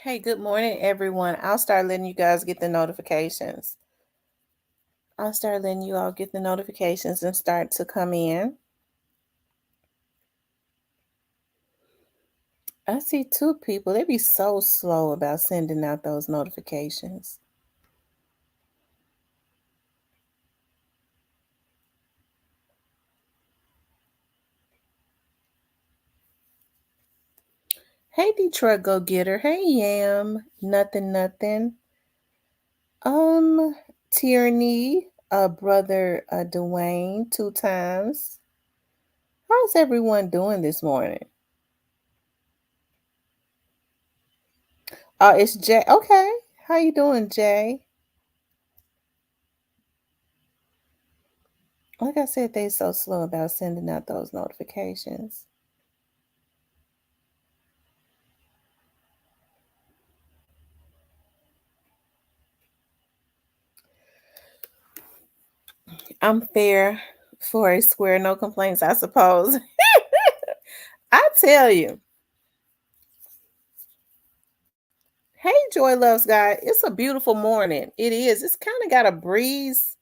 Hey, good morning, everyone. I'll start letting you guys get the notifications. I'll start letting you all get the notifications and start to come in. I see two people. They be so slow about sending out those notifications. Hey, Detroit Go Getter. Hey, Yam. Nothing. Um, Tyranny, brother Dwayne, two times. How's everyone doing this morning? It's Jay. Okay. How you doing, Jay? Like I said, they so slow about sending out those notifications. I'm fair for a square, no complaints, I suppose. I tell you. Hey, Joy Loves God. It's a beautiful morning. It is. It's kind of got a breeze,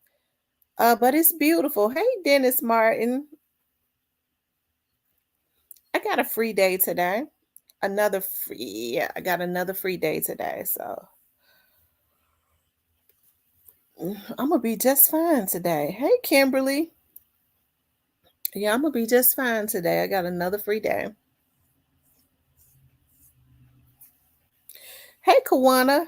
but it's beautiful. Hey, Dennis Martin. I got a free day today. I got another free day today. So I'm gonna be just fine today. Hey, Kimberly. Yeah, I'm gonna be just fine today. I got another free day. Hey, Kawana.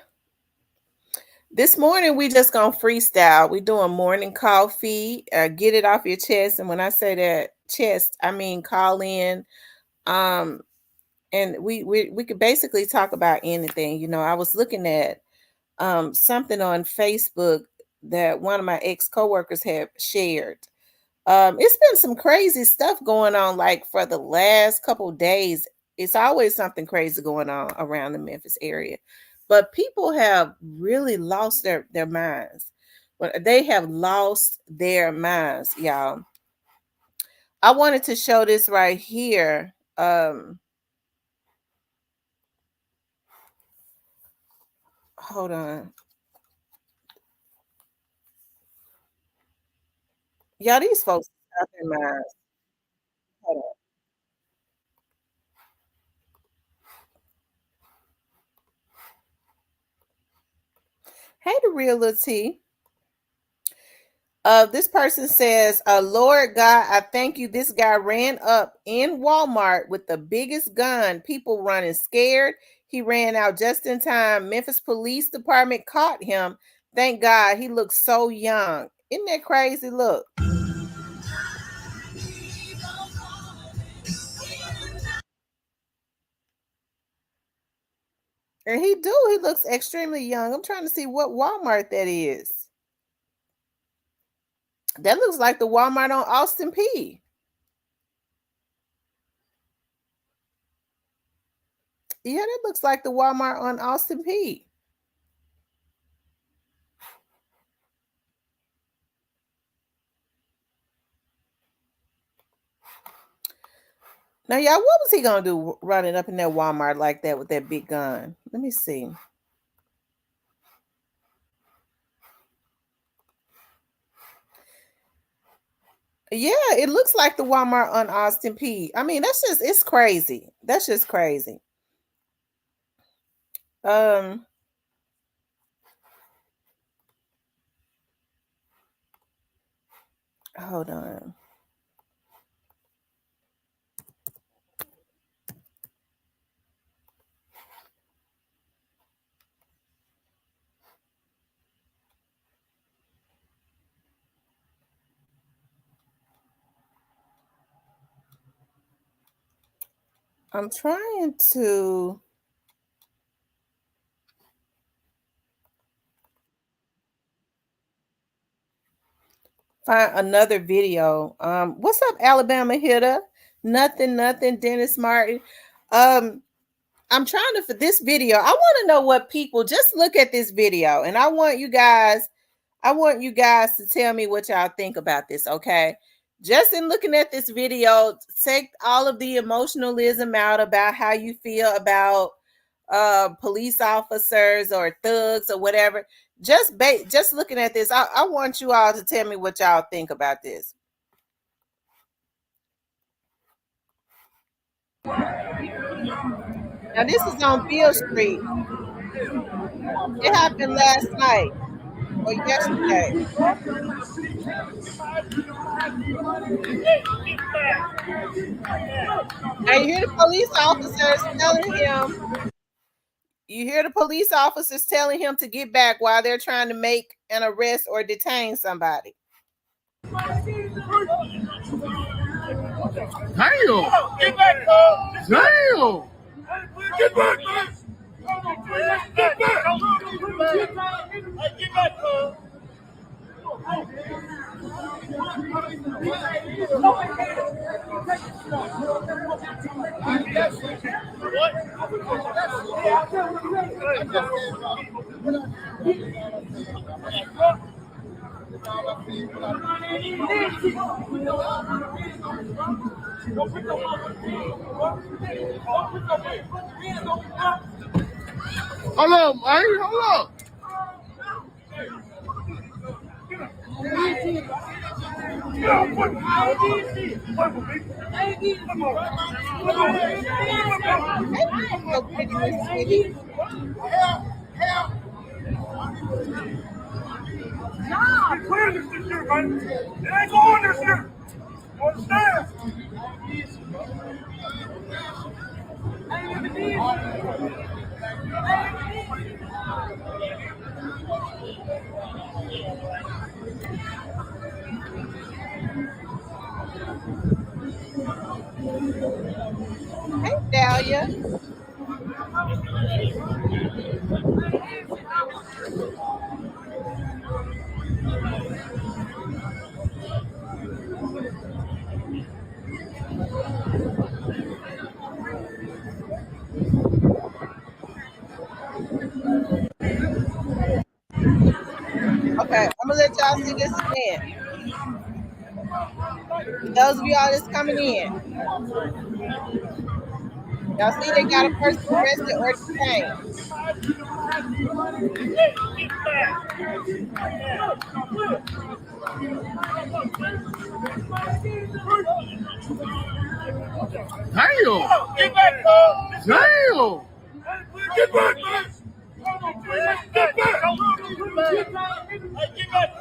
This morning we just gonna freestyle. We doing morning coffee. Get it off your chest, and when I say that chest, I mean call in. Um, and we could basically talk about anything. I was looking at something on Facebook that one of my ex coworkers had shared. It's been some crazy stuff going on. Like for the last couple days, it's always something crazy going on around the Memphis area. But people have really lost their minds. Well, they have lost their minds, y'all. I wanted to show this right here. Hold on. Y'all, these folks lost their minds. Hold on. Hey, the real little T. This person says, Lord God, I thank you. This guy ran up in Walmart with the biggest gun, people running scared. He ran out just in time. Memphis Police Department caught him. Thank God. He looks so young. Isn't that crazy? Look. And he looks extremely young. I'm trying to see what Walmart that is. That looks like the Walmart on Austin P. Yeah, that looks like the Walmart on Austin P. Now, y'all, what was he gonna do running up in that Walmart like that with that big gun? Let me see. Yeah, it looks like the Walmart on Austin P. I mean, it's crazy. That's just crazy. Um, Hold on. I'm trying to find another video. What's up, Alabama hitter? Nothing, Dennis Martin. Um, I'm trying to for this video. I want to know what people just look at this video, and I want you guys to tell me what y'all think about this, okay? Just in looking at this video, take all of the emotionalism out about how you feel about police officers or thugs or whatever. Just looking at this, I want you all to tell me what y'all think about this. Now this is on Beale Street. It happened last night or yesterday. Now you hear the police officers telling him. You hear the police officers telling him to get back while they're trying to make an arrest or detain somebody. Damn! Get back, Damn! Get back, man! Get back! Get back, Hold on, man. Hold on. Clear this shit, man. It ain't going this year. Understand? Hey, Dahlia. Okay, I'm gonna let y'all see this again. For those of y'all that's coming in, y'all see they got a person arrested or detained. Damn! Get back, Damn! Get back, man! Get back! Get back,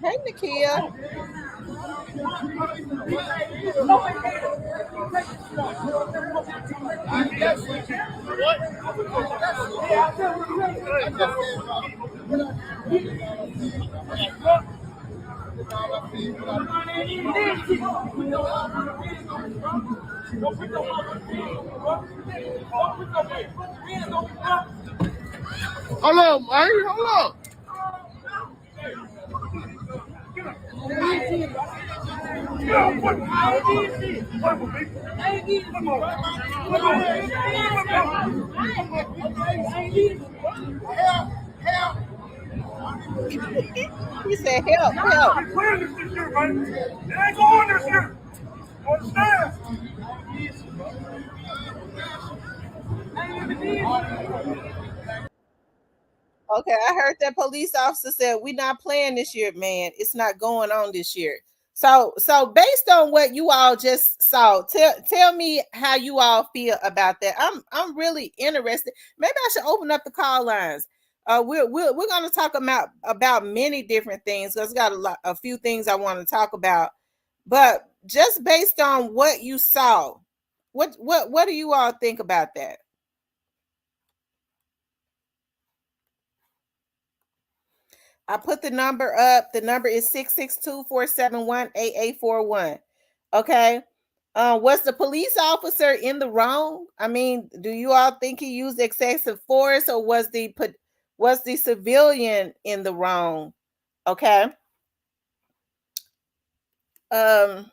Hey, Nakia. Hold on, man. Hold on. He said, help, help. Clear this shit, man. It ain't going this year. Understand? Okay, I heard that police officer said we're not playing this year, man. It's not going on this year. So based on what you all just saw, tell me how you all feel about that. I'm really interested. Maybe I should open up the call lines. We're going to talk about many different things because I got a few things I want to talk about. But just based on what you saw, what do you all think about that? I put the number up. The number is 662-471-8841. Okay. Was the police officer in the wrong? I mean, do you all think he used excessive force or was the civilian in the wrong? Okay. Hey,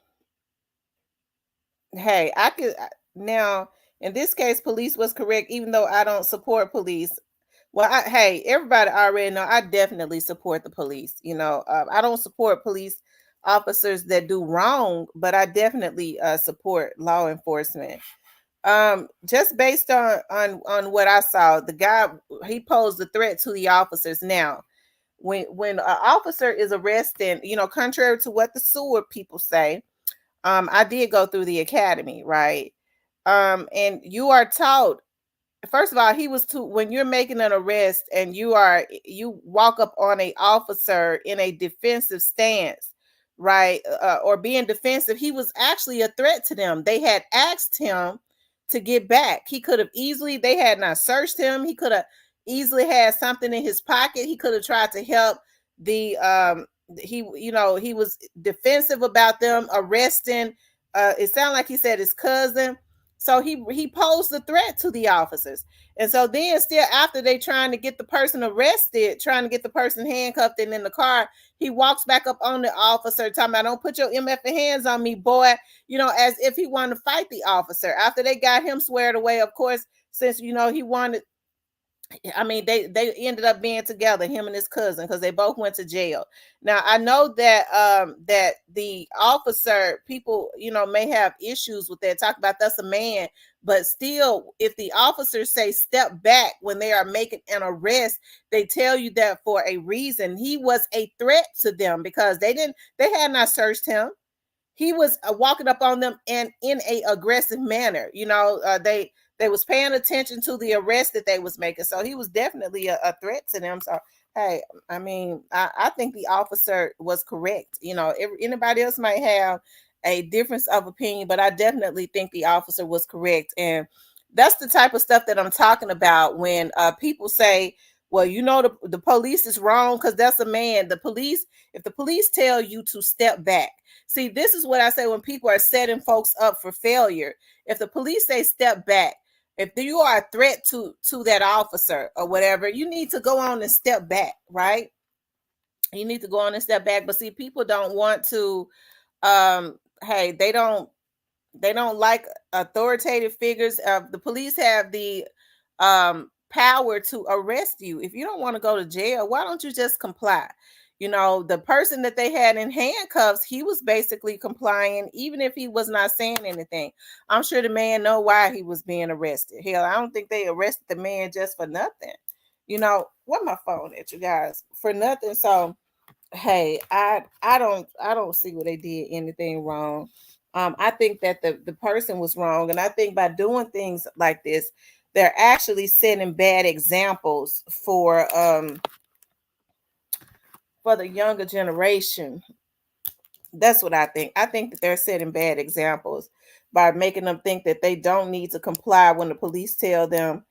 I could now in this case, police was correct, even though I don't support police. Well, hey, everybody already know I definitely support the police. You know, I don't support police officers that do wrong, but I definitely support law enforcement. Just based on what I saw, the guy, he posed a threat to the officers. Now, when an officer is arresting, contrary to what the sewer people say, I did go through the academy, right? And you are taught, first of all, he was to, when you're making an arrest and you walk up on a officer in a defensive stance, right, or being defensive, he was actually a threat to them. They had asked him to get back. He could have easily, they had not searched him, he could have easily had something in his pocket. He could have tried to help the he was defensive about them arresting, it sounded like he said his cousin. So he posed a threat to the officers. And so then still after they trying to get the person arrested, trying to get the person handcuffed and in the car, he walks back up on the officer talking about, don't put your MF hands on me, boy, as if he wanted to fight the officer. After they got him squared away, of course, since he wanted, I mean, they ended up being together, him and his cousin, because they both went to jail. Now I know that that the officer, people, may have issues with that. Talk about that's a man, but still, if the officers say step back when they are making an arrest, they tell you that for a reason. He was a threat to them because they had not searched him. He was walking up on them and in a aggressive manner. They was paying attention to the arrest that they was making. So he was definitely a threat to them. So, hey, I mean, I think the officer was correct. Anybody else might have a difference of opinion, but I definitely think the officer was correct. And that's the type of stuff that I'm talking about when people say, well, the police is wrong because that's a man. If the police tell you to step back, see, this is what I say when people are setting folks up for failure. If the police say step back, if you are a threat to that officer or whatever, you need to go on and step back, right? You need to go on and step back. But see, people don't want to, hey, they don't like authoritative figures. The police have the power to arrest you. If you don't want to go to jail, why don't you just comply? The person that they had in handcuffs, he was basically complying, even if he was not saying anything. I'm sure the man know why he was being arrested. Hell, I don't think they arrested the man just for nothing. What my phone at, you guys, for nothing. So, hey, I don't see where they did anything wrong. I think that the person was wrong, and I think by doing things like this, they're actually setting bad examples for the younger generation. That's what I think. I think that they're setting bad examples by making them think that they don't need to comply when the police tell them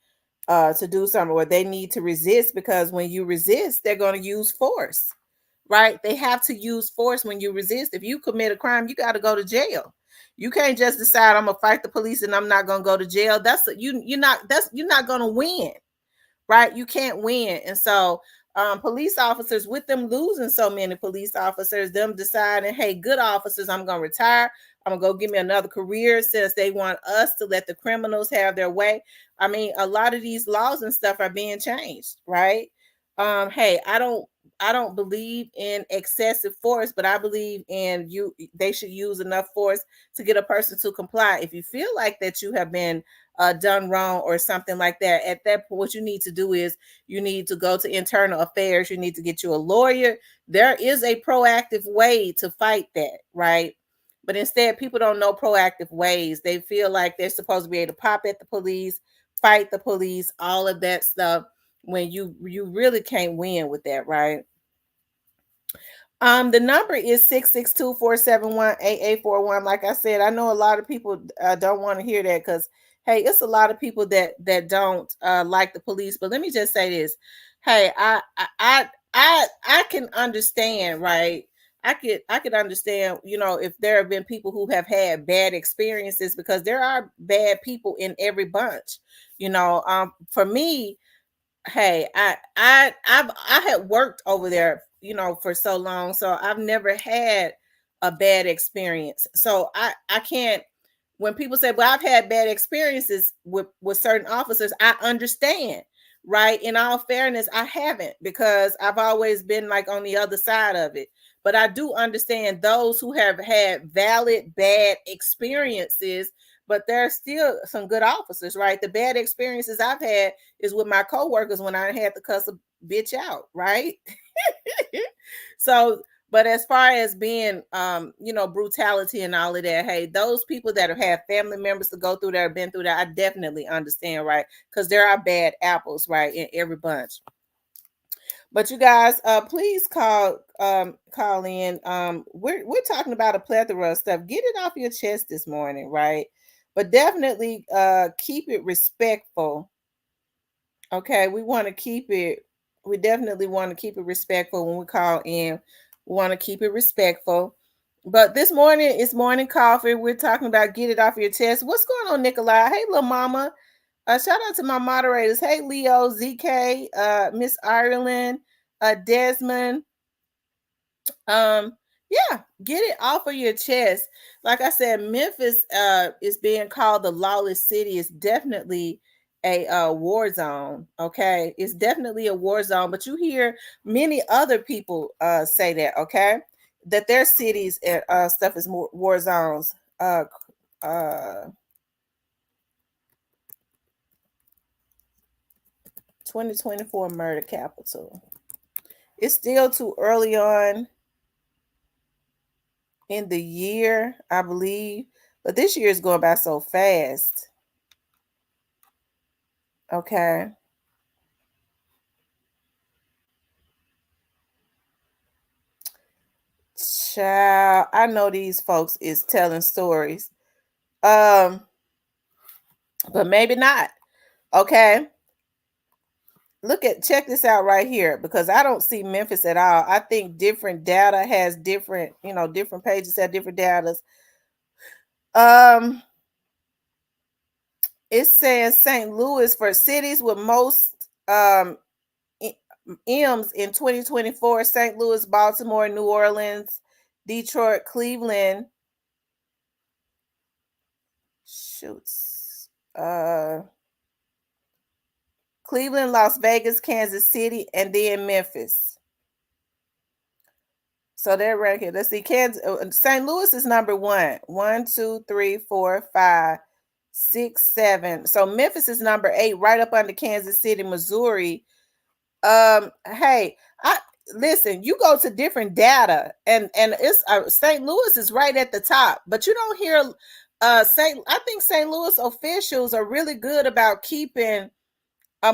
to do something, or they need to resist, because when you resist, they're going to use force, right? They have to use force when you resist. If you commit a crime, you got to go to jail. You can't just decide I'm gonna fight the police and I'm not gonna go to jail. You're not gonna win, right? You can't win. And so police officers, with them losing so many police officers, them deciding, hey, good officers, I'm gonna retire. I'm gonna go give me another career, since they want us to let the criminals have their way. I mean, a lot of these laws and stuff are being changed, right? Hey, I don't believe in excessive force, but I believe they should use enough force to get a person to comply. If you feel like that you have been done wrong or something like that, at that point, what you need to do is you need to go to internal affairs. You need to get you a lawyer. There is a proactive way to fight that, right? But instead, people don't know proactive ways. They feel like they're supposed to be able to pop at the police, fight the police, all of that stuff, when you really can't win with that, right? The number is 662-471-8841. Like I said, I know a lot of people don't want to hear that, because hey, it's a lot of people that don't like the police. But let me just say this. Hey, I can understand, right? I could understand, if there have been people who have had bad experiences, because there are bad people in every bunch. For me, hey, I had worked over there, for so long, so I've never had a bad experience. So I can't. When people say, well, I've had bad experiences with certain officers, I understand, right? In all fairness, I haven't, because I've always been like on the other side of it. But I do understand those who have had valid bad experiences, but there are still some good officers, right? The bad experiences I've had is with my coworkers when I had to cuss a bitch out, right? So, but as far as being brutality and all of that, hey, those people that have had family members to go through that, have been through that, I definitely understand, right? Because there are bad apples, right, in every bunch. But you guys, please call in. We're talking about a plethora of stuff. Get it off your chest this morning, right? But definitely keep it respectful. Okay, we definitely want to keep it respectful when we call in. We want to keep it respectful. But this morning is morning coffee. We're talking about get it off your chest. What's going on, Nikolai? Hey, little mama. Shout out to my moderators. Hey, Leo, ZK, Miss Ireland, Desmond. Yeah, get it off of your chest. Like I said, Memphis is being called the lawless city. It's definitely a war zone. Okay, it's definitely a war zone. But you hear many other people say that. Okay, that their cities and stuff is more war zones. Uh 2024 murder capital. It's still too early on in the year, I believe, but this year is going by so fast. Okay. Child, I know these folks is telling stories. But maybe not. Okay. Check this out right here, because I don't see Memphis at all. I think different data has different, different pages have different data. It says St. Louis for cities with most M's in 2024: St. Louis, Baltimore, New Orleans, Detroit, Cleveland. Shoots. Cleveland, Las Vegas, Kansas City, and then Memphis. So they're ranking. Let's see. St. Louis is number 1. 1, 2, 3, 4, 5, 6, 7. So Memphis is number 8, right up under Kansas City, Missouri. Hey, I listen. You go to different data, and it's St. Louis is right at the top, but you don't hear I think St. Louis officials are really good about keeping.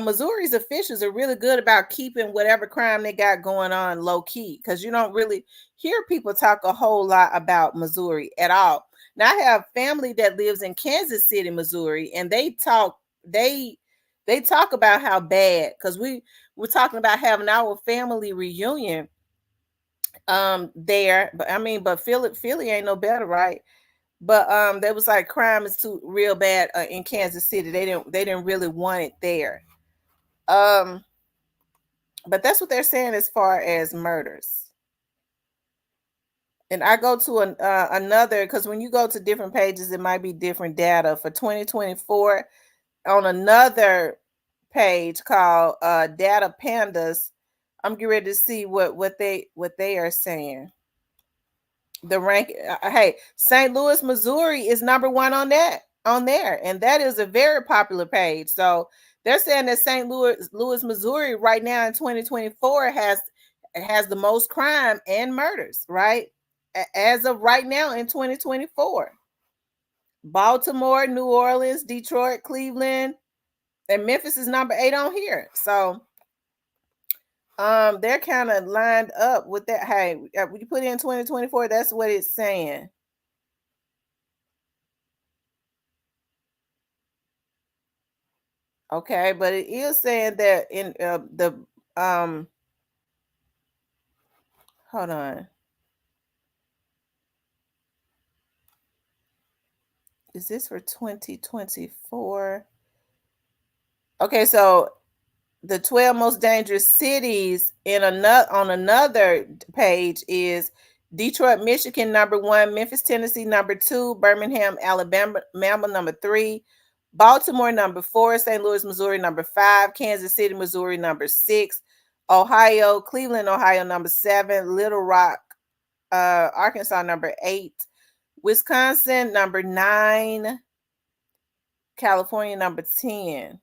Missouri's officials are really good about keeping whatever crime they got going on low key, because you don't really hear people talk a whole lot about Missouri at all. Now, I have family that lives in Kansas City, Missouri, and they talk about how bad, because we're talking about having our family reunion there. But Philly ain't no better, right? But there was like crime is too real bad in Kansas City. They didn't really want it there. But that's what they're saying as far as murders. And I go to another, because when you go to different pages, it might be different data for 2024 on another page called Data Pandas. I'm getting ready to see what they are saying. The rank. Hey, St. Louis, Missouri is number 1 on there, and that is a very popular page. So they're saying that St. Louis, Missouri, right now in 2024 has the most crime and murders, right? As of right now in 2024. Baltimore, New Orleans, Detroit, Cleveland, and Memphis is number 8 on here. So they're kind of lined up with that. Hey, when you put in 2024, that's what it's saying. Okay, but it is saying that in the hold on. Is this for 2024? Okay, so the 12 most dangerous cities on another page is Detroit, Michigan, number 1, Memphis, Tennessee, number 2, Birmingham, Alabama, number 3, Baltimore, number 4, St. Louis, Missouri, number 5, Kansas City, Missouri, number 6, Ohio, Cleveland, Ohio, number 7, Little Rock, Arkansas, number 8, Wisconsin, number 9, California number 10.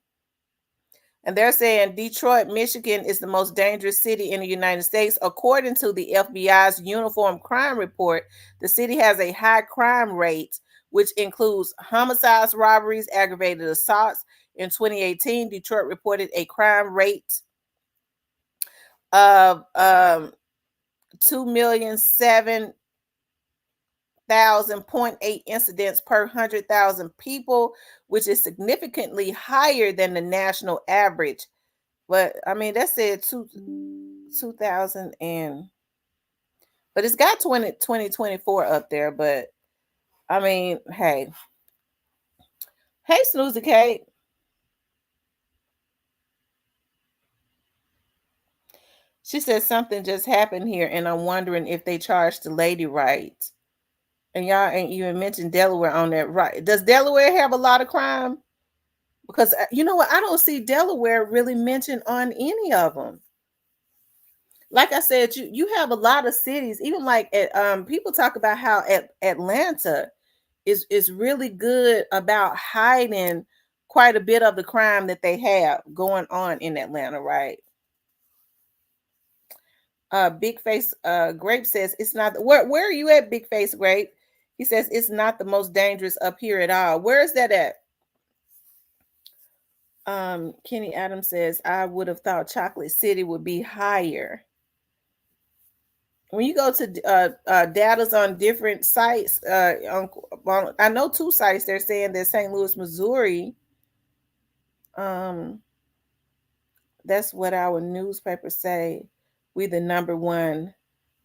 And they're saying Detroit, Michigan is the most dangerous city in the United States. According to the FBI's Uniform Crime Report, the city has a high crime rate, which includes homicides, robberies, aggravated assaults. In 2018, Detroit reported a crime rate of 2,007,000.8 incidents per 100,000 people, which is significantly higher than the national average. But I mean, that said 2000 and, but it's got 2024 up there. But I mean, hey, Snoozy Kate. She said something just happened here, and I'm wondering if they charged the lady right. And y'all ain't even mentioned Delaware on that, right? Does Delaware have a lot of crime? Because you know what, I don't see Delaware really mentioned on any of them. Like I said, you have a lot of cities, even like at people talk about how Atlanta is really good about hiding quite a bit of the crime that they have going on in Atlanta, right? Big Face Grape says it's not. Where are you at, Big Face Grape? He says it's not the most dangerous up here at all. Where is that at? Kenny Adams says I would have thought Chocolate City would be higher. When you go to data's on different sites, I know 2 sites. They're saying that St. Louis, Missouri. That's what our newspapers say. We the number 1.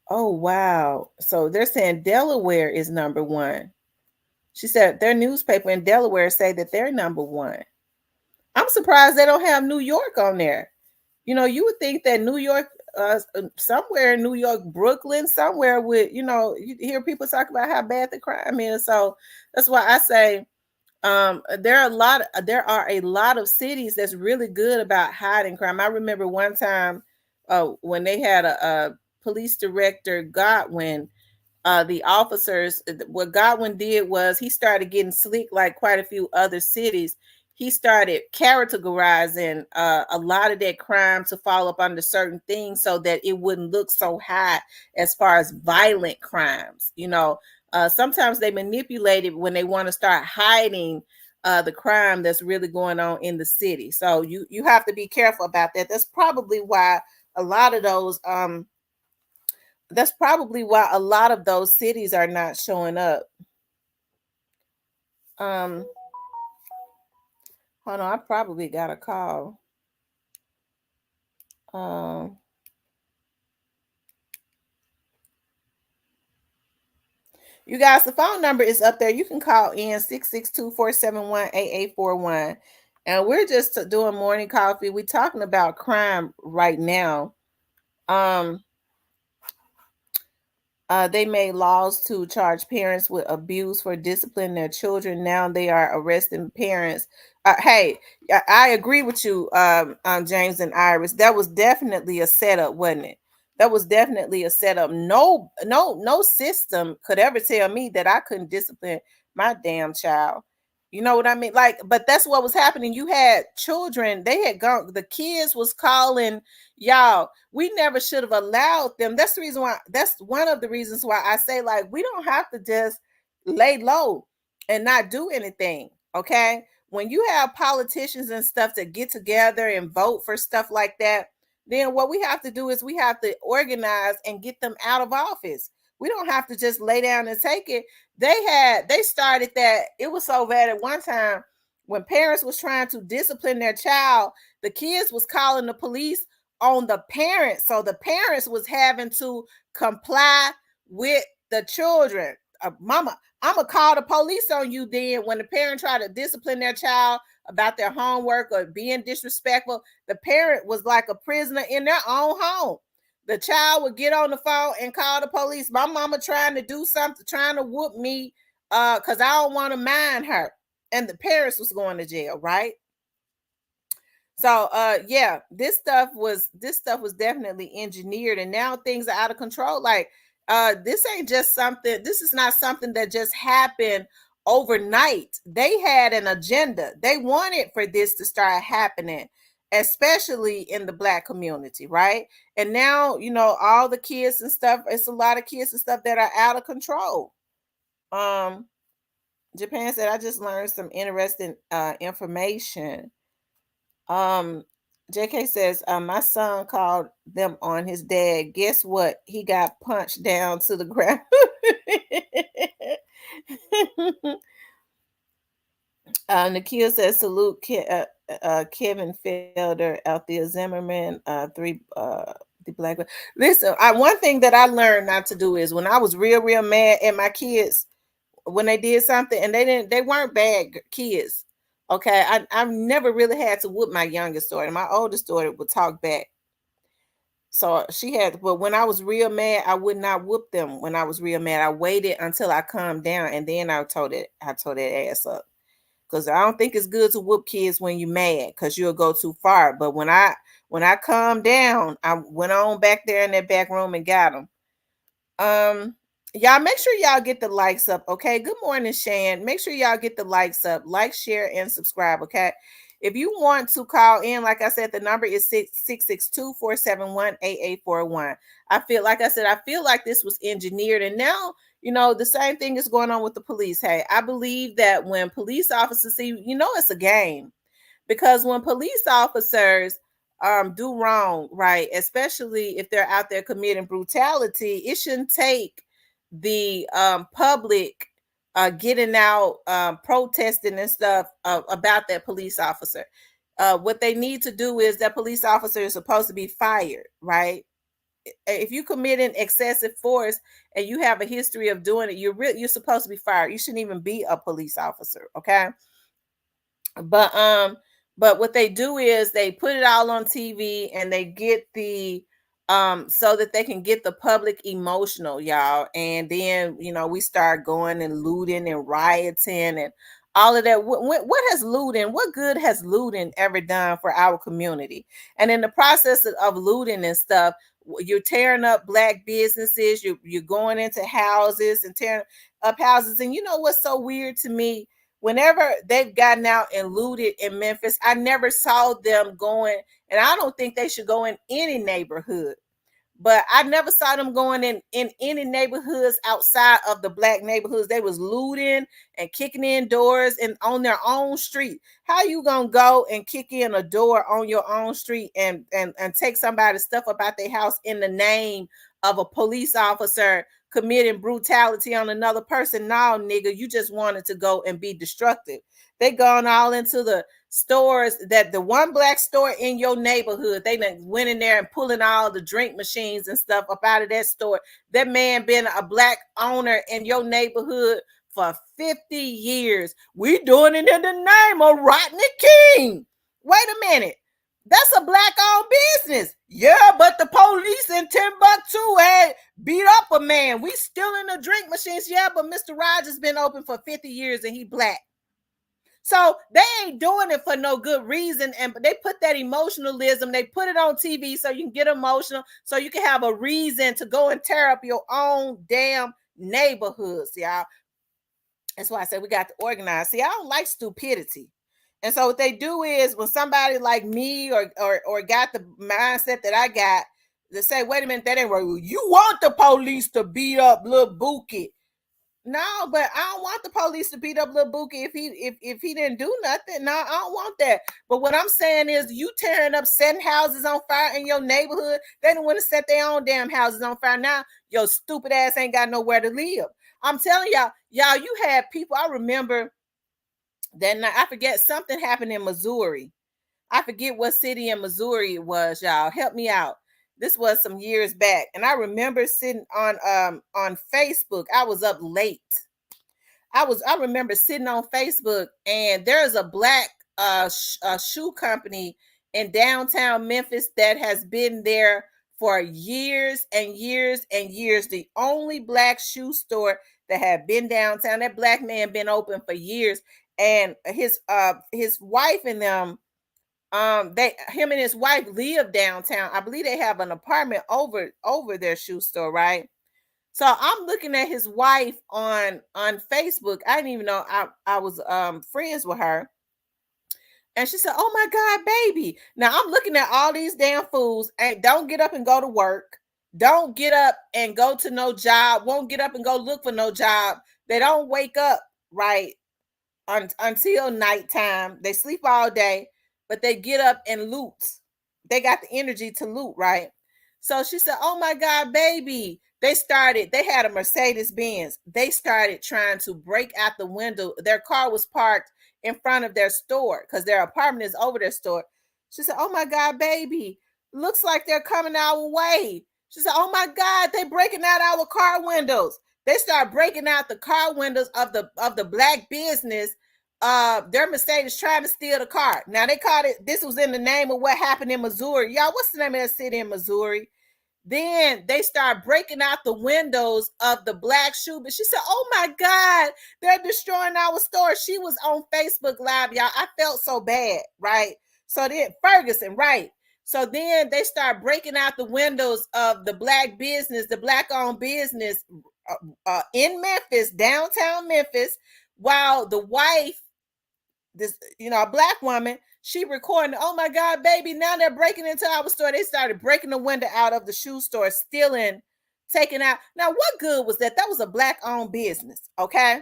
Oh wow! So they're saying Delaware is number 1. She said their newspaper in Delaware say that they're number 1. I'm surprised they don't have New York on there. You know, you would think that New York, somewhere in New York, Brooklyn, somewhere with, you know, you hear people talk about how bad the crime is. So that's why I say there are a lot of cities that's really good about hiding crime. I remember one time when they had a police director, Godwin. The officers, what Godwin did was he started getting slick like quite a few other cities. He started categorizing a lot of that crime to fall up under certain things so that it wouldn't look so high as far as violent crimes. You know, sometimes they manipulate it when they want to start hiding the crime that's really going on in the city. So you have to be careful about that. That's probably why a lot of those cities are not showing up. Hold on, I probably got a call. You guys, the phone number is up there. You can call in 662-471-8841. And we're just doing morning coffee. We're talking about crime right now. They made laws to charge parents with abuse for disciplining their children. Now they are arresting parents. Hey, I agree with you, James and Iris. That was definitely a setup, wasn't it? That was definitely a setup. No system could ever tell me that I couldn't discipline my damn child. You know what I mean? Like, but that's what was happening. You had children, they had gone, the kids was calling, y'all, we never should have allowed them. That's the reason why, that's one of the reasons why I say, like, we don't have to just lay low and not do anything. Okay. When you have politicians and stuff to get together and vote for stuff like that, then what we have to do is we have to organize and get them out of office. We don't have to just lay down and take it. They started that. It was so bad at one time when parents was trying to discipline their child, the kids was calling the police on the parents. So the parents was having to comply with the children. Mama, I'm gonna call the police on you then. When the parent tried to discipline their child about their homework or being disrespectful, the parent was like a prisoner in their own home. The child would get on the phone and call the police. My mama trying to do something, trying to whoop me because I don't want to mind her. And the parents was going to jail, right? So yeah, this stuff was definitely engineered, and now things are out of control. Like this ain't just something, this is not something that just happened overnight. They had an agenda. They wanted for this to start happening, especially in the Black community, right? And now, all the kids and stuff, it's a lot of kids and stuff that are out of control. Japan said, I just learned some interesting information. JK says, my son called them on his dad. Guess what? He got punched down to the ground. Nakia says, salute Kevin Felder, Althea Zimmerman, the Black. Listen, one thing that I learned not to do is when I was real mad at my kids when they did something, and they weren't bad kids. Okay, I've never really had to whoop my youngest daughter. My oldest daughter would talk back. So she had, but when I was real mad, I would not whoop them. When I was real mad, I waited until I calmed down, and then I told that ass up. Because I don't think it's good to whoop kids when you're mad, because you'll go too far. But when I calmed down, I went on back there in that back room and got them. Y'all make sure y'all get the likes up, okay? Good morning, Shan. Make sure y'all get the likes up, like, share, and subscribe, okay? If you want to call in, like I said, the number is 662-471-8841. I feel like this was engineered, and now the same thing is going on with the police. Hey, I believe that when police officers see, it's a game, because when police officers do wrong, right, especially if they're out there committing brutality, it shouldn't take the public getting out, protesting and stuff about that police officer. What they need to do is that police officer is supposed to be fired, right? If you committing excessive force and you have a history of doing it, you're supposed to be fired. You shouldn't even be a police officer, okay? But what they do is they put it all on TV, and they get the so that they can get the public emotional, y'all. And then we start going and looting and rioting and all of that. What good has looting ever done for our community? And in the process of looting and stuff, you're tearing up Black businesses, you're going into houses and tearing up houses. And you know what's so weird to me? Whenever they've gotten out and looted in Memphis, I never saw them going, and I don't think they should go in any neighborhood, but I never saw them going in any neighborhoods outside of the Black neighborhoods. They was looting and kicking in doors and on their own street. How you gonna go and kick in a door on your own street and take somebody's stuff about their house in the name of a police officer committing brutality on another person? No, nigga, you just wanted to go and be destructive. They gone all into the stores, that the one Black store in your neighborhood, they went in there and pulling all the drink machines and stuff up out of that store. That man been a Black owner in your neighborhood for 50 years. We doing it in the name of Rodney King. Wait a minute. That's a Black-owned business. Yeah, but the police in Timbuktu had beat up a man. We still in the drink machines. Yeah, but Mr. Rogers been open for 50 years and he Black. So they ain't doing it for no good reason. And they put that emotionalism, they put it on TV so you can get emotional, so you can have a reason to go and tear up your own damn neighborhoods, y'all. That's why I said we got to organize. See, I don't like stupidity. And so what they do is, when somebody like me or got the mindset that I got, they say, wait a minute, that ain't right. You want the police to beat up little Bookie. No, but I don't want the police to beat up little Bookie if he didn't do nothing. No, I don't want that. But what I'm saying is, you tearing up, setting houses on fire in your neighborhood. They don't want to set their own damn houses on fire. Now your stupid ass ain't got nowhere to live. I'm telling y'all, you had people. I remember that night, I forget, something happened in Missouri. I forget what city in Missouri it was, y'all. Help me out. This was some years back, and I remember sitting on Facebook. I was up late. I remember sitting on Facebook, and there's a Black shoe company in downtown Memphis that has been there for years and years and years. The only Black shoe store that had been downtown. That Black man been open for years, and his wife and them. Him and his wife live downtown. I believe they have an apartment over their shoe store, right? So I'm looking at his wife on Facebook. I didn't even know I was friends with her. And she said, "Oh my God, baby." Now I'm looking at all these damn fools and don't get up and go to work. Don't get up and go to no job. Won't get up and go look for no job. They don't wake up right until nighttime. They sleep all day, but they get up and loot. They got the energy to loot, right? So she said, "Oh my God, baby." They had a Mercedes Benz. They started trying to break out the window. Their car was parked in front of their store because their apartment is over their store. She said, "Oh my God, baby. Looks like they're coming our way." She said, "Oh my God, they breaking out our car windows." They start breaking out the car windows of the black business. Their Mercedes trying to steal the car. Now they called it. This was in the name of what happened in Missouri. Y'all, what's the name of that city in Missouri? Then they start breaking out the windows of the black shoe. But she said, "Oh my God, they're destroying our store." She was on Facebook Live, y'all. I felt so bad, right? So then Ferguson, right? So then they start breaking out the windows of the black business, the black-owned business in Memphis, downtown Memphis, while the wife, this, a black woman, she recording, "Oh my God, baby, now they're breaking into our store." They started breaking the window out of the shoe store, stealing, taking out. Now, what good was that? That was a black-owned business, okay?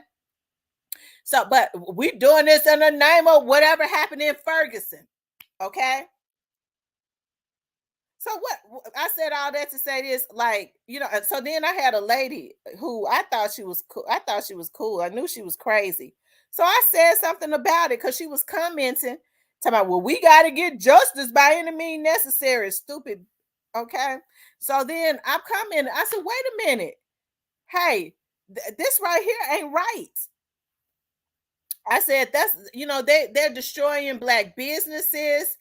So, but we doing this in the name of whatever happened in Ferguson, okay? So what I said all that to say this, like, so then I had a lady who I thought she was cool. I thought she was cool. I knew she was crazy. So I said something about it because she was commenting, talking about, "Well, we got to get justice by any means necessary." Stupid. Okay. So then I commented, I said, "Wait a minute. Hey, this right here ain't right." I said, "That's, they're destroying black businesses."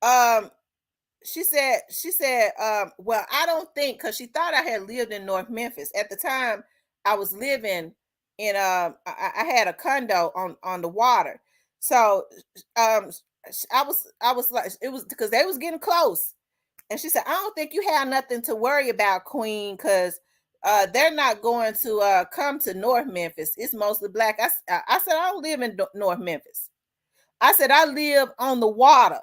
Um, she said, "Well, I don't think," because she thought I had lived in North Memphis at the time. I was living in I had a condo on the water. So um I was like, it was because they was getting close. And she said, "I don't think you have nothing to worry about, Queen, because they're not going to come to North Memphis. It's mostly black." I said, "I don't live in North Memphis. I said, I live on the water.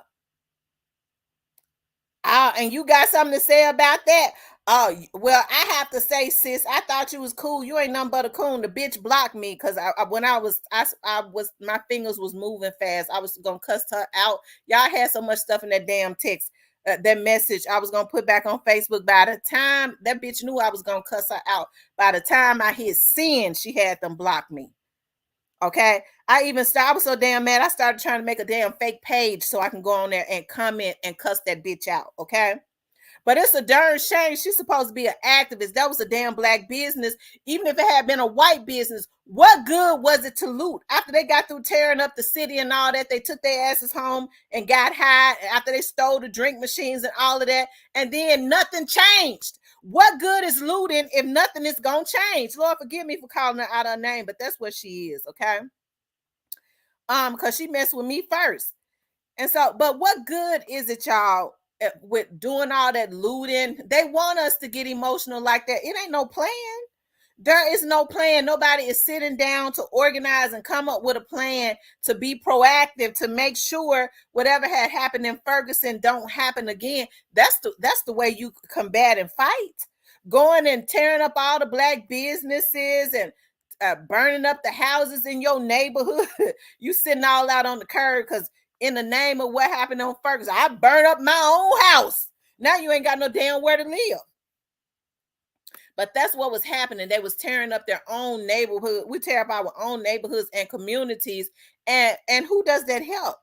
And you got something to say about that?" "Oh, well, I have to say, sis, I thought you was cool. You ain't nothing but a coon." The bitch blocked me because when I was, my fingers was moving fast. I was gonna cuss her out. Y'all had so much stuff in that damn text, that message I was gonna put back on Facebook. By the time that bitch knew I was gonna cuss her out, by the time I hit send, she had them block me. Okay. I was so damn mad. I started trying to make a damn fake page so I can go on there and comment and cuss that bitch out. Okay. But it's a darn shame. She's supposed to be an activist. That was a damn black business. Even if it had been a white business, what good was it to loot? After they got through tearing up the city and all that, they took their asses home and got high after they stole the drink machines and all of that. And then nothing changed. What good is looting if nothing is going to change? Lord, forgive me for calling her out her name, but that's what she is, okay? Because she messed with me first. And so, but what good is it, y'all, with doing all that looting? They want us to get emotional like that. It ain't no plan. There is no plan. Nobody is sitting down to organize and come up with a plan to be proactive to make sure whatever had happened in Ferguson don't happen again. That's the way you combat and fight. Going and tearing up all the black businesses and burning up the houses in your neighborhood. You sitting all out on the curb because in the name of what happened on Ferguson, I burned up my own house. Now you ain't got no damn where to live. But that's what was happening. They was tearing up their own neighborhood. We tear up our own neighborhoods and communities. And who does that help?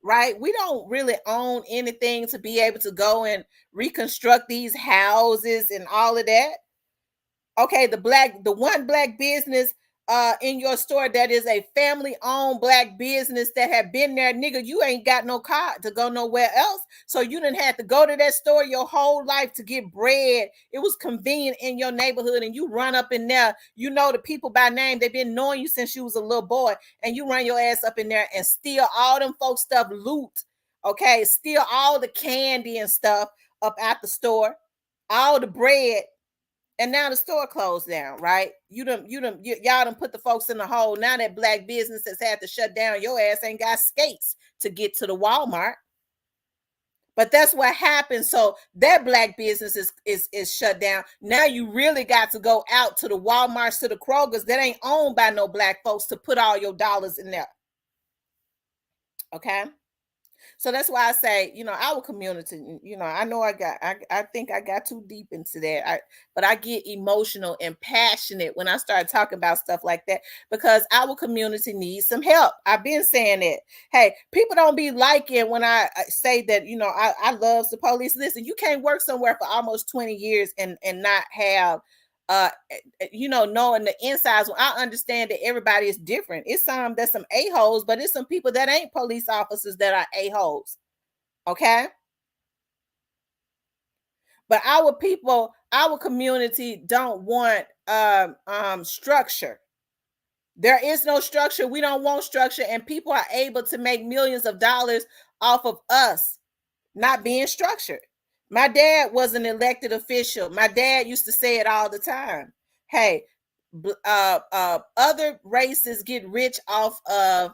Right? We don't really own anything to be able to go and reconstruct these houses and all of that. Okay, the one black business in your store that is a family owned black business that have been there, nigga, you ain't got no car to go nowhere else, so you didn't have to go to that store your whole life to get bread. It was convenient in your neighborhood, and you run up in there, you know the people by name, they've been knowing you since you was a little boy, and you run your ass up in there and steal all them folks stuff, loot, okay, steal all the candy and stuff up at the store, all the bread, and now the store closed down, right? Y'all done put the folks in the hole. Now that black businesses had to shut down, your ass ain't got skates to get to the Walmart. But that's what happened. So that black business is shut down. Now you really got to go out to the Walmarts, to the Krogers that ain't owned by no black folks to put all your dollars in there. Okay. So that's why I say, our community, I know I think I got too deep into that. But I get emotional and passionate when I start talking about stuff like that, because our community needs some help. I've been saying that. Hey, people don't be liking when I say that, I love the police. Listen, you can't work somewhere for almost 20 years and not have knowing the insides. Well, I understand that everybody is different. It's there's some a-holes, but it's some people that ain't police officers that are a-holes. Okay. But our people, our community don't want structure. There is no structure. We don't want structure, and people are able to make millions of dollars off of us not being structured. My dad was an elected official. My dad used to say it all the time. Hey, other races get rich off of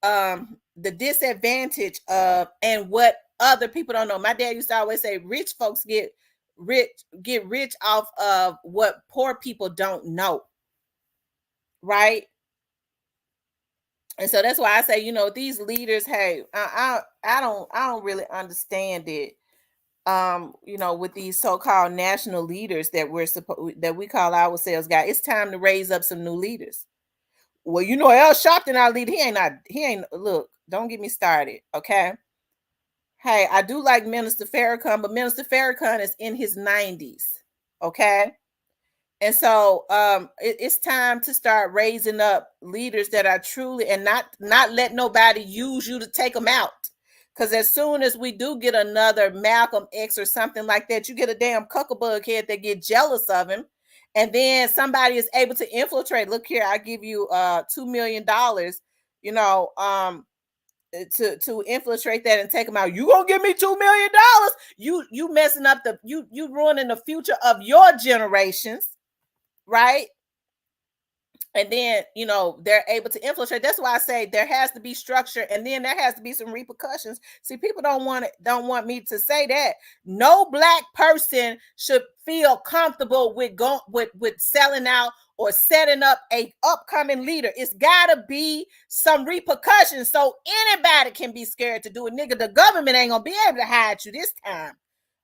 the disadvantage of, and what other people don't know. My dad used to always say, rich folks get rich off of what poor people don't know. Right? And so that's why I say, these leaders, hey, I don't really understand it. With these so-called national leaders that we call ourselves, guys, it's time to raise up some new leaders. Well, Al Sharpton, our leader, he ain't look, don't get me started. Okay. Hey, I do like Minister Farrakhan, but Minister Farrakhan is in his 90s. Okay. And so it's time to start raising up leaders that are truly, and not let nobody use you to take them out. Because as soon as we do get another Malcolm X or something like that, you get a damn cuckabug head that get jealous of him. And then somebody is able to infiltrate. Look here, I give you $2 million, to infiltrate that and take them out. You gonna give me $2 million? You messing up you ruining the future of your generations, right? And then they're able to infiltrate. That's why I say there has to be structure, and then there has to be some repercussions. See, people don't want me to say that. No black person should feel comfortable with selling out or setting up a upcoming leader. It's gotta be some repercussions so anybody can be scared to do it. Nigga, the government ain't gonna be able to hide you this time.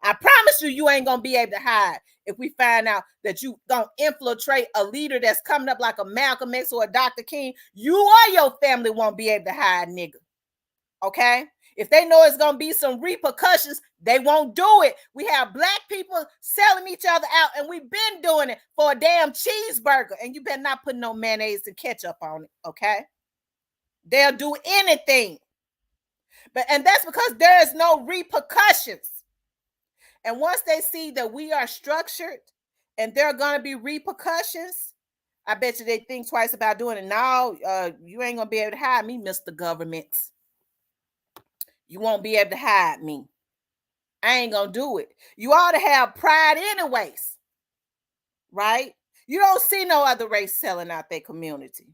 I promise you ain't gonna be able to hide. If we find out that you don't infiltrate a leader that's coming up like a Malcolm X or a Dr. King, you or your family won't be able to hide, nigga. Okay? If they know it's going to be some repercussions, they won't do it. We have black people selling each other out, and we've been doing it for a damn cheeseburger, and you better not put no mayonnaise and ketchup on it, okay? They'll do anything. And that's because there is no repercussions. And once they see that we are structured and there are going to be repercussions, I bet you they think twice about doing it. Now, you ain't going to be able to hide me, Mr. Government. You won't be able to hide me. I ain't going to do it. You ought to have pride anyways, right? You don't see no other race selling out their community.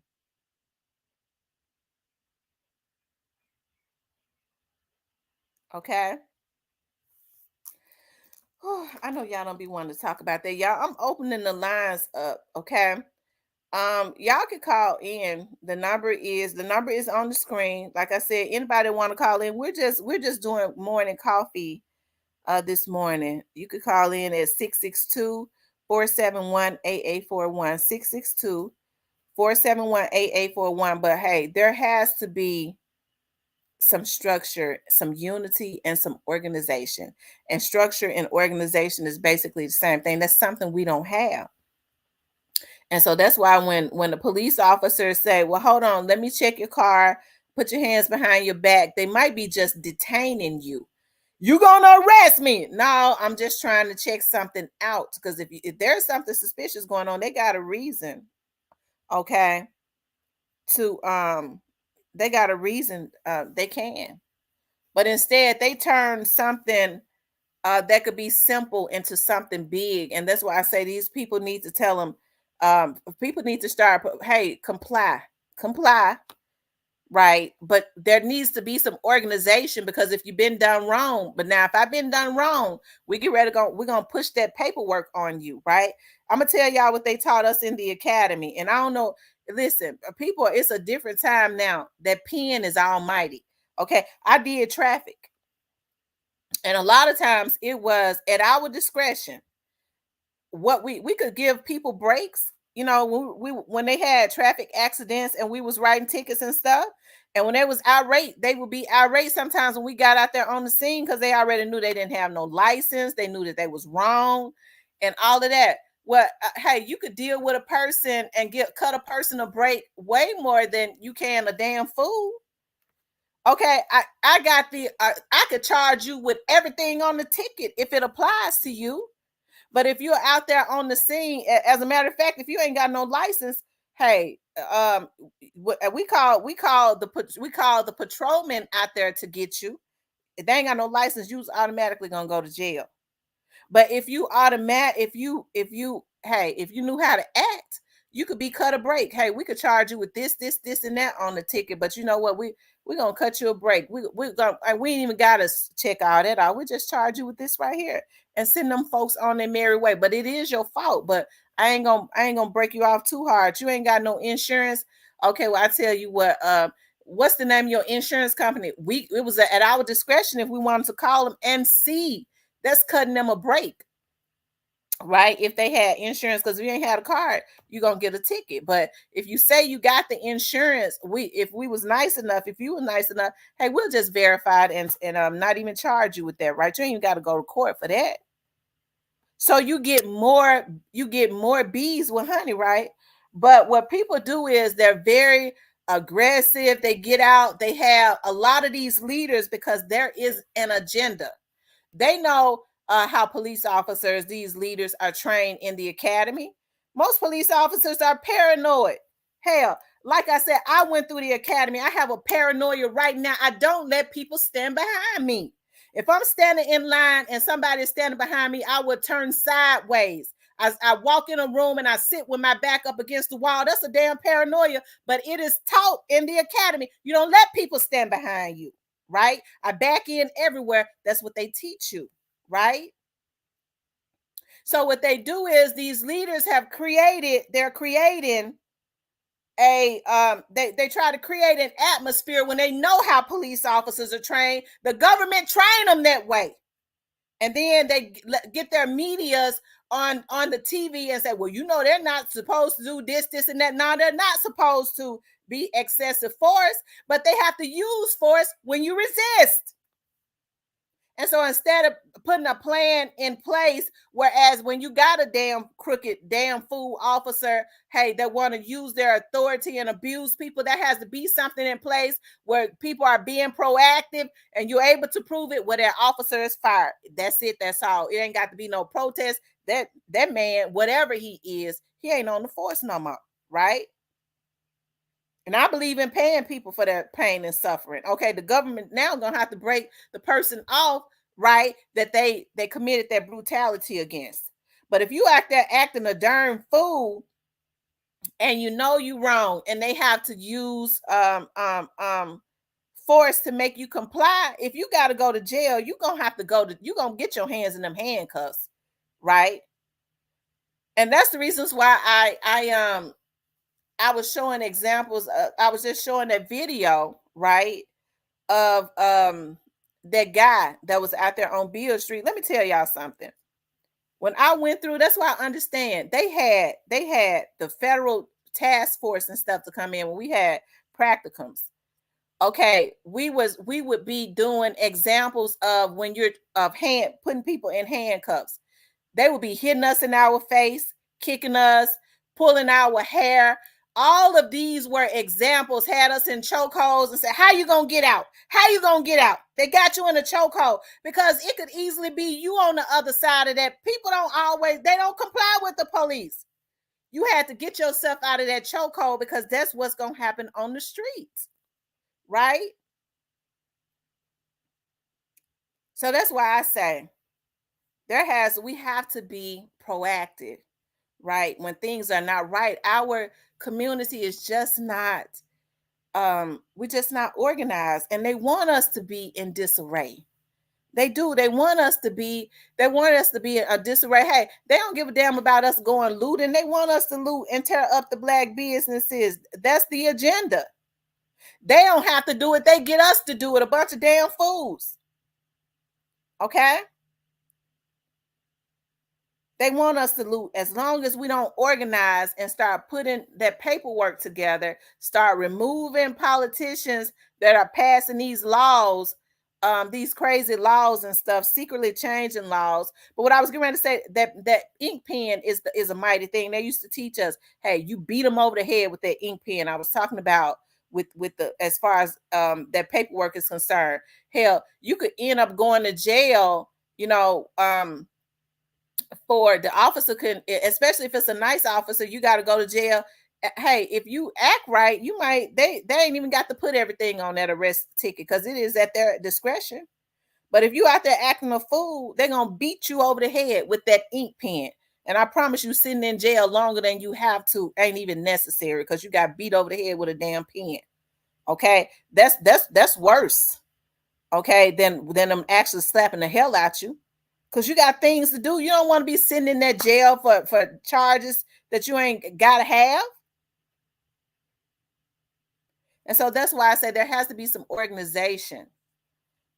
Okay? I know y'all don't be wanting to talk about that. Y'all, I'm opening the lines up, okay? Y'all can call in. The number is on the screen. Like I said, anybody want to call in, we're just doing morning coffee this morning. You could call in at 662-471-8841. 662-471-8841. But hey, there has to be some structure, some unity, and some organization. And structure and organization is basically the same thing. That's something we don't have. And so that's why when the police officers say, well, hold on, let me check your car, put your hands behind your back, they might be just detaining you. You gonna arrest me? No, I'm just trying to check something out. Because if there's something suspicious going on, they got a reason. Okay. They got a reason, they can. But instead, they turn something that could be simple into something big. And that's why I say these people need to tell them, people need to start, hey, comply, right? But there needs to be some organization, because if you've been done wrong, but now if I've been done wrong, we get ready to go, we're going to push that paperwork on you, right? I'm going to tell y'all what they taught us in the academy. And I don't know, listen, people, it's a different time now. That pen is almighty. Okay. I did traffic. And a lot of times it was at our discretion. What we could give people breaks, you know, when they had traffic accidents and we was writing tickets and stuff. And when they was irate, they would be irate sometimes when we got out there on the scene, because they already knew they didn't have no license. They knew that they was wrong and all of that. Well, hey, you could deal with a person and cut a person a break way more than you can a damn fool. Okay, I got I could charge you with everything on the ticket if it applies to you. But if you're out there on the scene, as a matter of fact, if you ain't got no license, hey, we call the patrolman out there to get you. If they ain't got no license, you's automatically gonna go to jail. But if you knew how to act, you could be cut a break. Hey, we could charge you with this, and that on the ticket. But you know what? We're gonna cut you a break. We ain't even gotta check all that out. We just charge you with this right here and send them folks on their merry way. But it is your fault. But I ain't gonna break you off too hard. You ain't got no insurance. Okay, well, I tell you what, what's the name of your insurance company? It was at our discretion if we wanted to call them and see. That's cutting them a break, right? If they had insurance, because if you ain't had a card, you're gonna get a ticket. But if you say you got the insurance, if you were nice enough, hey, we'll just verify it and not even charge you with that, right? You ain't even got to go to court for that. So you get more bees with honey, right? But what people do is they're very aggressive. They get out, they have a lot of these leaders because there is an agenda. They know how police officers, these leaders, are trained in the academy. Most police officers are paranoid. Hell, like I said, I went through the academy. I have a paranoia right now. I don't let people stand behind me. If I'm standing in line and somebody is standing behind me, I would turn sideways. I walk in a room and I sit with my back up against the wall. That's a damn paranoia, but it is taught in the academy. You don't let people stand behind you, right? I back in everywhere. That's what they teach you, right? So what they do is these leaders they're creating they try to create an atmosphere when they know how police officers are trained. The government train them that way. And then they get their medias on the TV and say, well, you know, they're not supposed to do this, and that. No, they're not supposed to be excessive force, but they have to use force when you resist. And so instead of putting a plan in place, whereas when you got a damn crooked, damn fool officer, hey, that want to use their authority and abuse people, that has to be something in place where people are being proactive and you're able to prove it, where their officer is fired. That's it. That's all. It ain't got to be no protest. That man, whatever he is, he ain't on the force no more, right? And I believe in paying people for their pain and suffering. Okay, the government now gonna have to break the person off, right, that they committed that brutality against. But if you out there acting a darn fool and you know you wrong, and they have to use force to make you comply, if you got to go to jail, you're gonna get your hands in them handcuffs, right? And that's the reasons why I was showing examples. I was just showing that video, right, of that guy that was out there on Beale Street. Let me tell y'all something. When I went through, that's why I understand. They had the federal task force and stuff to come in when we had practicums. Okay, we would be doing examples of when you're putting people in handcuffs. They would be hitting us in our face, kicking us, pulling our hair. All of these were examples, had us in chokeholds and said, how you gonna get out? How you gonna get out? They got you in a chokehold, because it could easily be you on the other side of that. People they don't comply with the police. You had to get yourself out of that chokehold, because that's what's gonna happen on the streets, right? So that's why I say we have to be proactive, right? When things are not right, our community is just not we're just not organized, and they want us to be in disarray. They do. They want us to be in a disarray. Hey, they don't give a damn about us going looting. They want us to loot and tear up the black businesses. That's the agenda. They don't have to do it. They get us to do it. A bunch of damn fools. Okay? They want us to loot. As long as we don't organize and start putting that paperwork together, start removing politicians that are passing these laws, these crazy laws and stuff, secretly changing laws. But what I was going to say, that ink pen is a mighty thing. They used to teach us, hey, you beat them over the head with that ink pen. I was talking about with the, as far as that paperwork is concerned. Hell, you could end up going to jail, for the officer can, especially if it's a nice officer, you got to go to jail. Hey, if you act right, you might, they ain't even got to put everything on that arrest ticket because it is at their discretion. But if you out there acting a fool, they're gonna beat you over the head with that ink pen. And I promise you, sitting in jail longer than you have to ain't even necessary because you got beat over the head with a damn pen. Okay, that's worse. Okay, than them actually slapping the hell out you, because you got things to do. You don't want to be sitting in that jail for charges that you ain't gotta have. And so that's why I say there has to be some organization.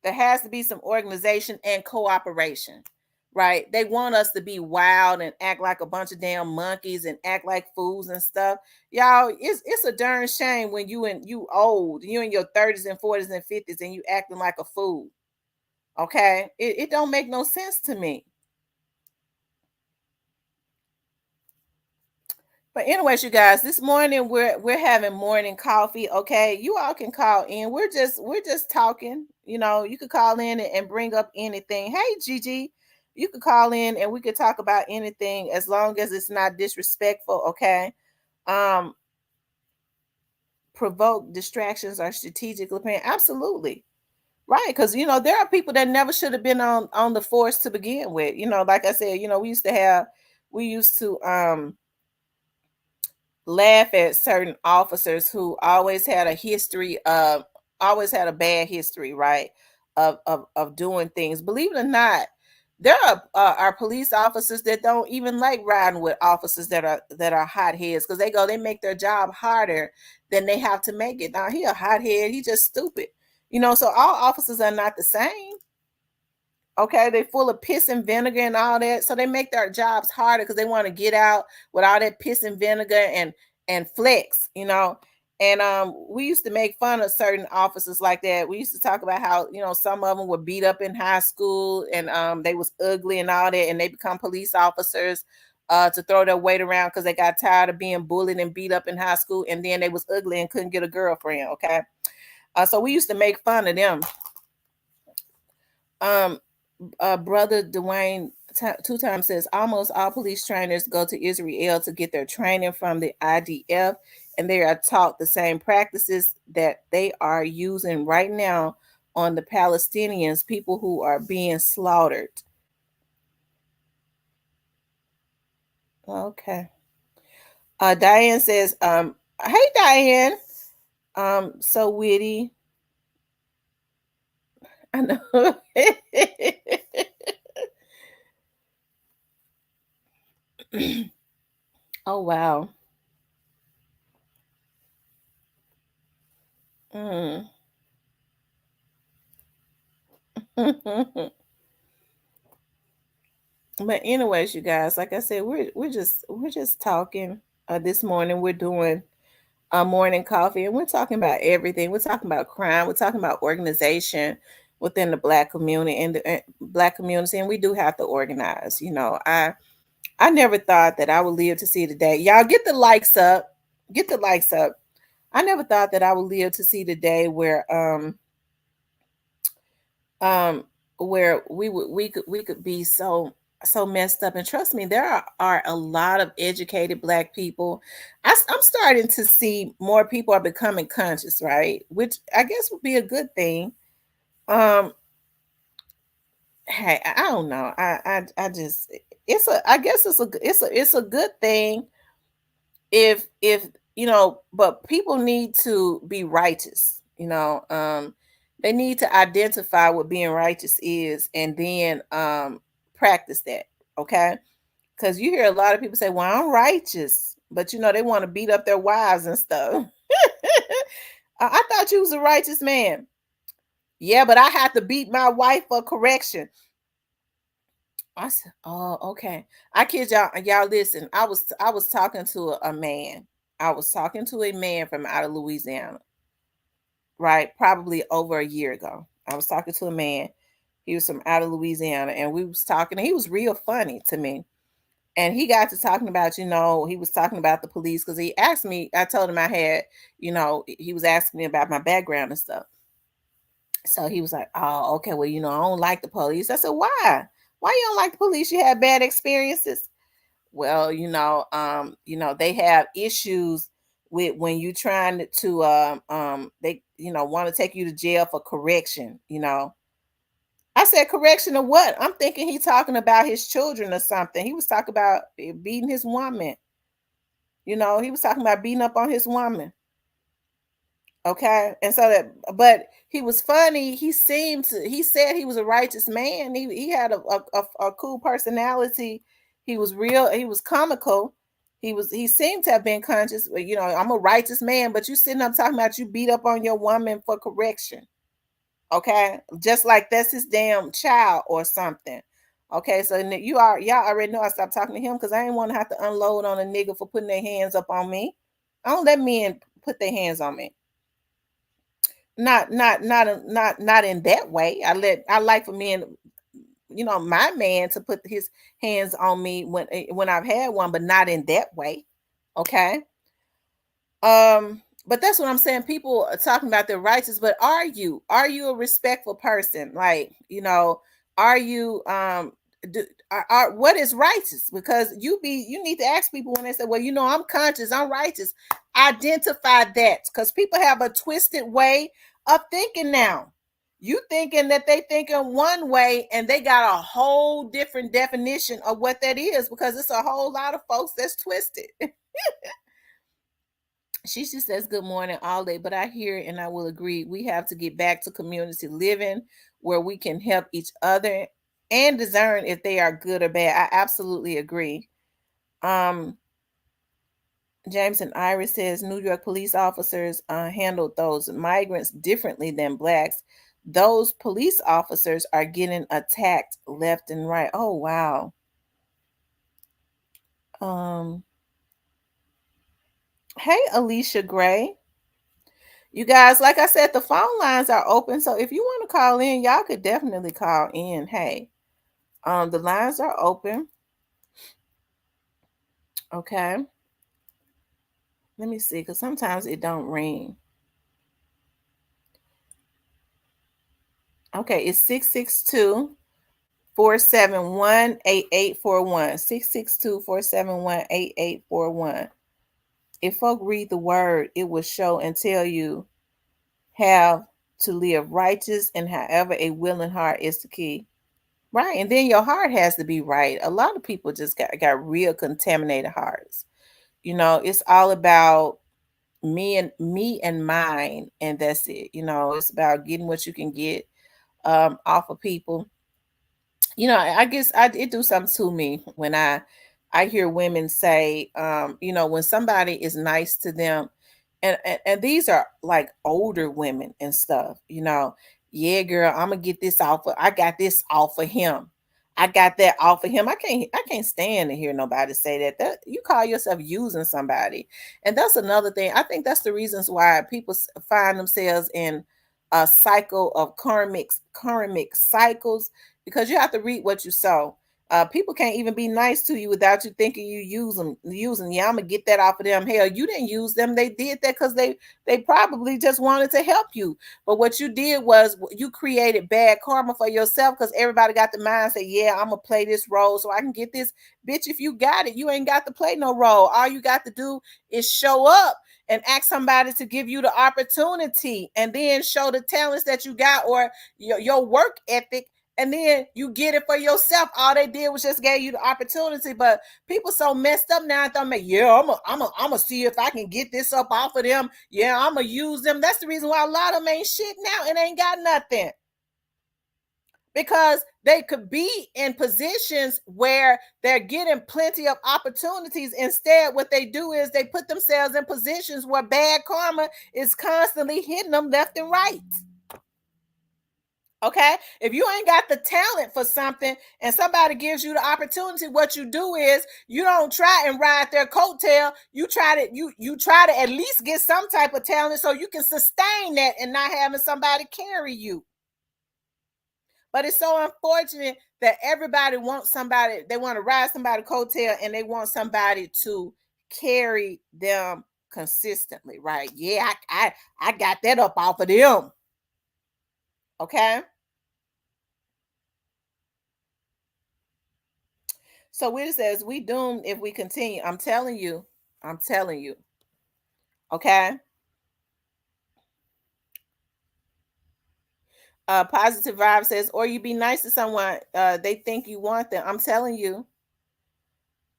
There has to be some organization and cooperation, right? They want us to be wild and act like a bunch of damn monkeys and act like fools and stuff. Y'all, it's a darn shame when you old, you in your 30s and 40s and 50s and you acting like a fool. Okay? It don't make no sense to me. But anyways, you guys, this morning we're having morning coffee. Okay, you all can call in. We're just talking. You could call in and bring up anything. Hey, Gigi, you could call in and we could talk about anything as long as it's not disrespectful. Okay, um, provoke distractions or strategically planned. Absolutely right, because there are people that never should have been on the force to begin with. Like I said, we used to laugh at certain officers who always had a bad history, right, of doing things. Believe it or not, there are police officers that don't even like riding with officers that are hotheads, because they make their job harder than they have to make it. Now, he a hothead, he just stupid. So all officers are not the same. Okay, they're full of piss and vinegar and all that, so they make their jobs harder because they want to get out with all that piss and vinegar and flex. And we used to make fun of certain officers like that. We used to talk about how some of them were beat up in high school and they was ugly and all that, and they become police officers to throw their weight around because they got tired of being bullied and beat up in high school, and then they was ugly and couldn't get a girlfriend. Okay, so we used to make fun of them. Brother Dwayne two times says almost all police trainers go to Israel to get their training from the IDF, and they are taught the same practices that they are using right now on the Palestinians, people who are being slaughtered. Okay. Diane says, hey Diane, so witty. I know. Oh wow. Mm. But anyways, you guys, like I said, we're just talking. This morning we're doing a morning coffee, and we're talking about everything. We're talking about crime. We're talking about organization within the black community and the black community, and we do have to organize. I never thought that I would live to see the day. Y'all get the likes up. Get the likes up. I never thought that I would live to see the day um where we could be so messed up. And trust me, there are a lot of educated black people. I'm starting to see more people are becoming conscious, right, which I guess would be a good thing. um hey, I don't know. I just it's a I guess it's a good thing if but people need to be righteous, they need to identify what being righteous is and then practice that, okay? Because you hear a lot of people say, well, I'm righteous, but they want to beat up their wives and stuff. I thought you was a righteous man. Yeah, but I had to beat my wife for correction. I said, oh, okay. I kid y'all listen. I was talking to a man. I was talking to a man from out of Louisiana, right? Probably over a year ago. I was talking to a man. He was from out of Louisiana, and we was talking, and he was real funny to me. And he got to talking about, he was talking about the police because he asked me, I told him I had, he was asking me about my background and stuff. So he was like, oh, okay, well, I don't like the police. I said, why? Why you don't like the police? You had bad experiences? Well, they have issues with when you trying to they want to take you to jail for correction. I said, correction of what? I'm thinking he talking about his children or something. He was talking about beating his woman. He was talking about beating up on his woman. Okay. And so but he was funny. He said he was a righteous man. He had a cool personality. He was real. He was comical. He seemed to have been conscious. I'm a righteous man, but you sitting up talking about you beat up on your woman for correction. Okay. Just like that's his damn child or something. Okay. So y'all already know I stopped talking to him because I didn't want to have to unload on a nigga for putting their hands up on me. I don't let men put their hands on me. Not in that way. I like for men, my man to put his hands on me when I've had one, but not in that way. Okay. But that's what I'm saying. People are talking about their righteous, but are you a respectful person? Like, are you what is righteous? Because you need to ask people when they say, well, I'm conscious, I'm righteous. Identify that, because people have a twisted way of thinking now. You thinking that they think in one way and they got a whole different definition of what that is, because it's a whole lot of folks that's twisted. She says, good morning all day, but I hear and I will agree. We have to get back to community living where we can help each other and discern if they are good or bad. I absolutely agree. James and Iris says New York police officers handled those migrants differently than blacks. Those police officers are getting attacked left and right. Oh, wow. Hey, Alicia Gray. You guys, like I said, the phone lines are open. So if you want to call in, y'all could definitely call in. Hey, the lines are open. Okay. Let me see, because sometimes it don't ring. Okay, it's 662-471-8841. 662-471-8841. If folk read the word, it will show and tell you how to live righteous, and however a willing heart is the key. Right. And then your heart has to be right. A lot of people just got real contaminated hearts. It's all about me and mine, and that's it. It's about getting what you can get off of people. I guess it do something to me when I hear women say, when somebody is nice to them, and these are like older women and stuff, yeah, girl, I'm gonna get this off of, I got this off of him. I got that off of him. I can't stand to hear nobody say that. That you call yourself using somebody. And that's another thing. I think that's the reasons why people find themselves in a cycle of karmic cycles, because you have to reap what you sow. People can't even be nice to you without you thinking you using. Yeah, I'm gonna get that off of them. Hell, you didn't use them. They did that because they probably just wanted to help you. But what you did was you created bad karma for yourself, because everybody got the mind say, yeah, I'm gonna play this role so I can get this. Bitch, if you got it, you ain't got to play no role. All you got to do is show up and ask somebody to give you the opportunity, and then show the talents that you got, or your work ethic, and then you get it for yourself. All they did was just gave you the opportunity. But people so messed up now. They're like, yeah, I'm a see if I can get this up off of them. Yeah, I'm gonna use them. That's the reason why a lot of them ain't shit now and ain't got nothing. Because they could be in positions where they're getting plenty of opportunities. Instead, what they do is they put themselves in positions where bad karma is constantly hitting them left and right. Okay, if you ain't got the talent for something and somebody gives you the opportunity, what you do is you don't try and ride their coattail. You try to at least get some type of talent so you can sustain that and not having somebody carry you. But it's so unfortunate that everybody wants somebody, they want to ride somebody's coattail and they want somebody to carry them consistently, right? Yeah, I got that up off of them. Okay. So it says we doomed if we continue. I'm telling you. I'm telling you. Okay. Positive vibe says, or you be nice to someone, they think you want them. I'm telling you.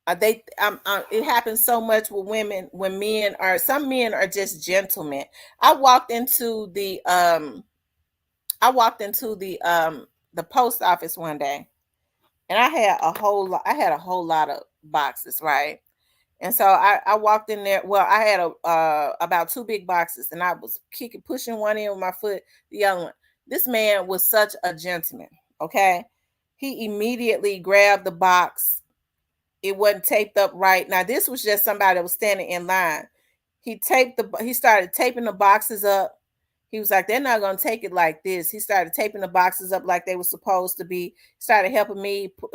It happens so much with women when some men are just gentlemen. I walked into the the post office one day, and I had a whole lot of boxes, right? And so I walked in there. Well, I had about 2 big boxes, and I was pushing one in with my foot, the other one. This man was such a gentleman. Okay, he immediately grabbed the box. It wasn't taped up right. Now, this was just somebody that was standing in line. He started taping the boxes up. He was like, they're not going to take it like this. He started taping the boxes up like they were supposed to be. Started helping me put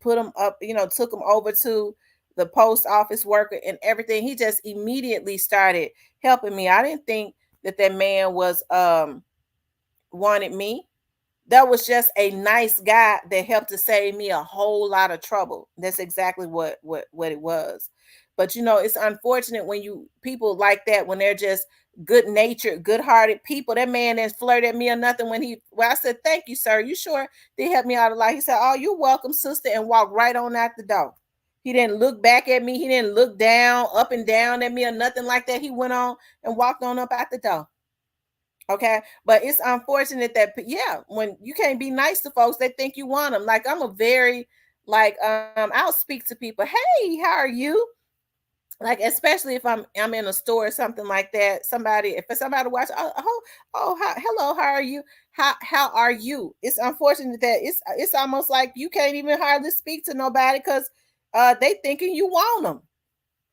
them up, took them over to the post office worker and everything. He just immediately started helping me. I didn't think that man was wanted me. That was just a nice guy that helped to save me a whole lot of trouble. That's exactly what it was. But it's unfortunate when people like that, when they're just good-natured, good-hearted people. That man didn't flirt at me or nothing I said, thank you, sir. You sure did help me out a lot. He said, oh, you're welcome, sister, and walked right on out the door. He didn't look back at me. He didn't look down, up and down at me or nothing like that. He went on and walked on up out the door. Okay, but it's unfortunate that when you can't be nice to folks, they think you want them. Like, I'm a very I'll speak to people. Hey, how are you? Like, especially if I'm in a store or something like that. If somebody watch, hello, how are you? How are you? It's unfortunate that it's almost like you can't even hardly speak to nobody because they thinking you want them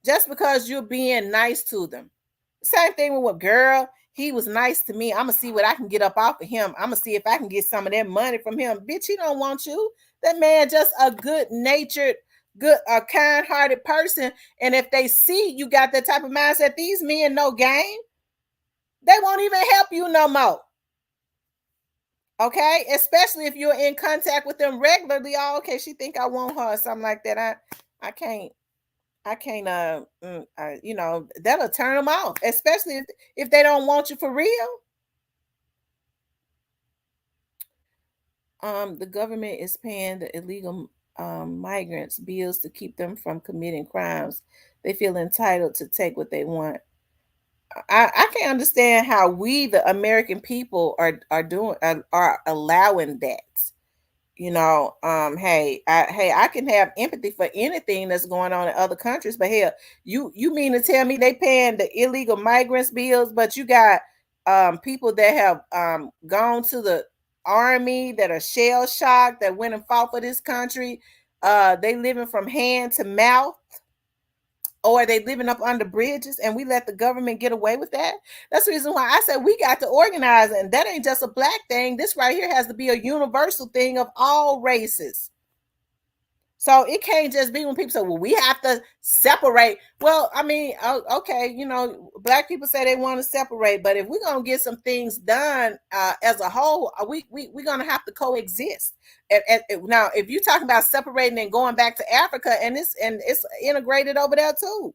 just because you're being nice to them. Same thing with what girl. He was nice to me. I'm gonna see what I can get up off of him. I'm gonna see if I can get some of that money from him. Bitch, he don't want you. That man just a good-natured, a kind-hearted person. And if they see you got that type of mindset, these men no game. They won't even help you no more. Okay, especially if you're in contact with them regularly. Oh, okay, she think I want her or something like that. I can't. That'll turn them off, especially if they don't want you for real. The government is paying the illegal migrants bills to keep them from committing crimes. They feel entitled to take what they want. I can't understand how we, the American people, are allowing that. Hey, I can have empathy for anything that's going on in other countries, but hell, you mean to tell me they paying the illegal migrants bills, but you got people that have gone to the army, that are shell shocked, that went and fought for this country, they living from hand to mouth, or are they living up under bridges, and we let the government get away with that? That's the reason why I said we got to organize, and that ain't just a black thing. This right here has to be a universal thing of all races. So it can't just be when people say, well, we have to separate. Well, I mean, okay, black people say they want to separate, but if we're going to get some things done as a whole, we're going to have to coexist. Now, if you're talking about separating and going back to Africa, and it's integrated over there too.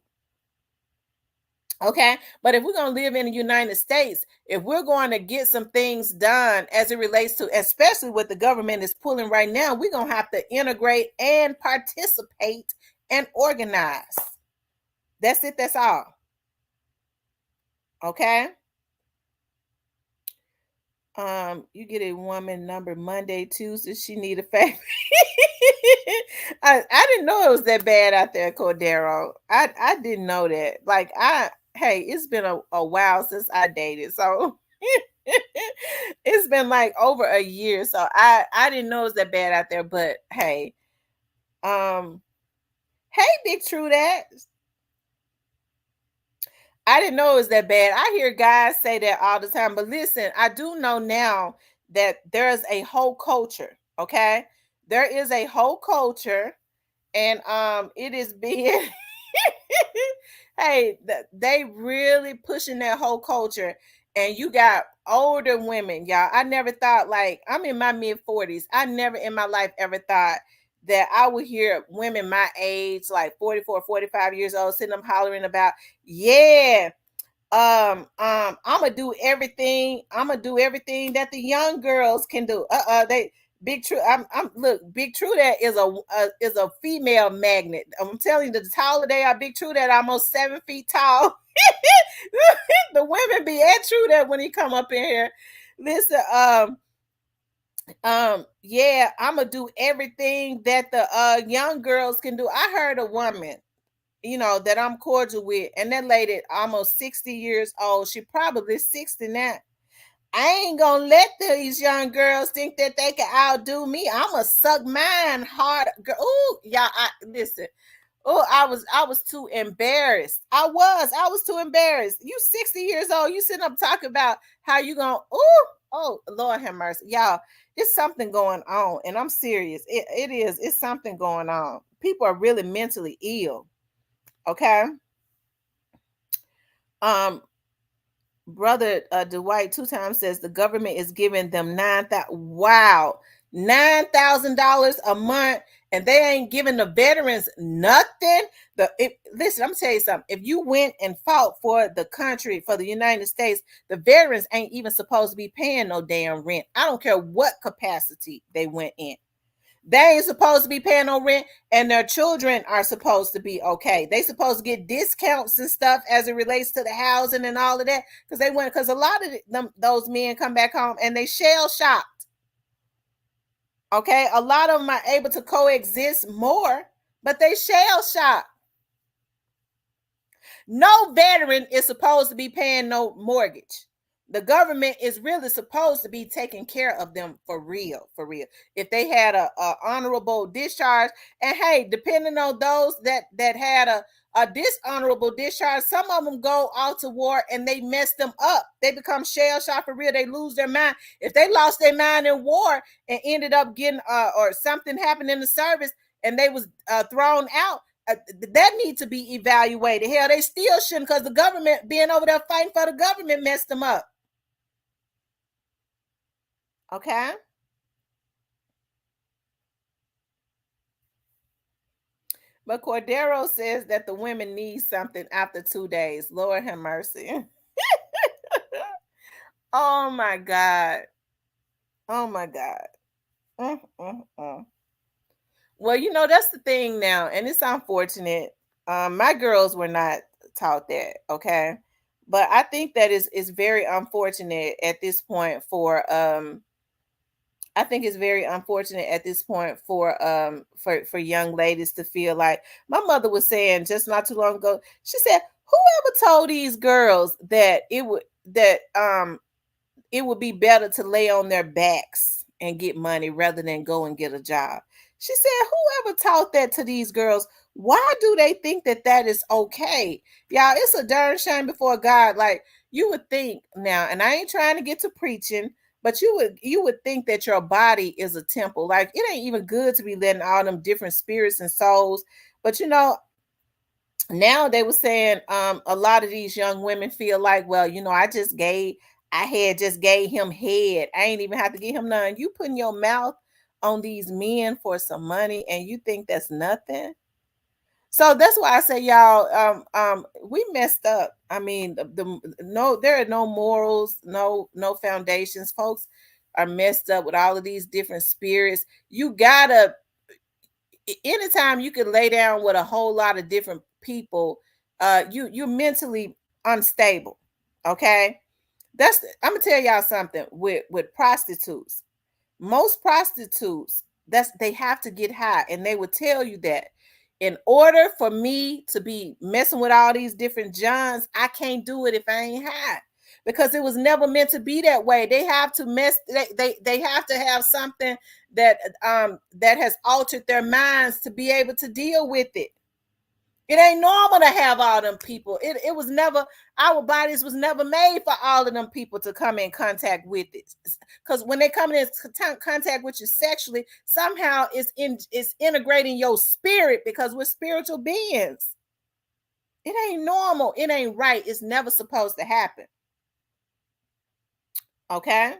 Okay. But if we're going to live in the United States, if we're going to get some things done as it relates to, especially what the government is pulling right now, we're going to have to integrate and participate and organize. That's it. That's all. Okay. You get a woman number Monday, Tuesday. She need a favor. I didn't know it was that bad out there, Cordero. I didn't know that. Like hey, it's been a while since I dated, so it's been like over a year. So I didn't know it was that bad out there. But hey, hey, Big True that. I didn't know it was that bad. I hear guys say that all the time, but listen, I do know now that there's a whole culture. Okay, there is a whole culture, and it is being hey, they really pushing that whole culture, and you got older women, y'all. I never thought, like, I'm in my mid-40s. I never in my life ever thought that I would hear women my age, like 44, 45 years old, sitting them hollering about, yeah, I'm gonna do everything. I'm gonna do everything that the young girls can do. They Big True. I'm look, Big True that is a female magnet. I'm telling you, the taller they are, Big True that almost 7 feet tall. The women be at True that when he come up in here. Listen, yeah, I'm gonna do everything that the young girls can do. I heard a woman, that I'm cordial with, and that lady almost 60 years old. She probably 60 now. I ain't gonna let these young girls think that they can outdo me. I'ma suck mine hard. Ooh, y'all, listen. Oh, I was too embarrassed. I was too embarrassed. You 60 years old, you sitting up talking about how you gonna, oh Lord have mercy. Y'all, it's something going on, and I'm serious. It is, it's something going on. People are really mentally ill. Okay. Um, brother Dwight 2 times says the government is giving them 9,000. Wow, $9,000 a month, and they ain't giving the veterans nothing. Listen, I'm gonna tell you something. If you went and fought for the country, for the United States, the veterans ain't even supposed to be paying no damn rent. I don't care what capacity they went in. They ain't supposed to be paying no rent, and their children are supposed to be okay. They supposed to get discounts and stuff as it relates to the housing and all of that, because a lot of those men come back home and they shell shocked. Okay, a lot of them are able to coexist more, but they shell shocked. No veteran is supposed to be paying no mortgage. The government is really supposed to be taking care of them for real, for real. If they had a honorable discharge, and hey, depending on those that had a dishonorable discharge, some of them go out to war and they mess them up. They become shell shocked for real. They lose their mind. If they lost their mind in war and ended up getting or something happened in the service and they was thrown out, that needs to be evaluated. Hell, they still shouldn't, because the government being over there fighting for the government messed them up. Okay. But Cordero says that the women need something after 2 days. Lord have mercy. Oh my God. Oh my God. Mm. Well, that's the thing now, and it's unfortunate. My girls were not taught that, okay? But I think that is very unfortunate at this point for I think it's very unfortunate at this point for young ladies to feel like, my mother was saying just not too long ago. She said, "Whoever told these girls that it would be better to lay on their backs and get money rather than go and get a job?" She said, "Whoever taught that to these girls? Why do they think that is okay?" Y'all, it's a darn shame before God. Like, you would think now, and I ain't trying to get to preaching, but you would think that your body is a temple. Like, it ain't even good to be letting all them different spirits and souls. But now they were saying a lot of these young women feel like, well, I had just gave him head. I ain't even have to give him none. You putting your mouth on these men for some money, and you think that's nothing? So that's why I say, y'all, we messed up. I mean, no, there are no morals, no foundations. Folks are messed up with all of these different spirits. You gotta, anytime you can lay down with a whole lot of different people, you're mentally unstable. Okay, I'm gonna tell y'all something with prostitutes. Most prostitutes, that's they have to get high, and they will tell you that in order for me to be messing with all these different johns, I can't do it if I ain't high, because it was never meant to be that way. They have to they have to have something that has altered their minds to be able to deal with it. It ain't normal to have all them people. It was never, our bodies was never made for all of them people to come in contact with it. Because when they come in contact with you sexually, somehow it's integrating your spirit, because we're spiritual beings. It ain't normal. It ain't right. It's never supposed to happen. Okay?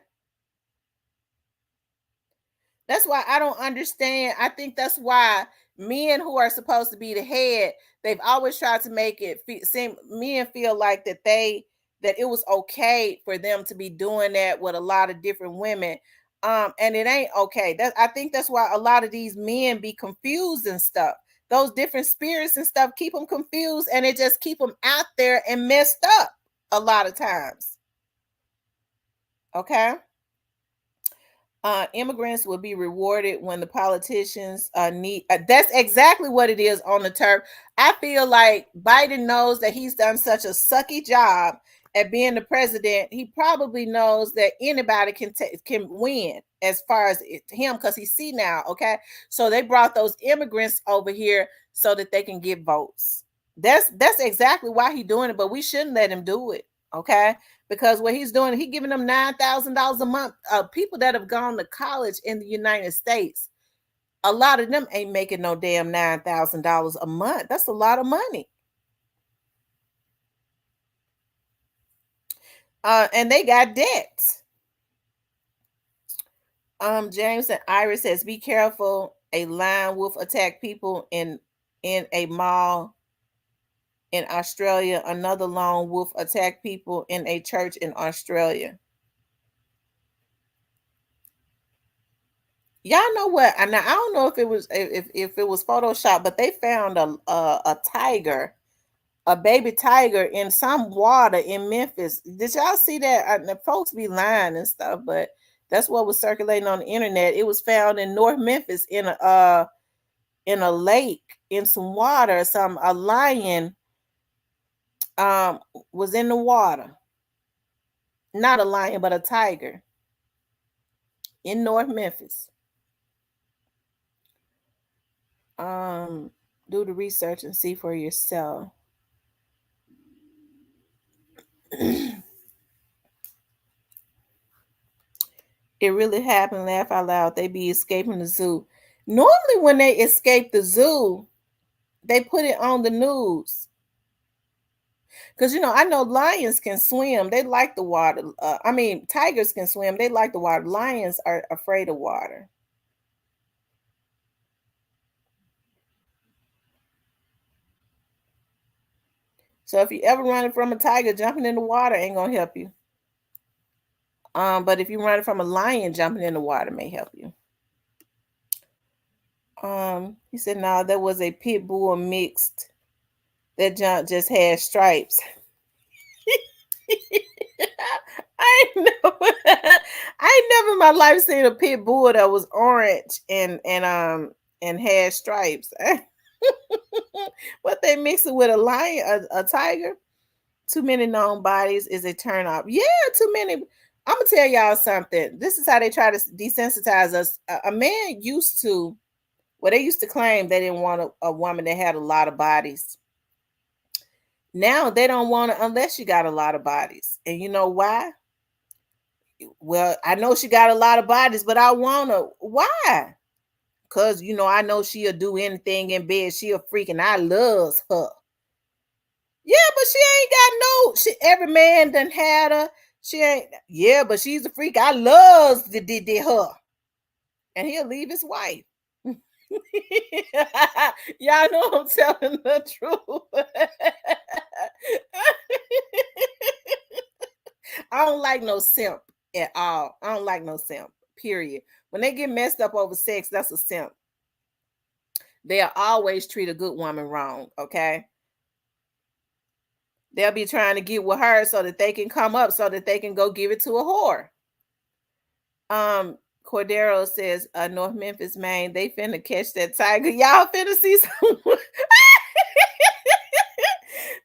That's why I don't understand. I think that's why men who are supposed to be the head, they've always tried to make it seem, men feel like that it was okay for them to be doing that with a lot of different women. And it ain't okay. I think that's why a lot of these men be confused and stuff. Those different spirits and stuff keep them confused, and it just keep them out there and messed up a lot of times. Okay? Immigrants will be rewarded when the politicians need. That's exactly what it is on the turf. I feel like Biden knows that he's done such a sucky job at being the president. He probably knows that anybody can win as far as him, because he's senile. Okay, so they brought those immigrants over here so that they can get votes. That's exactly why he's doing it. But we shouldn't let him do it. Okay, because what he's doing, he giving them $9,000 a month. People that have gone to college in the United States, a lot of them ain't making no damn $9,000 a month. That's a lot of money. And they got debts. James and Iris says, be careful. A lion wolf attacked people in a mall in Australia. Another lone wolf attacked people in a church in Australia. Y'all know what? And I don't know if it was if it was Photoshop, but they found a tiger, a baby tiger in some water in Memphis. Did y'all see that? The folks be lying and stuff, but that's what was circulating on the internet. It was found in North Memphis in a lake in some water. A lion was in the water. Not a lion, but a tiger in North Memphis. Do the research and see for yourself. It really happened. Laugh out loud. They be escaping the zoo. Normally when they escape the zoo, they put it on the news. Because I know lions can swim. They like the water. Tigers can swim. They like the water. Lions are afraid of water. So if you ever running from a tiger, jumping in the water ain't gonna help you. But if you're running from a lion, jumping in the water may help you. He said, no, there was a pit bull mixed. That junk just had stripes. I ain't never in my life seen a pit bull that was orange and had stripes. What they mix it with a lion, a tiger? Too many known bodies is a turn off. Yeah, too many. I'm gonna tell y'all something. This is how they try to desensitize us. A man used to, they used to claim they didn't want a woman that had a lot of bodies. Now they don't want it unless you got a lot of bodies. And you know why? Well, I know she got a lot of bodies, but I want her. Why? Because, I know she'll do anything in bed. She a freak and I loves her. Yeah, but she ain't got every man done had her. She ain't, yeah, but she's a freak. I loves her. And he'll leave his wife. Y'all know I'm telling the truth. I don't like no simp at all. I don't like no simp. Period. When they get messed up over sex, that's a simp. They'll always treat a good woman wrong. Okay. They'll be trying to get with her so that they can come up, so that they can go give it to a whore. Cordero says, North Memphis, Maine, they finna catch that tiger. Y'all finna see some.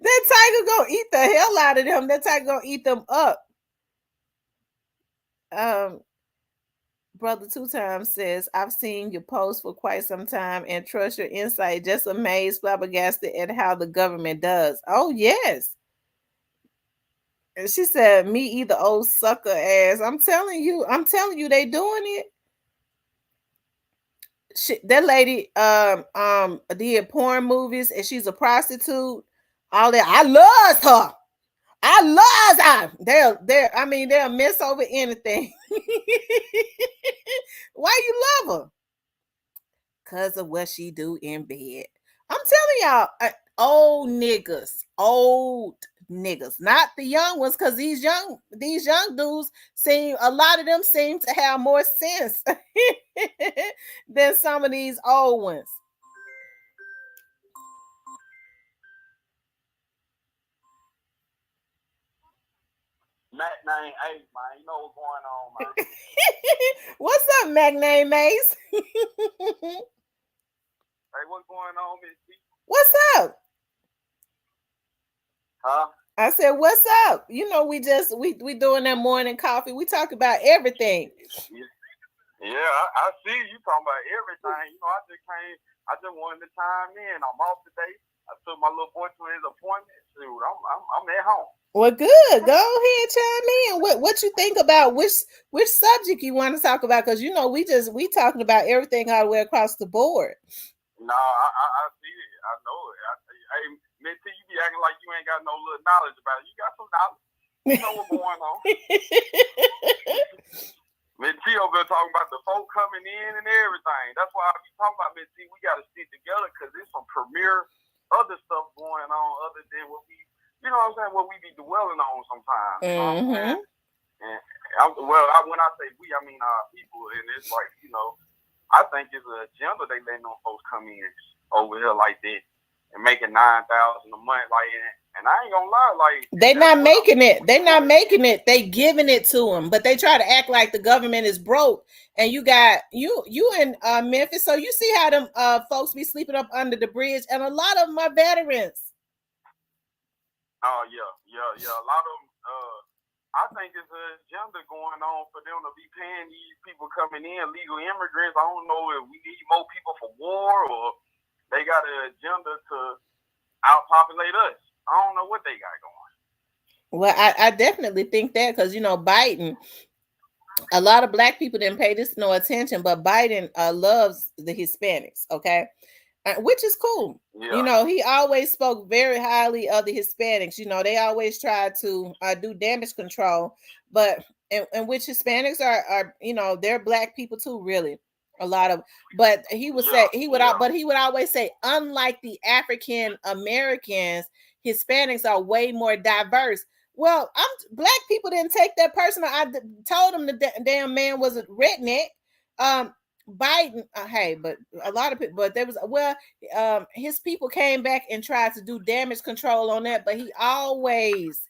That tiger gonna eat the hell out of them. That tiger gonna eat them up. Brother Two Times says, I've seen your post for quite some time and trust your insight. Just amazed, flabbergasted at how the government does. Oh, yes. And she said, me either, old sucker ass. I'm telling you, they doing it. That lady did porn movies and she's a prostitute. All that. I love her. They'll miss over anything. Why you love her? Because of what she do in bed. I'm telling y'all, old niggas, not the young ones, because these young dudes a lot of them seem to have more sense than some of these old ones. Mac Name Ace, man. You know what's going on, man. What's up, Mac Name Ace? Hey, what's going on, Miss T? What's up? Huh? I said, what's up? You know, we doing that morning coffee. We talk about everything. Yeah, I see you talking about everything. You know, I just wanted to chime in. I'm off today. I took my little boy to his appointment. Shoot, I'm at home. Well, good. Go ahead, chime in. What you think about which subject you want to talk about? Because you know, we talking about everything all the way across the board. No, I see it. I know it. Hey, Miss T, you be acting like you ain't got no little knowledge about it. You got some knowledge. You know what's going on. Miss T over there talking about the folk coming in and everything. That's why I be talking about Miss T. We got to stick together because there's some premier other stuff going on other than what we, you know what I'm saying, what we be dwelling on sometimes. You know what I'm saying? And when I say we, I mean our people. And it's like, you know, I think it's an agenda they letting them folks come in over here like that and making $9,000 a month. Like, and I ain't gonna lie, like they're not making it. They're not making it. They giving it to them, but they try to act like the government is broke. And you got you in Memphis, so you see how them folks be sleeping up under the bridge, and a lot of them are veterans. Oh yeah. A lot of them. I think it's an agenda going on for them to be paying these people coming in, legal immigrants. I don't know if we need more people for war or they got an agenda to outpopulate us. I don't know what they got going. Well, I definitely think that because, you know, Biden, a lot of black people didn't pay this no attention, but Biden loves the Hispanics, okay? Which is cool. Yeah. You know, he always spoke very highly of the Hispanics. You know, they always tried to do damage control, but and which Hispanics are, you know, they're black people too, really. A lot of, but he would say but he would always say, unlike the African Americans, Hispanics are way more diverse. Well, black people didn't take that personal. I told him the damn man was a redneck. Biden, hey, but a lot of people, but there was, his people came back and tried to do damage control on that, but he always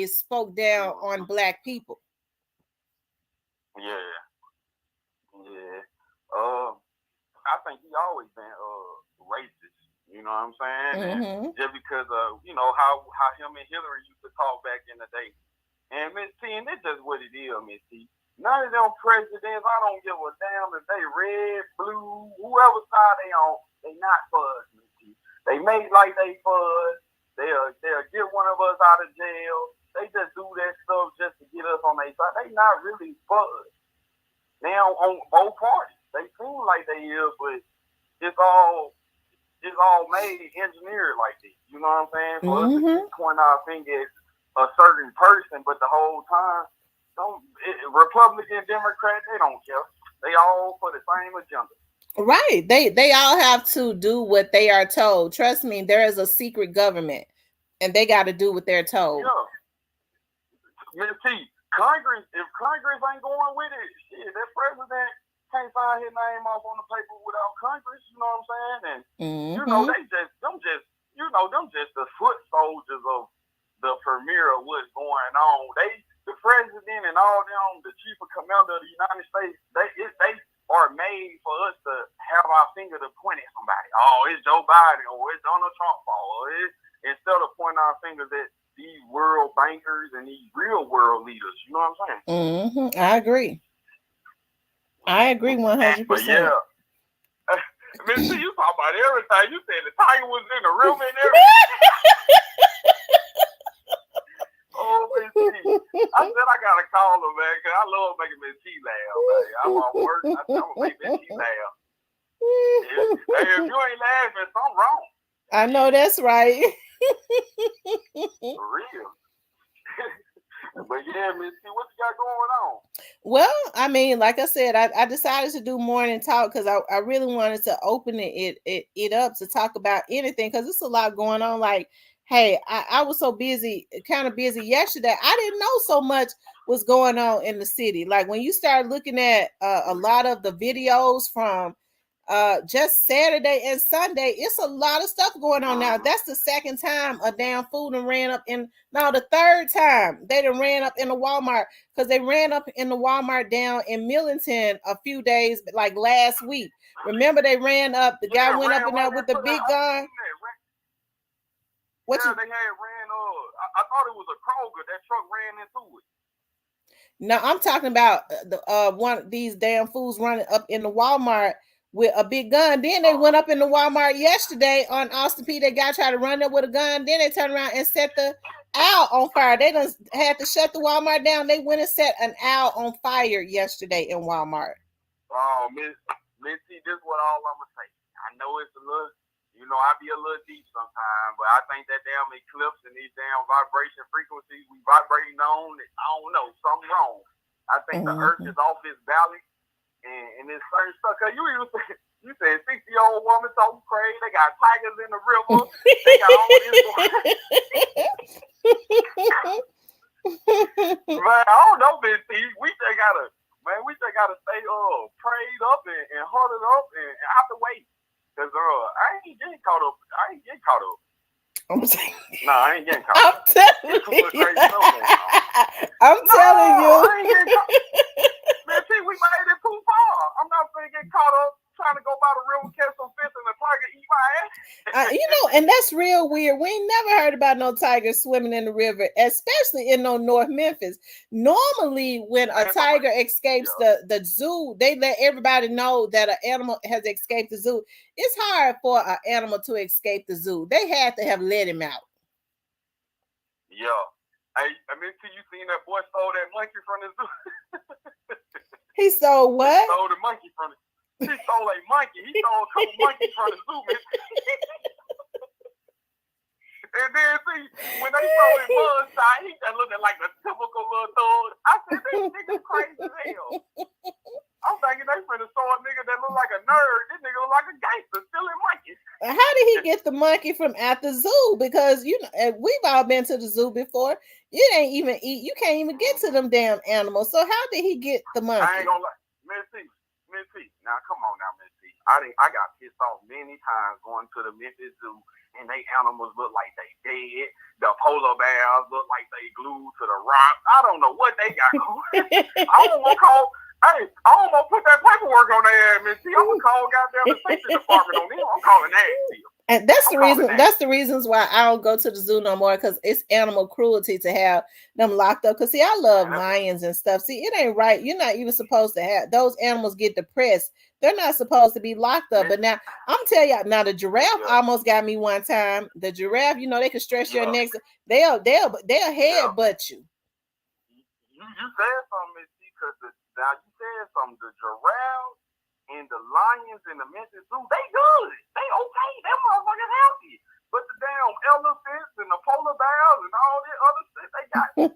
spoke down on black people. Yeah. I think he always been racist. You know what I'm saying? And just because you know how him and Hillary used to talk back in the day. And Miss T, and that's just what it is, Miss T. None of them presidents, I don't give a damn if they red, blue, whoever side they on, they not for us, Miss T. They make like they for us. They'll get one of us out of jail. They just do that stuff just to get us on their side. They not really for us. They on both parties. They seem like they is, but it's all made engineered like this. You know what I'm saying? For us to point our finger at a certain person, but the whole time, Republican, Democrat, they don't care. They all for the same agenda. Right. They all have to do what they are told. Trust me, there is a secret government, and they got to do what they're told. Yeah. Miss T, Congress, if Congress ain't going with it, shit, that president can't sign his name off on the paper without Congress, you know what I'm saying? And you know, them just the foot soldiers of the premier of what's going on. The president and all them, the chief of commander of the United States, they are made for us to have our finger to point at somebody. Oh, it's Joe Biden or it's Donald Trump fault. Instead of pointing our fingers at these world bankers and these real world leaders, you know what I'm saying? I agree 100%. But yeah, Miss C, you talk about everything. You said the Tiger was in the room and everything. Oh, Miss C, I said I gotta call her, man, because I love making Miss C laugh. Man. I'm on work. I said I'm gonna make Miss C laugh. If you ain't laughing, something wrong. I know that's right. For real. But yeah, Miss C, what you got going on? Well, I mean, like I said, I decided to do morning talk because I really wanted to open it up to talk about anything because it's a lot going on. Like, hey, I was so busy, kind of busy yesterday. I didn't know so much was going on in the city. Like when you start looking at a lot of the videos from just Saturday and Sunday, it's a lot of stuff going on now. That's the second time a damn food and ran up in. Now the third time they done ran up in the Walmart because they ran up in the Walmart down in Millington a few days, like last week. Remember they ran up. The guy went up in there with the big gun. What? Yeah, they had ran. I thought it was a Kroger. That truck ran into it. No, I'm talking about the one of these damn fools running up in the Walmart with a big gun. Then they went up in the Walmart yesterday on Austin P. That guy tried to run up with a gun. Then they turned around and set the owl on fire. They done had to shut the Walmart down. They went and set an owl on fire yesterday in Walmart. Oh, Miss T, this is what all I'm gonna say. I know it's a little, you know, I be a little deep sometimes, but I think that damn eclipse and these damn vibration frequencies we vibrating on, I don't know, something wrong. I think the earth is off its balance. And it's certain stuff. Cause you said 60-year-old woman talking crazy. They got tigers in the river. They got all this going. Man, I don't know, Miss T. We just gotta stay prayed up and huddled up and out the way. Cause I ain't getting caught up. I ain't getting caught up. I ain't getting caught up. I'm telling you. I ain't getting caught up. Man, see, we made it too far. I'm not gonna get caught up trying to go by the river, catch some fish, and the tiger eat my ass. You know, and that's real weird. We ain't never heard about no tigers swimming in the river, especially in no North Memphis. Normally, when a tiger escapes the zoo, they let everybody know that an animal has escaped the zoo. It's hard for an animal to escape the zoo. They had to have let him out. Yeah. Hey, I mean, you seen that boy stole that monkey from the zoo? He stole what? He stole the monkey from it. He stole a monkey. He stole a couple monkeys from the zoo, man. And then, see, when they stole his mugshot, he just looked like a typical little thug. I said, this nigga crazy as hell. I'm thinking they finna show a nigga that look like a nerd. This nigga look like a gangster stealing monkeys. How did he get the monkey from at the zoo? Because, you know, we've all been to the zoo before. You ain't even eat. You can't even get to them damn animals. So how did he get the monkey? I ain't gonna lie. Miss T. Now, come on now, Miss T. I got pissed off many times going to the Memphis Zoo, and they animals look like they dead. The polar bears look like they glued to the rock. I don't know what they got going. I don't want to call. Hey, I don't want to put that paperwork on their ass, Miss T. I'm gonna call goddamn the safety department on them. I'm calling that. And that's the reason. That's the reasons why I don't go to the zoo no more, because it's animal cruelty to have them locked up. Because see, I love lions and stuff. See, it ain't right. You're not even supposed to have those animals get depressed. They're not supposed to be locked up. But now I'm telling y'all, now the giraffe almost got me one time. The giraffe, you know, they can stretch your necks. They'll headbutt you. You said something, Miss T, because now you said something. The giraffe and the lions in the Memphis Zoo, they good. They okay. Them motherfuckers healthy. But the damn elephants and the polar bears and all that other shit,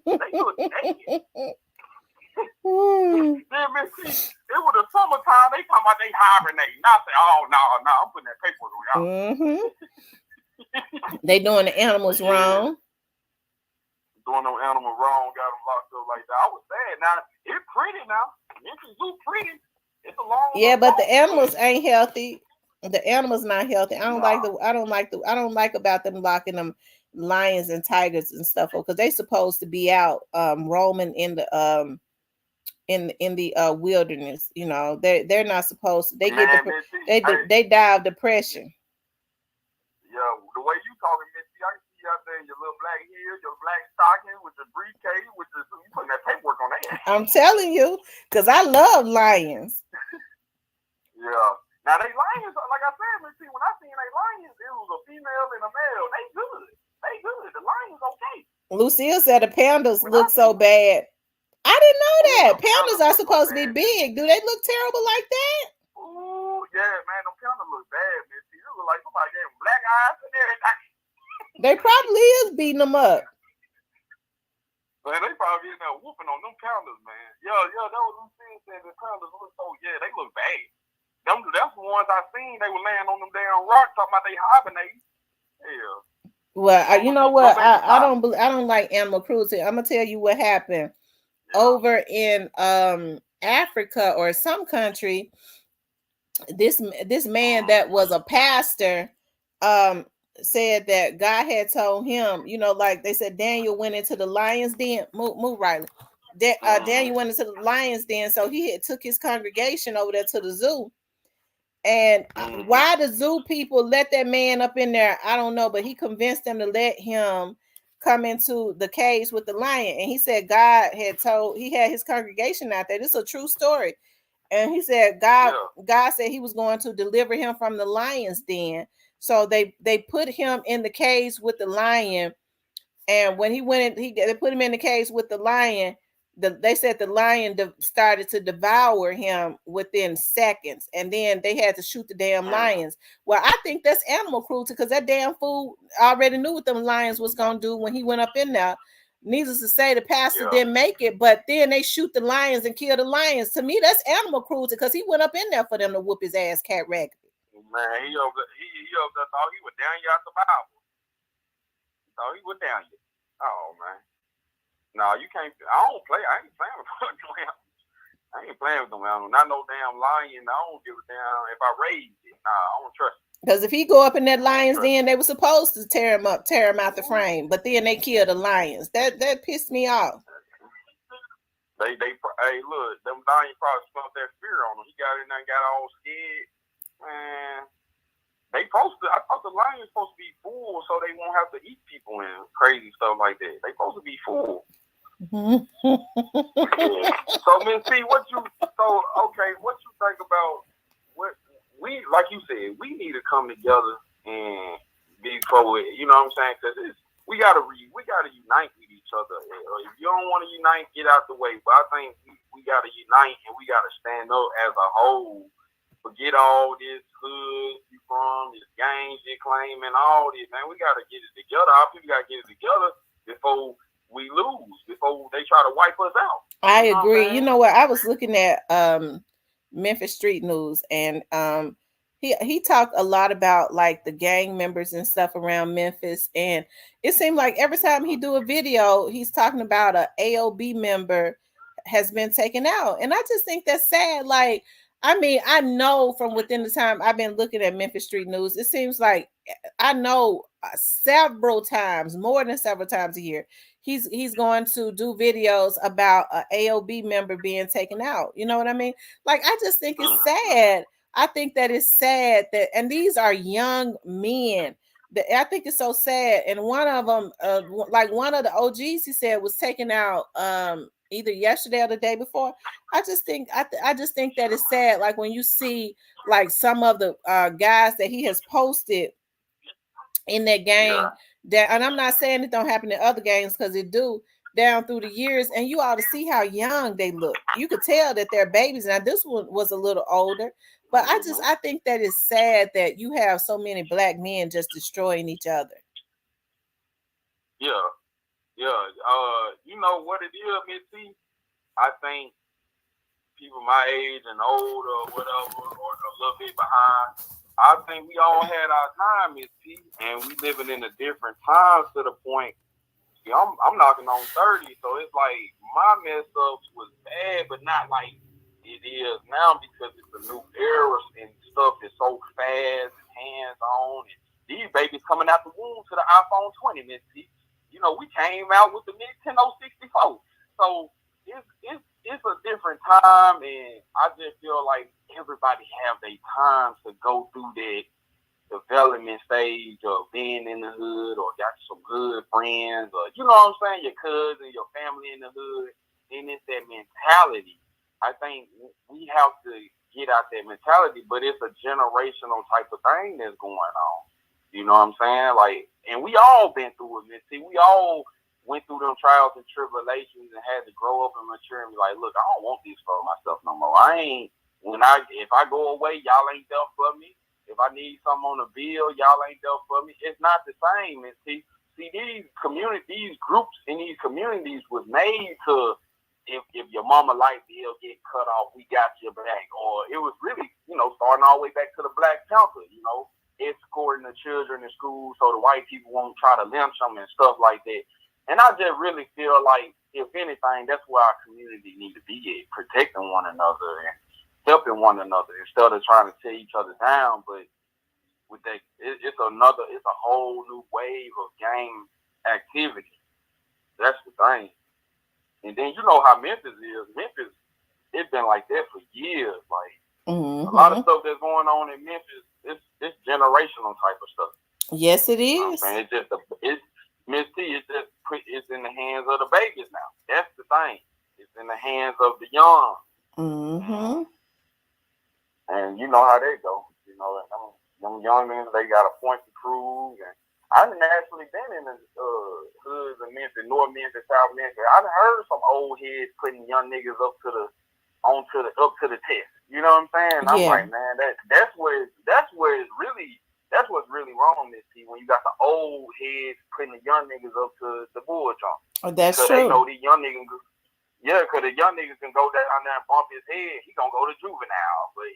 they look naked. Then, Miss T, it was the summertime. They talking about they hibernating. I said, I'm putting that paperwork on y'all. They doing the animals wrong. Doing them animals wrong, got them locked up like that. I was sad. Now it's pretty now. Memphis Zoo pretty. It's a long. Yeah, but the animals ain't healthy. The animals not healthy. I don't like about them locking them lions and tigers and stuff because they supposed to be out roaming in the wilderness. You know, they're not supposed to. They die of depression. Yeah, the way you talking, Missy, I can see you out there in your little black heels, your black stocking with your briefcase, you putting that paperwork on that. I'm telling you, because I love lions. Yeah. Now they lions, like I said, Missy, when I seen they lions, it was a female and a male. They good. The lions okay. Lucille said the pandas look so bad. I didn't know that. Pandas are supposed to be big. Do they look terrible like that? Ooh, yeah, man. Them pandas look bad, Missy. It look like somebody gave them black eyes and everything. They probably is beating them up. Man, they probably in there whooping on them pandas, man. Yeah, that was Lucille said the pandas look so, they look bad. That's the ones I seen. They were laying on them damn rocks talking about they hibernating. Yeah. Well, you know what? I don't like animal cruelty. I'm gonna tell you what happened over in Africa or some country. This man that was a pastor said that God had told him, you know, like they said, Daniel went into the lion's den. Move Riley. Daniel went into the lion's den, so he had took his congregation over there to the zoo. And why the zoo people let that man up in there, I don't know, but he convinced them to let him come into the cage with the lion. And he said God had told, he had his congregation out there. This is a true story. And he said God said he was going to deliver him from the lion's den. So they put him in the cage with the lion. And when he went in, they put him in the cage with the lion. They said the lion started to devour him within seconds, and then they had to shoot the damn lions. Well, I think that's animal cruelty because that damn fool already knew what them lions was gonna do when he went up in there. Needless to say, the pastor didn't make it, but then they shoot the lions and kill the lions. To me, that's animal cruelty because he went up in there for them to whoop his ass, cat raggedy. Man, he over there thought he was down you out the Bible. Thought he was down you. Oh man. No, you can't. I ain't playing with them animals. I ain't playing with them animals. Not no damn lion. I don't give a damn if I raise it. Nah, I don't trust it. Because if he go up in that lion's den, they were supposed to tear him out the frame, but then they killed the lions. That pissed me off. Hey, look, them lions probably smelled that fear on him. He got in there and got all scared. Man, I thought the lions supposed to be full so they won't have to eat people and crazy stuff like that. They supposed to be full. So, Miss C, what you think about what we, like you said, we need to come together and be forward. You know what I'm saying? Because we gotta unite with each other. If you don't want to unite, get out the way. But I think we gotta unite and we gotta stand up as a whole. Forget all this hood you from, this gangs you claiming, all this, man. We gotta get it together. Our people gotta get it together before we lose, before they try to wipe us out. I agree. You know what? I was looking at Memphis Street News, and he talked a lot about like the gang members and stuff around Memphis, and it seemed like every time he do a video, he's talking about a AOB member has been taken out, and I just think that's sad. Like, I mean, I know from within the time I've been looking at Memphis Street News, it seems like I know more than several times a year, he's going to do videos about an AOB member being taken out. You know what I mean? Like, I just think it's sad. I think that it's sad that, and these are young men. I think it's so sad. And one of them, like one of the OGs, he said was taken out either yesterday or the day before. I just think that it's sad. Like when you see like some of the guys that he has posted in that game, that, and I'm not saying it don't happen in other games because it do down through the years, and you ought to see how young they look. You could tell that they're babies. Now this one was a little older, but I think that it's sad that you have so many black men just destroying each other. Yeah. You know what it is, Missy? I think people my age and older or whatever, or a little bit behind. I think we all had our time, Miss P, and we living in a different time to the point. I'm knocking on 30, so it's like my mess ups was bad, but not like it is now because it's a new era and stuff is so fast and hands on. And these babies coming out the womb to the iPhone 20, Miss P. You know, we came out with the Nintendo 64, so it's a different time, and I just feel like everybody have their time to go through that development stage of being in the hood or got some hood friends or, you know what I'm saying, your cousin, your family in the hood, and it's that mentality. I think we have to get out that mentality, but it's a generational type of thing that's going on. You know what I'm saying? Like, and we all been through it, man. See, we all went through them trials and tribulations and had to grow up and mature and be like, look, I don't want this for myself no more. If I go away, y'all ain't there for me. If I need something on a bill, y'all ain't there for me. It's not the same. And see, these groups in these communities was made to, if your mama light bill get cut off, we got your back. Or it was really, starting all the way back to the Black Panther, escorting the children to school so the white people won't try to lynch them and stuff like that. And I just really feel like, if anything, that's where our community need to be at, protecting one another and helping one another instead of trying to tear each other down. But with that, it's a whole new wave of gang activity. That's the thing. And then you know how Memphis is. Memphis, it's been like that for years. Like a lot of stuff that's going on in Memphis, it's generational type of stuff. Yes, it is. It's just Miss T, it's in the hands of the babies now. That's the thing. It's in the hands of the young. Mm-hmm. And you know how they go. Them young men, they got a point to prove. And I done actually been in the hoods of Memphis, North Memphis, South Memphis. I done heard some old heads putting young niggas up to the test. You know what I'm saying? Yeah. I'm like, man, that's what's really wrong, Miss T, when you got the old heads putting the young niggas up to the bull jump. Oh, that's true. They know these young niggas. Yeah, because the young niggas can go down there and bump his head. He gonna go to juvenile. But,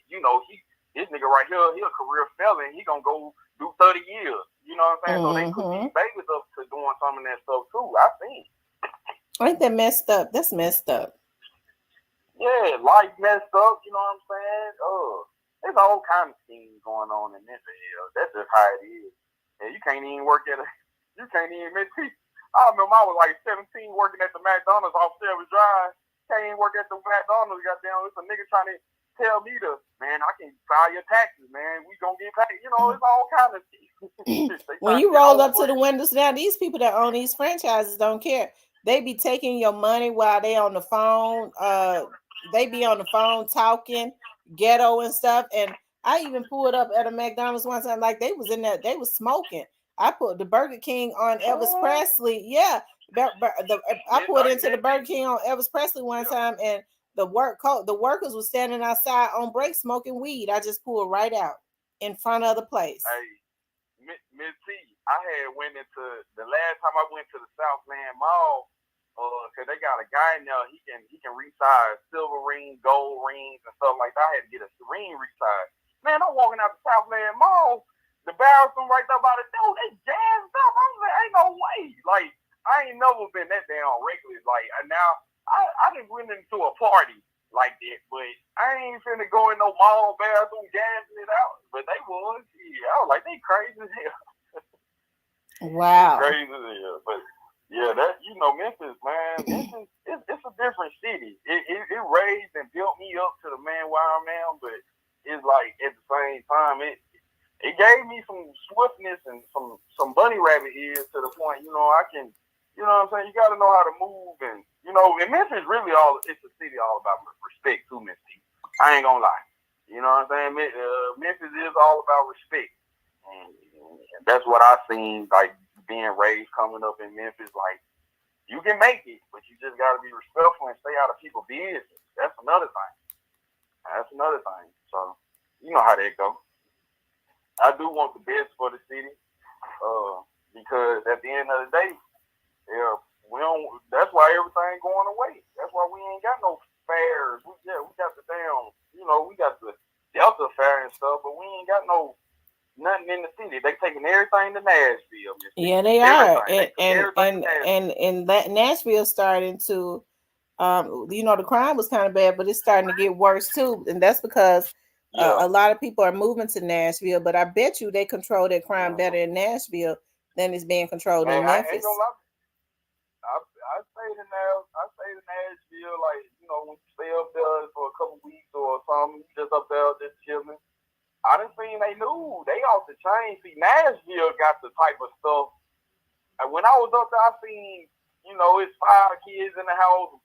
this nigga right here, he a career felon. He gonna go do 30 years. You know what I'm saying? So they put these babies up to doing some of that stuff, too. I think. Ain't that messed up? That's messed up. Yeah, life messed up. You know what I'm saying? There's all kind of things going on in this area. That's just how it is. And you can't even admit it. I remember I was like 17 working at the McDonald's off Selby Drive. Can't even work at the McDonald's. Goddamn, it's a nigga trying to tell me man, I can file your taxes, man. We gonna get paid. It's all kind of things. When you roll up to the windows now, these people that own these franchises don't care. They be taking your money while they on the phone. They be on the phone talking ghetto and stuff. And I even pulled up at a McDonald's one time, like they was in there, they was smoking. I put the Burger King on Elvis Presley. Yeah. I put into the Burger King on Elvis Presley one time, and the workers were standing outside on break smoking weed. I just pulled right out in front of the place. Hey, Miss T, I had went into the last time I went to the Southland Mall, because they got a guy in there, he can resize silver rings, gold rings, and stuff like that. I had to get a ring resize. Man, I'm walking out the Southland Mall, the bathroom right there by the door, they jazzed up. I'm like, ain't no way. Like, I ain't never been that damn reckless. Like, now, I done went into a party like that, but I ain't finna go in no mall bathroom jazzing it out. But they was. Yeah, I was like, they crazy as hell. Wow. Crazy as hell. But yeah, Memphis, man, it's a different city. It raised and built me up to the man where I'm now, but it's like at the same time it gave me some swiftness and some bunny rabbit ears to the point, I can, you know what I'm saying? You got to know how to move, and and Memphis really it's a city all about respect too, Memphis. I ain't gonna lie. You know what I'm saying? Memphis is all about respect, and that's what I seen, like being raised coming up in Memphis. Like, you can make it, but you just got to be respectful and stay out of people's business. That's another thing. So you know how that goes. I do want the best for the city, because at the end of the day, that's why everything going away. That's why we ain't got no fairs. We got the damn, we got the Delta Fair and stuff, but we ain't got nothing in the city. They taking everything to Nashville. Yeah, they are, and that Nashville starting to, the crime was kind of bad, but it's starting to get worse too, and that's because a lot of people are moving to Nashville. But I bet you they control that crime better in Nashville than it's being controlled in Memphis. I stayed in Nashville, like, when you stay up there for a couple weeks or something, just up there just chilling. I done seen they knew they off the chain. See, Nashville got the type of stuff. And when I was up there, I seen, it's 5 kids in the house.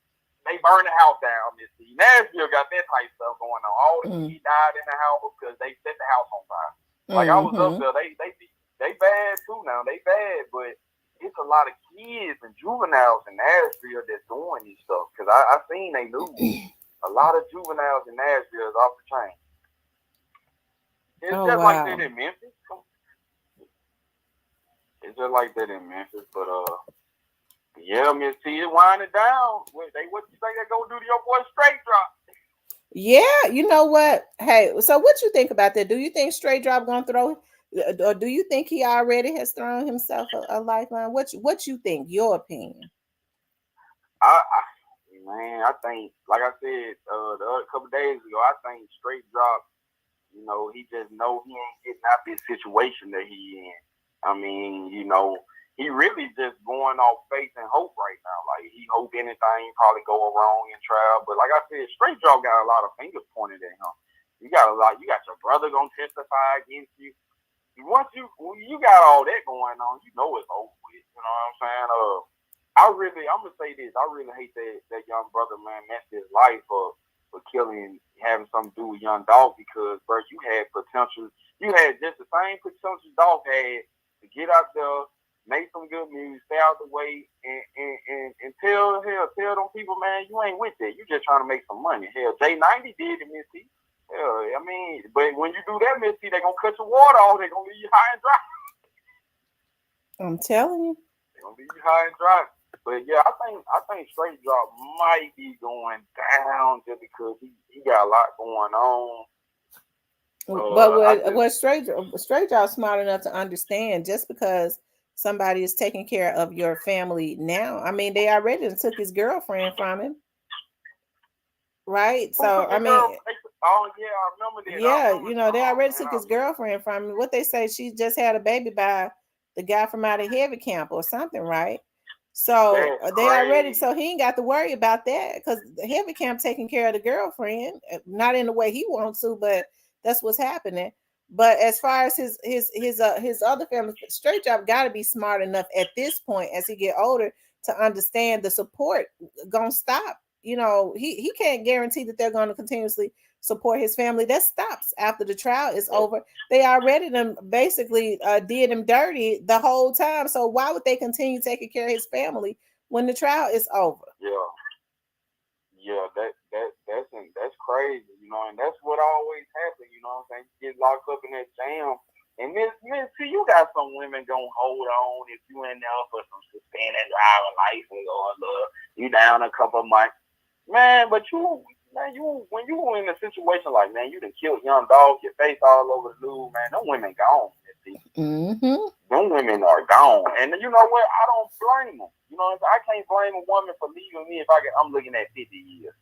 They burned the house down. Nashville got that type of stuff going on. All the kids died in the house because they set the house on fire. Like, I was up there. They bad too now. They bad, but it's a lot of kids and juveniles in Nashville that's doing these stuff. Because I seen they knew a lot of juveniles in Nashville is off the chain. It's just like that in Memphis. It's just like that in Memphis, but yeah, Miss T is winding down. What you think they gonna do to your boy Straight Drop? Yeah, you know what? Hey, so what you think about that? Do you think Straight Drop gonna throw, or do you think he already has thrown himself a lifeline? What you think? Your opinion? I think, like I said the other couple days ago, I think Straight Drop, he just know he ain't getting out this situation that he in. I mean, he really just going off faith and hope right now. Like, he hope anything probably go wrong in trial. But like I said, Straight Drop got a lot of fingers pointed at him. You got your brother gonna testify against you. Once you got all that going on, it's over with. You know what I'm saying? I'm gonna say this. I really hate that young brother, man, messed his life up for killing, having something to do with Young Dolph, because, bro, you had potential. You had just the same potential Dolph had to get out there, make some good music, stay out the way, and tell them people, man, you ain't with that. You just trying to make some money. Hell, J90 did it, Missy. Hell, I mean, but when you do that, Missy, they gonna cut your water off. They gonna leave you high and dry. I'm telling you. They gonna leave you high and dry. But yeah, I think Straight Drop might be going down just because he got a lot going on. But what Straight Drop smart enough to understand, just because somebody is taking care of your family now, I mean, they already took his girlfriend from him, right? So I mean, oh yeah, I remember that. Yeah, they already took his girlfriend from him. What they say, she just had a baby by the guy from out of Heavy Camp or something, right? So they already, so he ain't got to worry about that, because the Heavy Camp taking care of the girlfriend, not in the way he wants to, but that's what's happening. But as far as his other family, Straight Drop got to be smart enough at this point, as he get older, to understand the support gonna stop. He can't guarantee that they're going to continuously support his family. That stops after the trial is over. They already basically did him dirty the whole time. So why would they continue taking care of his family when the trial is over? Yeah, that's crazy, and that's what always happens. You know what I'm saying? You get locked up in that jam, and see, you got some women gonna hold on if you in there for some suspended driver license or you down a couple of months. Man, but when you were in a situation like, man, you done killed Young Dolph, your face all over the news, man, them women gone. Them women are gone. And you know what? I don't blame them. I can't blame a woman for leaving me if I'm looking at 50 years.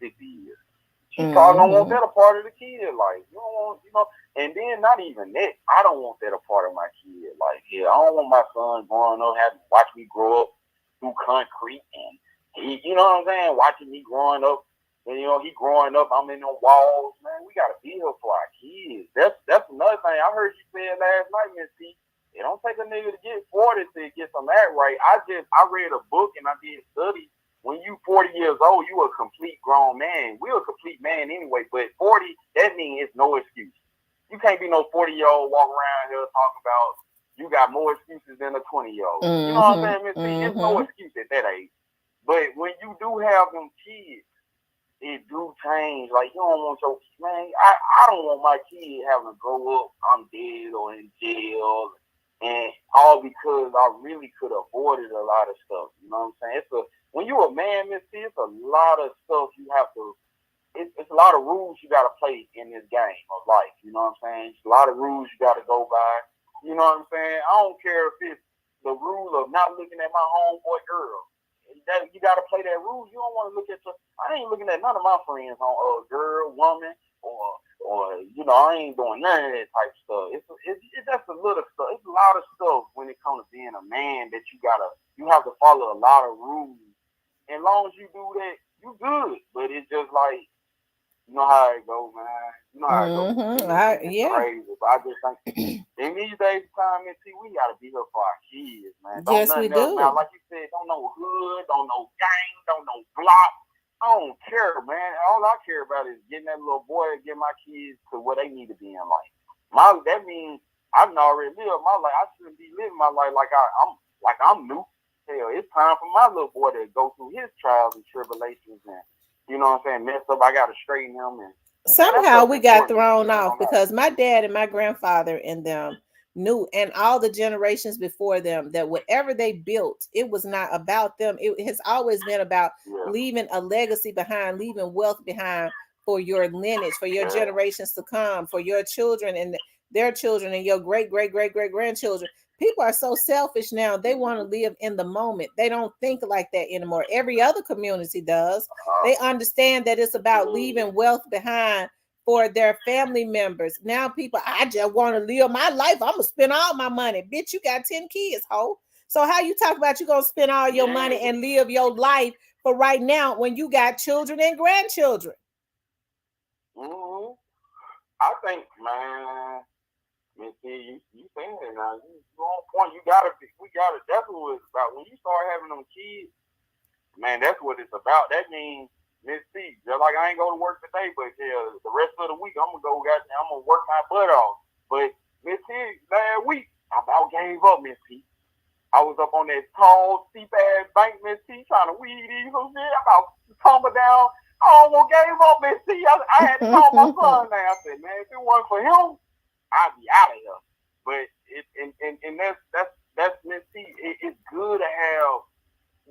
She probably don't want that a part of the kid life. You don't want, and then not even that. I don't want that a part of my kid life. Yeah, I don't want my son growing up having to watch me grow up through concrete, and he, you know what I'm saying, watching me growing up. And he growing up, I'm in the walls, man. We gotta build for our kids. That's another thing. I heard you say last night, Miss T. It don't take a nigga to get 40 to get some of that right. I read a book and I did study. When you 40 years old, you a complete grown man. We're a complete man anyway, but 40, that means it's no excuse. You can't be no 40-year-old walking around here talking about you got more excuses than a 20-year-old. You know what I'm saying, Miss T? It's no excuse at that age. But when you do have them kids, it do change. Like, you don't want your man. I don't want my kid having to grow up, I'm dead or in jail, and all because I really could have avoided a lot of stuff. You know what I'm saying? When you're a man, Miss T, it's a lot of stuff you have to it's a lot of rules you got to play in this game of life. You know what I'm saying? It's a lot of rules you got to go by. You know what I'm saying? I don't care if it's the rule of not looking at my homeboy girl. You got to play that rule. You don't want to look at I ain't looking at none of my friends on girl, woman, or you know, I ain't doing none of that type of stuff. It's just a little stuff. It's a lot of stuff when it comes to being a man that you have to follow a lot of rules. And as long as you do that, you good. But it's just like, you know how it goes, man. You know how it goes. It's crazy. But I just think in these days of time, we gotta be here for our kids, man. Yes, we do. Man. Like you said, don't know hood, don't know gang, don't know block. I don't care, man. All I care about is getting that little boy and get my kids to where they need to be in life. That means I've already lived my life. I shouldn't be living my life like I'm new. Hell, it's time for my little boy to go through his trials and tribulations, and you know what I'm saying, mess up. I gotta straighten him, and somehow we got thrown off because my dad and my grandfather and them knew, and all the generations before them, that whatever they built, it was not about them. It has always been about leaving a legacy behind, leaving wealth behind for your lineage, for your generations to come, for your children and their children and your great grandchildren. People are so selfish now. They want to live in the moment. They don't think like that anymore. Every other community does. They understand that it's about leaving wealth behind for their family members. Now people, I just want to live my life. I'm going to spend all my money. Bitch, you got 10 kids, ho. So how you talk about you going to spend all your money and live your life for right now when you got children and grandchildren? Mm-hmm. I think, man, you saying it now. You on point. We gotta. That's what it's about. When you start having them kids, man, that's what it's about. That means, Miss T, just like I ain't going to work today, but the rest of the week I'm gonna work my butt off. But Miss T, last week I about gave up, Miss T. I was up on that tall, steep ass bank, Miss T, trying to weed these little shit. I about to tumble down. I almost gave up, Miss T. I had to call my son now. I said, man, if it wasn't for him, I'd be out of here. But that's Miss T. It's good to have,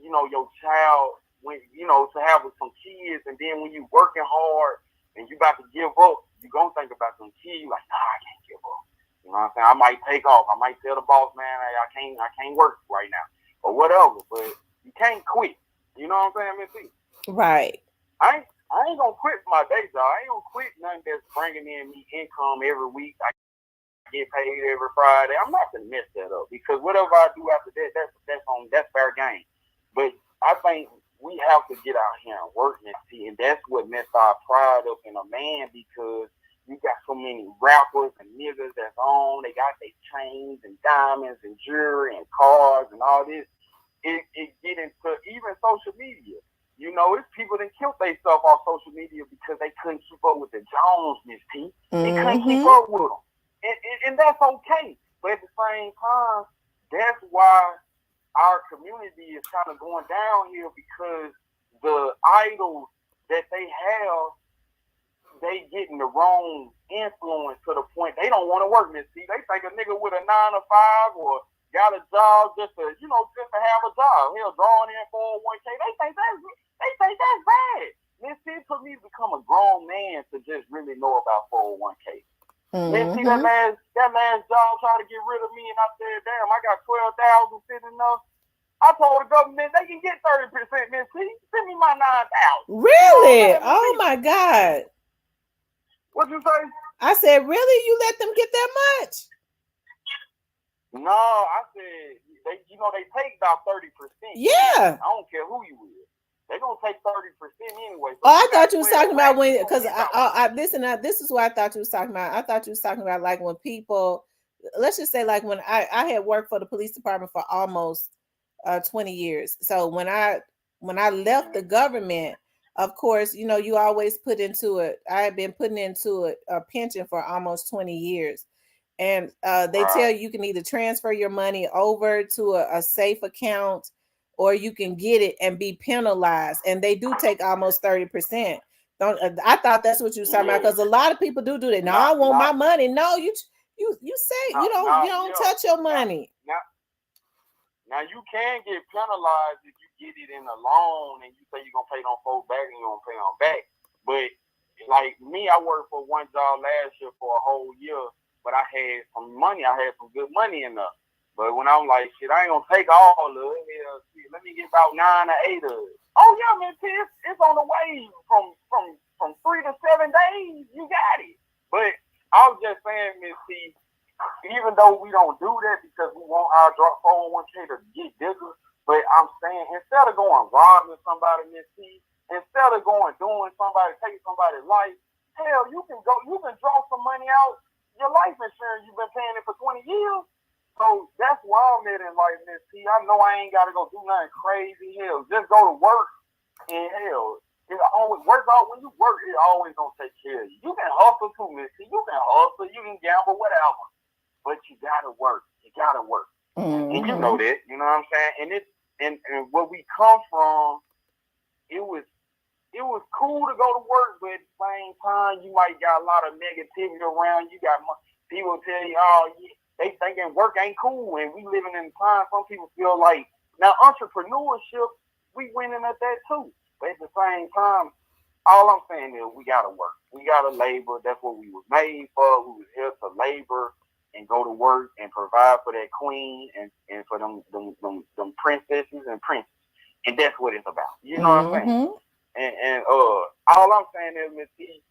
you know, your child, when you know, to have with some kids, and then when you working hard and you about to give up, you gonna think about some kids. Like, nah, I can't give up. You know what I'm saying? I might take off. I might tell the boss, man, hey, I can't work right now or whatever. But you can't quit. You know what I'm saying, Miss T? Right. I ain't gonna quit my day job. I ain't gonna quit nothing that's bringing in me income every week. I get paid every Friday. I'm not gonna mess that up, because whatever I do after that, that's fair game. But I think we have to get out here and work, and that's what messed our pride up in a man, because you got so many rappers and niggas that's on. They got their chains and diamonds and jewelry and cars and all this. It get into even social media. You know, it's people that killed themselves off social media because they couldn't keep up with the Jones, Miss T. They couldn't keep up with them. And that's okay. But at the same time, that's why our community is kind of going downhill, because the idols that they have, they getting the wrong influence to the point they don't want to work, Miss T. They think a nigga with a 9 to 5 or got a job just to have a job. Hell, drawing in 401k. They think that's bad. Miss T, took me to become a grown man to just really know about 401k. Miss T, that last job tried to get rid of me, and I said, damn, I got 12,000 sitting enough. I told the government they can get 30%, Miss T. Send me my 9,000. Really? Oh my God. What'd you say? I said, really? You let them get that much? No, I said they take about 30%. Yeah. I don't care who you is. They're gonna take 30% anyway. So I thought you was talking about when, because this is what I thought you was talking about. I thought you was talking about like when people, let's just say like when I had worked for the police department for almost 20 years. So when I left the government, of course, you know, you always put into it. I had been putting into a pension for almost 20 years. And they tell you can either transfer your money over to a safe account, or you can get it and be penalized. And they do take almost 30%. I thought that's what you were talking about, because a lot of people do that. No, I want my money. No, you say you don't touch your money. Now you can get penalized if you get it in a loan and you say you're gonna pay them folks back and you're gonna pay them back. But like me, I worked for one job last year for a whole year, but I had some money. I had some good money in there. But when I'm like, shit, I ain't gonna take all of it. Hell, shit, let me get about 9 or 8 of it. Oh yeah, man, it's on the way from 3 to 7 days. You got it. But I was just saying, Miss T, even though we don't do that because we want our 401k to get bigger, but I'm saying instead of going robbing somebody, Miss T, instead of going doing somebody, taking somebody's life, hell, you can draw some money out your life insurance. You've been paying it for 20 years. So that's why I'm at in life, Miss T. I know I ain't got to go do nothing crazy. Hell, just go to work and hell, it always works out. When you work, it always gonna take care of you. You can hustle too, Miss T. You can hustle, you can gamble, whatever. But you gotta work. You gotta work. Mm-hmm. And you know that. You know what I'm saying? And where we come from, it was cool to go to work, but at the same time, you might got a lot of negativity around. You got people tell you, oh, yeah, they thinking work ain't cool, and we living in time. Some people feel like now entrepreneurship, we winning at that too. But at the same time, all I'm saying is we gotta work. We gotta labor. That's what we was made for. We was here to labor and go to work and provide for that queen and for them princesses and princes. And that's what it's about. You know what I'm saying? And all I'm saying is, Miss T,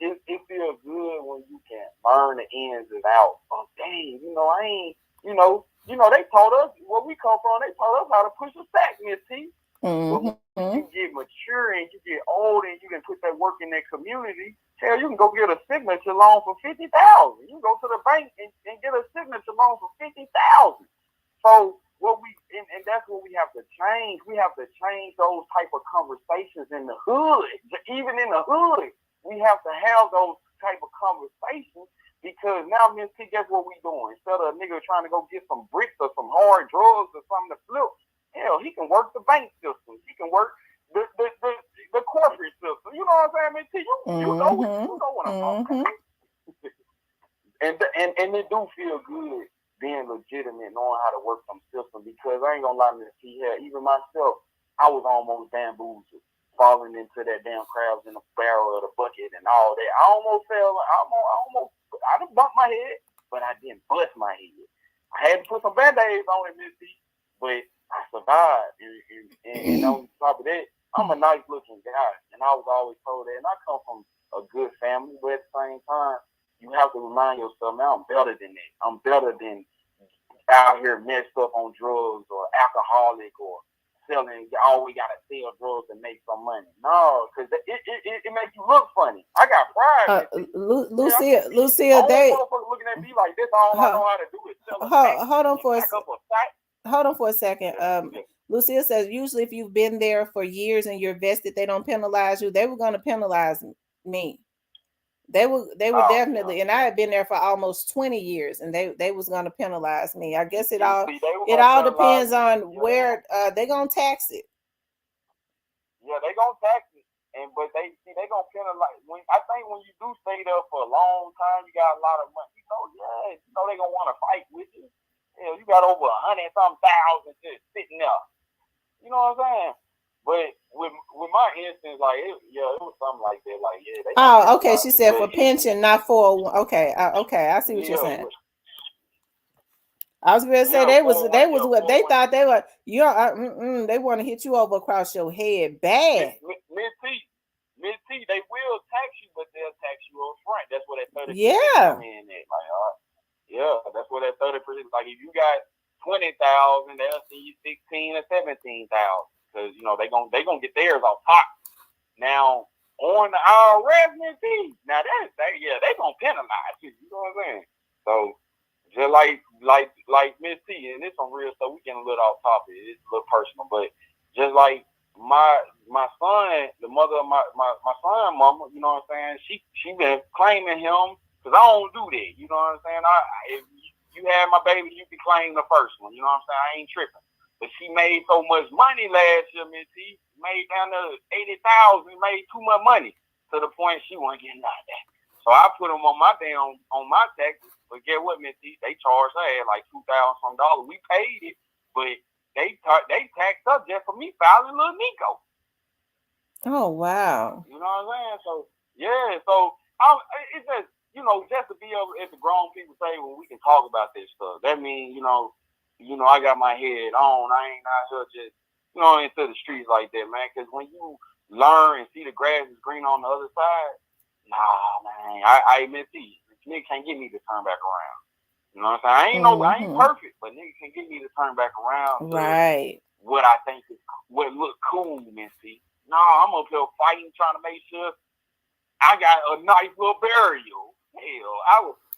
it feels good when you can learn the ins and outs. Oh dang, I ain't, they taught us where we come from. They taught us how to push a stack, Miss T. But when you get mature and you get old and you can put that work in that community, hell, you can go get a signature loan for $50,000. You can go to the bank and get a signature loan for $50,000. So and that's what we have to change. We have to change those type of conversations in the hood. Even in the hood, we have to have those type of conversations because now, Miss T, guess what we doing? Instead of a nigga trying to go get some bricks or some hard drugs or something to flip, hell, he can work the bank system. He can work the corporate system. You know what I'm saying, Miss T? You know what I'm talking about. And it do feel good being legitimate, knowing how to work some system, because I ain't gonna lie, Miss T, even myself, I was almost bamboozled, falling into that damn crabs in the barrel of the bucket and all that. I almost fell. I done bumped my head, but I didn't bust my head. I had to put some band-aids on it, Miss T, but I survived. And on top of that, I'm a nice looking guy, and I was always told that. And I come from a good family, but at the same time, you have to remind yourself, man, I'm better than that. I'm better than out here messed up on drugs or alcoholic or selling. We gotta sell drugs and make some money. No, because it makes you look funny. I got pride. Lucille, they looking at me like this. All I know how to do is sell. Hold on for a second. Lucille says usually if you've been there for years and you're vested, they don't penalize you. They were going to penalize me. They were definitely, and I had been there for almost 20 years, and they was going to penalize me. I guess it all depends on where they're going to tax it. Yeah, they're going to tax it, but they going to penalize. I think when you do stay there for a long time, you got a lot of money. They're going to want to fight with you. You got over 100,000 just sitting there. You know what I'm saying? But with my instance, like it was something like that. Like okay. She said for pension, not for okay. I see what you're saying. I was going to say they was what they thought they were. They want to hit you over across your head bad. Miss T, they will tax you, but they'll tax you up front. That's what that 30% come in at. That's what that 30%. Like if you got 20,000, they'll send you 16 or 17,000. Because they gonna get theirs on top. Now on the IRS, Miss T, now they gonna penalize you. You know what I'm saying? So just like Miss T, and this some real stuff. We getting a little off topic. It's a little personal, but just like my son, the mother of my son, mama, you know what I'm saying? She been claiming him because I don't do that. You know what I'm saying? If you had my baby, you can claim the first one. You know what I'm saying? I ain't tripping. But she made so much money last year, Miss T, made down to 80,000, made too much money to the point she wasn't getting out of that. So I put them on my taxes. But get what, Miss T? They charged her at like $2,000 some. We paid it, but they taxed us just for me filing Little Nico. Oh wow! You know what I'm saying? So Yeah, so it's just, just to be able, if the grown people say, well, we can talk about this stuff. That means, I got my head on. I ain't out here just, into the streets like that, man. Because when you learn and see the grass is green on the other side, nah, man, I admit these. Nigga can't get me to turn back around. You know what I'm saying? I ain't perfect, but nigga can get me to turn back around. Right. What I think is what look cool, Missy. Nah, I'm up here fighting, trying to make sure I got a nice little burial. Hell,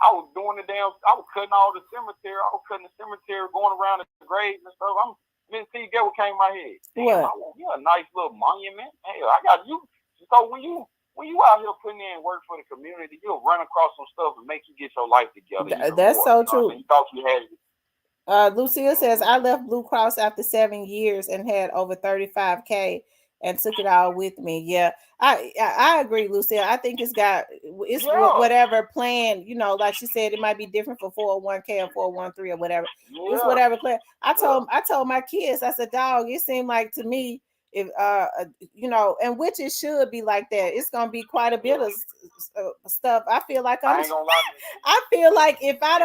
I was doing I was cutting all the cemetery. I was cutting the cemetery, going around the graves and stuff. Missy, get what came in my head. Damn, I want a nice little monument. Hell, I got you. So when you out here putting in work for the community, you'll run across some stuff and make you get your life together. That's so true. You thought you had it. Lucille says, I left Blue Cross after 7 years and had over $35K and took it all with me. Yeah, I agree, Lucille. I think it's whatever plan, like she said, it might be different for 401K or 413 or whatever. Yeah. It's whatever plan. I told my kids, I said, dog, it seemed like to me, if and which it should be like that. It's gonna be quite a bit of stuff. I feel like I feel like if I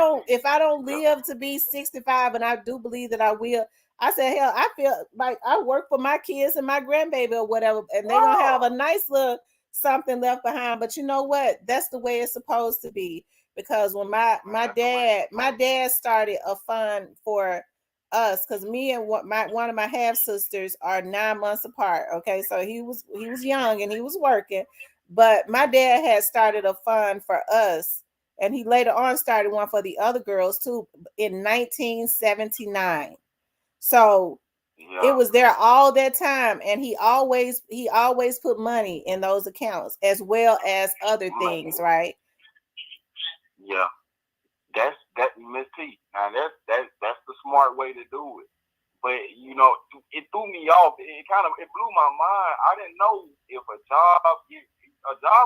don't live to be 65, and I do believe that I will, I said, hell, I feel like I work for my kids and my grandbaby or whatever, and they're gonna have a nice little something left behind. But you know what? That's the way it's supposed to be. Because when my dad started a fund for us, because me and one of my half sisters are 9 months apart. Okay, so he was young and he was working, but my dad had started a fund for us, and he later on started one for the other girls too in 1979. So it was there all that time, and he always put money in those accounts as well as other things, right? Yeah. That's Miss T. Now that's the smart way to do it. But it threw me off. It blew my mind. I didn't know if a job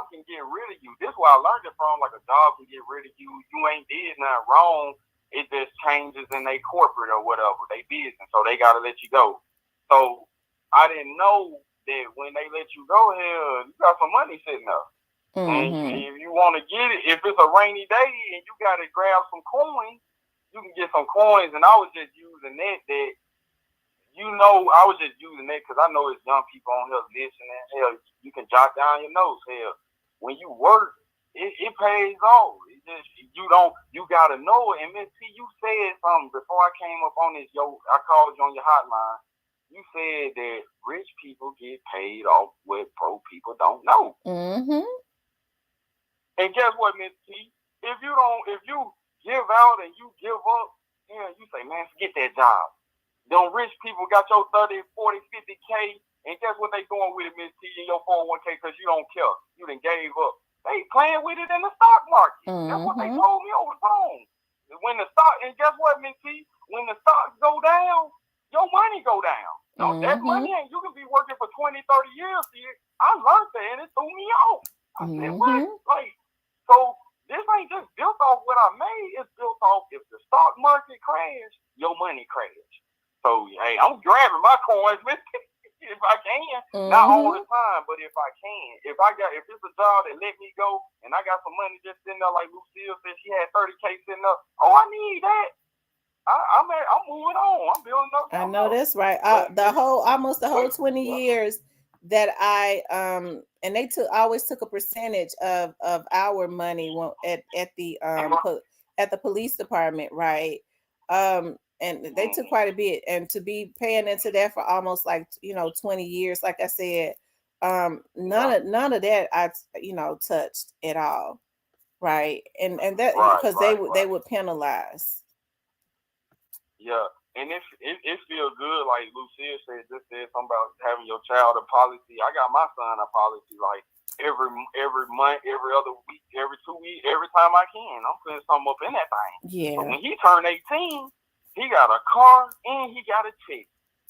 can get rid of you. This is where I learned it from. Like, a job can get rid of you. You ain't did nothing wrong. It just changes in their corporate or whatever, they business. So they gotta let you go. So I didn't know that when they let you go, hell, you got some money sitting up. And if you want to get it, if it's a rainy day and you got to grab some coins, you can get some coins. And I was just using that. I was just using that because I know it's young people on here listening. Hell, you can jot down your notes. Hell, when you work, it pays off. It just, you got to know it. And Miss T, you said something before I came up on this. I called you on your hotline. You said that rich people get paid off what broke people don't know. And guess what, Miss T? If you give out and you give up, you say, man, forget that job. Them rich people got your 30, 40, 50K, and guess what they doing with it, Miss T, in your 401K, because you don't care. You done gave up. They playing with it in the stock market. That's what they told me over the phone. And guess what, Miss T? When the stocks go down, your money go down. No, that money ain't, you can be working for 20, 30 years here. I learned that, and it threw me off. I said, what? So this ain't just built off what I made. It's built off if the stock market crash, your money crash. So, hey, I'm grabbing my coins if I can. Not all the time, but if I can. If it's a job that let me go and I got some money just sitting there, like Lucille said, she had 30K sitting up. Oh, I need that. I'm moving on. I'm building up. I know that's right. Almost the whole 20 years that I and they always took a percentage of our money at the police department, right? And they took quite a bit, and to be paying into that for almost 20 years, like I said, none of that I touched at all, right? And that because they would penalize. Yeah. And it feels good, like Lucille said, just said something about having your child a policy. I got my son a policy, like every month, every other week, every 2 weeks, every time I can. I'm putting something up in that thing. Yeah. So when he turned 18, he got a car and he got a check.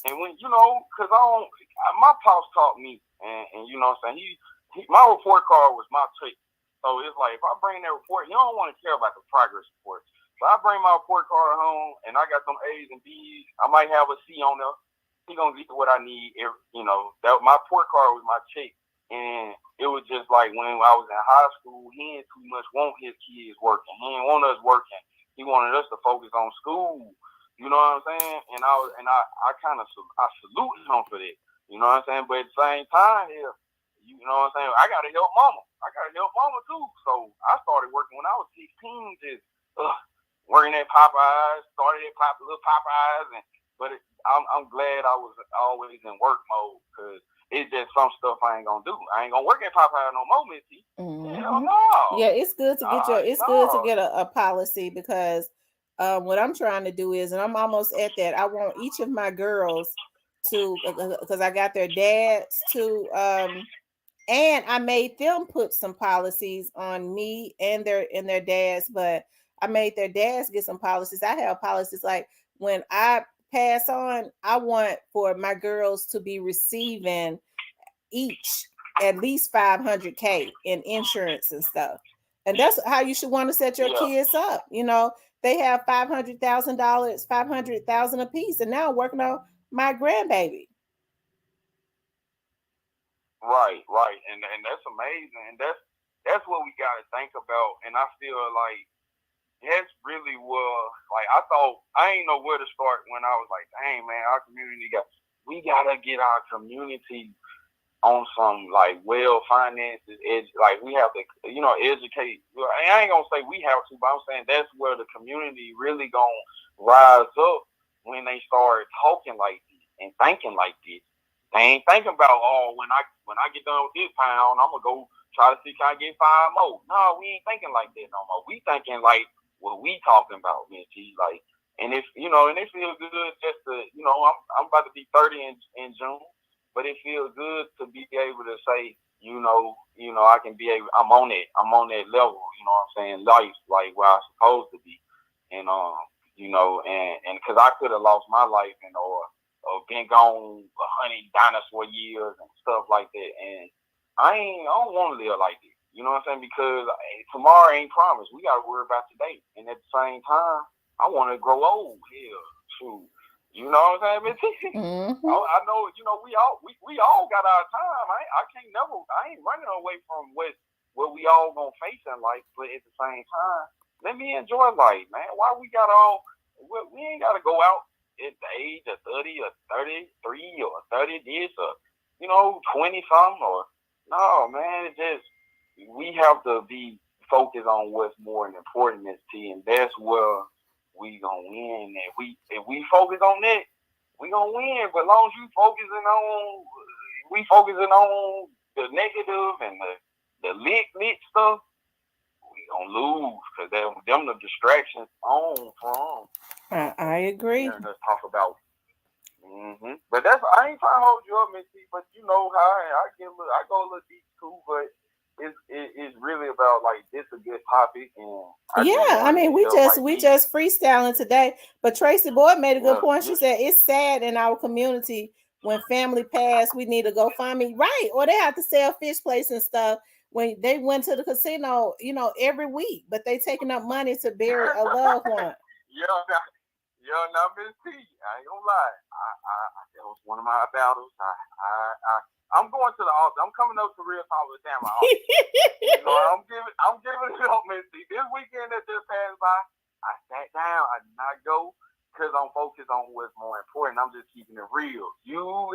And when, because my pops taught me, and you know what I'm saying, my report card was my check. So it's like, if I bring that report, you don't want to care about the progress report. So I bring my report card home, and I got some A's and B's. I might have a C on there. He gonna get what I need. That my report card was my check. And it was just like when I was in high school, he didn't too much want his kids working. He didn't want us working. He wanted us to focus on school. You know what I'm saying? And I kind of salute him for that. You know what I'm saying? But at the same time, here, you know what I'm saying? I gotta help mama. Too. So I started working when I was 16, just working at Popeyes. Started at little Popeyes, I'm glad I was always in work mode because it's just some stuff I ain't gonna do. I ain't gonna work at Popeye no more, Missy. Hell no. Yeah, it's good to get good to get a policy because what I'm trying to do is, and I'm almost at that. I want each of my girls to, because I got their dads to, and I made them put some policies on me and their dads, but I made their dads get some policies. I have policies like when I pass on, I want for my girls to be receiving each at least $500K in insurance and stuff. And that's how you should want to set your kids up. You know, they have $500,000, $500,000 a piece, and now I'm working on my grandbaby. Right, and that's amazing, and that's what we got to think about. And I feel like that's really like I thought I ain't know where to start when I was like, dang man, our community we gotta get our community on some like well finances. Like we have to, educate. I ain't gonna say we have to, but I'm saying that's where the community really gonna rise up when they start talking like this and thinking like this. They ain't thinking about, when I get done with this pound, I'm gonna go try to see can I get 5 more. No, we ain't thinking like that no more. We thinking like what we talking about, man. Like, and it feels good just to, I'm about to be 30 in June, but it feels good to be able to say, I can be able, I'm on that level, you know what I'm saying, life, like where I'm supposed to be, and and because I could have lost my life or been gone 100 dinosaur years and stuff like that. And I don't want to live like this. You know what I'm saying? Because tomorrow ain't promised. We got to worry about today. And at the same time, I want to grow old. Hell, shoot. You know what I'm saying? Mm-hmm. I know, we all got our time. I ain't running away from what we all gonna face in life. But at the same time, let me enjoy life, man. Why we ain't got to go out at the age of 30 or 33 or 30 this or 20 something or no, man. It's just we have to be focused on what's more important than and that's where we gonna win. And if we focus on that, we gonna win. But as long as we focusing on the negative and the lit stuff, we gonna lose because them the distractions on from. I agree. Let's talk about. Mm-hmm. But I ain't trying to hold you up, Missy. But you know how I go a little deep too. But it's really about like this a good topic. And we just freestyling today. But Tracy Boyd made a good point. She said it's sad in our community when family pass, we need a GoFundMe, right? Or they have to sell fish plates and stuff. When they went to the casino, every week, but they taking up money to bury a loved one. Now, Miss T, I ain't gonna lie. That was one of my battles. I'm going to the altar. I'm coming up to Real Talk with Damn I'm giving it up, Miss T. This weekend that just passed by, I sat down. I did not go because I'm focused on what's more important. I'm just keeping it real. You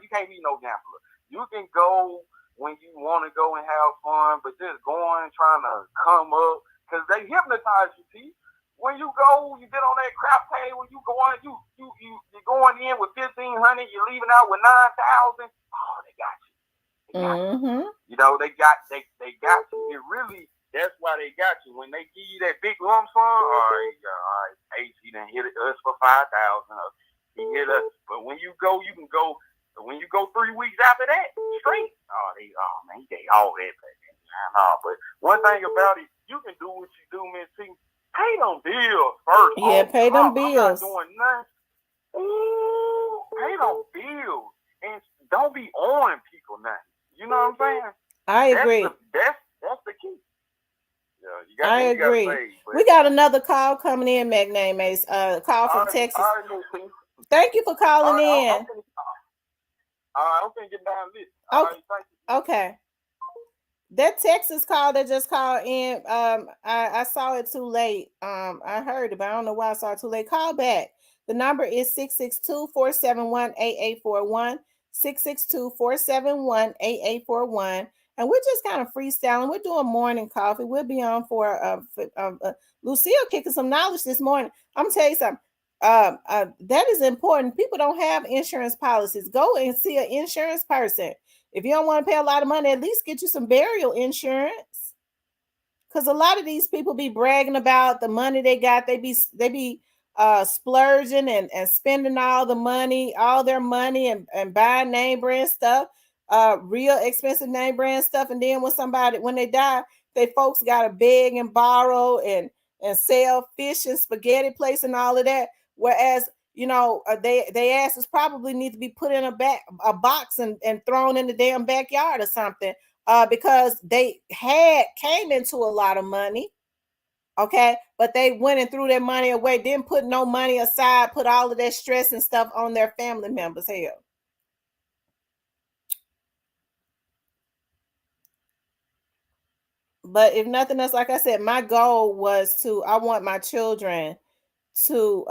can't be no gambler. You can go when you want to go and have fun, but just going, trying to come up, because they hypnotize you, T. When you go, you get on that crap table. When you go on, you're going in with 1,500. You're leaving out with 9,000. Oh, they got you. Mm-hmm. They got you. It really, that's why they got you. When they give you that big lump sum, all right, AC done hit us for 5,000. He hit us. But when you go, you can go. When you go 3 weeks after that, straight. Man, he gave all that back. But one thing about it, you can do what you do, Miss T. Pay them bills first. Yeah, pay them bills. I'm not doing nothing. Ooh, pay them bills. And don't be on people now. You know what I'm saying? I agree. That's the key. Yeah, I agree. We got another call coming in, Magname Ace. Call from Texas. Thank you for calling in. I'm finna get down this. All right, thank you. Okay. That Texas call that just called in, I saw it too late. I heard it, but I don't know why I saw it too late. Call back. The number is 662-471-8841, 662-471-8841. And we're just kind of freestyling. We're doing morning coffee. We'll be on for Lucille kicking some knowledge this morning. I'm gonna tell you something. That is important. People don't have insurance policies. Go and see an insurance person. If you don't want to pay a lot of money, at least get you some burial insurance. Because a lot of these people be bragging about the money they got. They be splurging and spending all their money and buying name brand stuff, real expensive name brand stuff. And then when they die, they folks got to beg and borrow and sell fish and spaghetti place and all of that. Whereas, they asses probably need to be put in a box and thrown in the damn backyard or something, because they came into a lot of money, okay, but they went and threw their money away, didn't put no money aside, put all of that stress and stuff on their family members. Hell, but if nothing else, like I said, my goal was I want my children to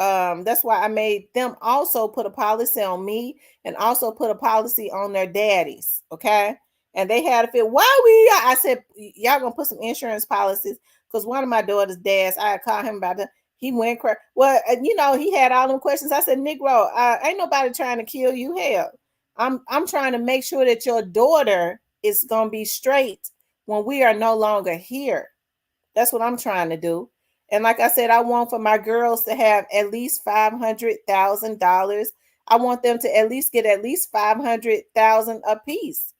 that's why I made them also put a policy on me and also put a policy on their daddies, okay? And they had to feel, I said, y'all gonna put some insurance policies, because one of my daughter's dads, I called him about that. He went crazy. Well, he had all them questions. I said, Negro, ain't nobody trying to kill you. Hell, I'm trying to make sure that your daughter is gonna be straight when we are no longer here. That's what I'm trying to do. And like I said, I want for my girls to have at least $500,000. I want them to at least get at least $500,000 a piece.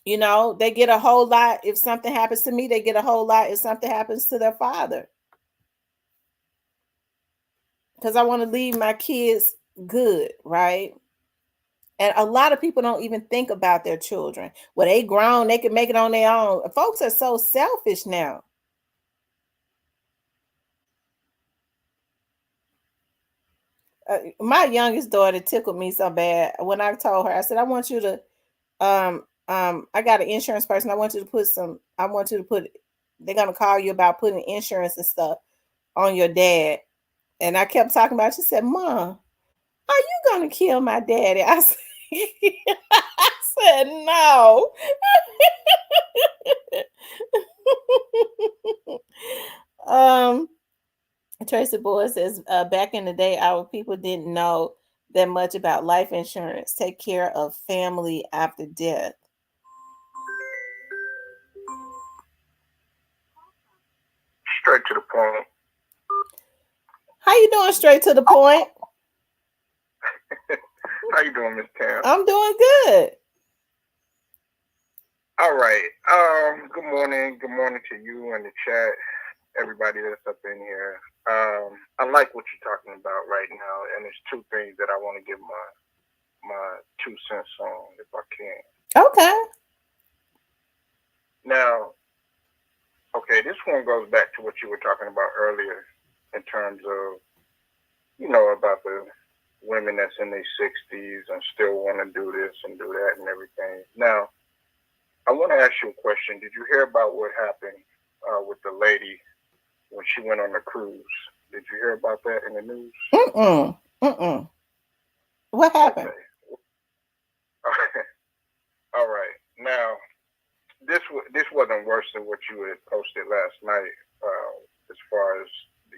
They get a whole lot if something happens to me. They get a whole lot if something happens to their father. Because I want to leave my kids good, right? And a lot of people don't even think about their children. Well, they grown, they can make it on their own. Folks are so selfish now. My youngest daughter tickled me so bad when I told her, I said, I want you to, I got an insurance person. They're going to call you about putting insurance and stuff on your dad. And I kept talking about it. She said, Mom, are you going to kill my daddy? I said, no. Tracy Boy says, back in the day, our people didn't know that much about life insurance. Take care of family after death. Straight to the point. How you doing? Straight to the point. How you doing, Miss Tam? I'm doing good. All right. Good morning. Good morning to you and the chat. Everybody that's up in here. I like what you're talking about right now, and there's two things that I want to give my 2 cents on, if I can. Okay. Now, this one goes back to what you were talking about earlier in terms of, about the women that's in their 60s and still want to do this and do that and everything. Now, I want to ask you a question. Did you hear about what happened with the lady when she went on the cruise? Did you hear about that in the news? What happened? Okay. All right. Now, this wasn't worse than what you had posted last night, as far as,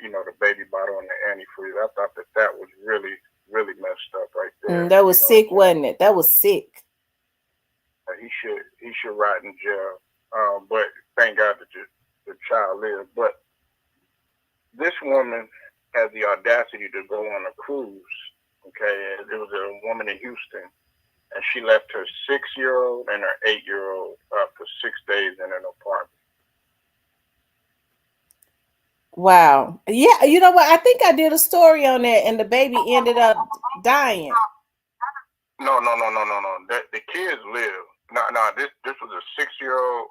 the baby bottle and the antifreeze. I thought that was really, really messed up right there. That was sick, wasn't it? That was sick. He should rot in jail. But thank God that the child lived. But this woman had the audacity to go on a cruise. Okay, it was a woman in Houston, and she left her 6-year-old and her 8-year-old for 6 days in an apartment. Wow. Yeah, you know what? I think I did a story on that, and the baby ended up dying. No. The kids lived. No. This was a 6-year-old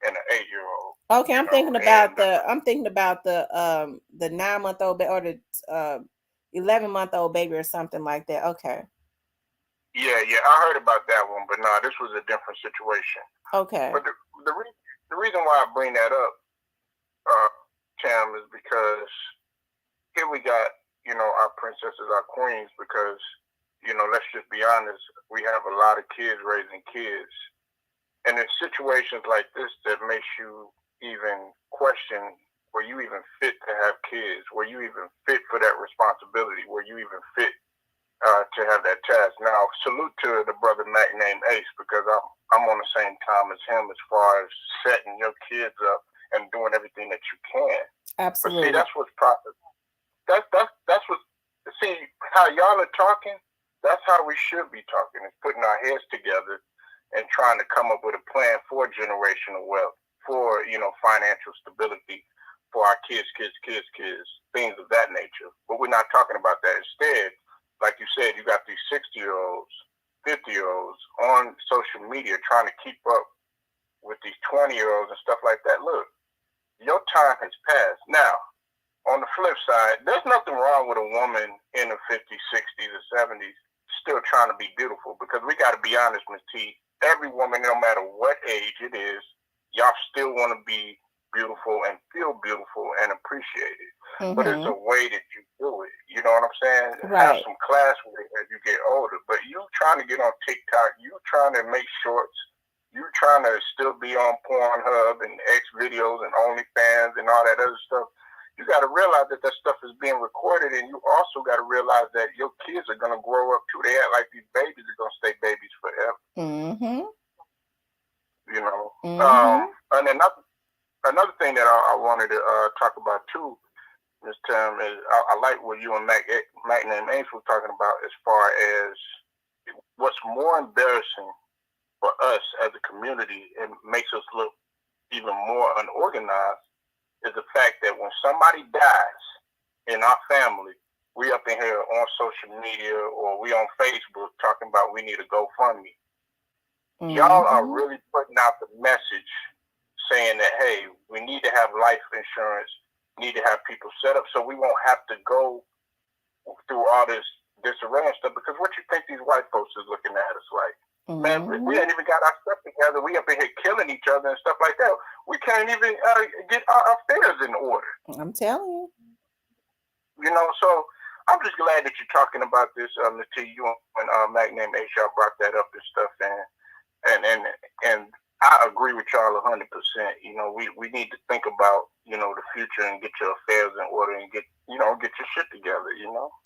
and an 8-year-old. Okay, I'm thinking about the 9-month-old baby or the 11-month-old baby or something like that. Okay. Yeah, I heard about that one, but no, this was a different situation. Okay. But the reason why I bring that up, Tam, is because here we got, our princesses, our queens, because, let's just be honest, we have a lot of kids raising kids. And in situations like this that makes you even question, were you even fit to have kids? Were you even fit for that responsibility? Were you even fit to have that task? Now, salute to the brother Mac named Ace, because I'm on the same time as him as far as setting your kids up and doing everything that you can. Absolutely. But see, that's what's proper. That's what. See how y'all are talking. That's how we should be talking. Is putting our heads together and trying to come up with a plan for generational wealth, for financial stability for our kids, things of that nature. But we're not talking about that. Instead, like you said, you got these 60-year-olds, 50-year-olds on social media trying to keep up with these 20-year-olds and stuff like that. Look, your time has passed. Now, on the flip side, there's nothing wrong with a woman in the 50s, 60s, or 70s still trying to be beautiful, because we got to be honest, Ms. T, every woman, no matter what age it is, y'all still want to be beautiful and feel beautiful and appreciated. Mm-hmm. But it's a way that you do it. You know what I'm saying? Right. Have some class with it as you get older. But you trying to get on TikTok, you trying to make shorts, you trying to still be on Pornhub and X videos and OnlyFans and all that other stuff. You got to realize that stuff is being recorded, and you also got to realize that your kids are going to grow up too. They act like these babies are going to stay babies forever. Mm-hmm. Mm-hmm. And another thing that I wanted to talk about too, Ms. Tim, is I like what you and Mac named Ace were talking about as far as what's more embarrassing for us as a community and makes us look even more unorganized is the fact that when somebody dies in our family, we up in here on social media or we on Facebook talking about we need a GoFundMe. Mm-hmm. Y'all are really putting out the message saying that, hey, we need to have life insurance, need to have people set up so we won't have to go through all this disarray and stuff, because what you think these white folks is looking at us like? Man, we ain't even got our stuff together. We up in here killing each other and stuff like that. We can't even get our affairs in order. I'm telling you. So I'm just glad that you're talking about this, Ms. T. You and Mac named Ace, y'all brought that up and stuff, and I agree with y'all 100%. We need to think about, the future and get your affairs in order and get your shit together,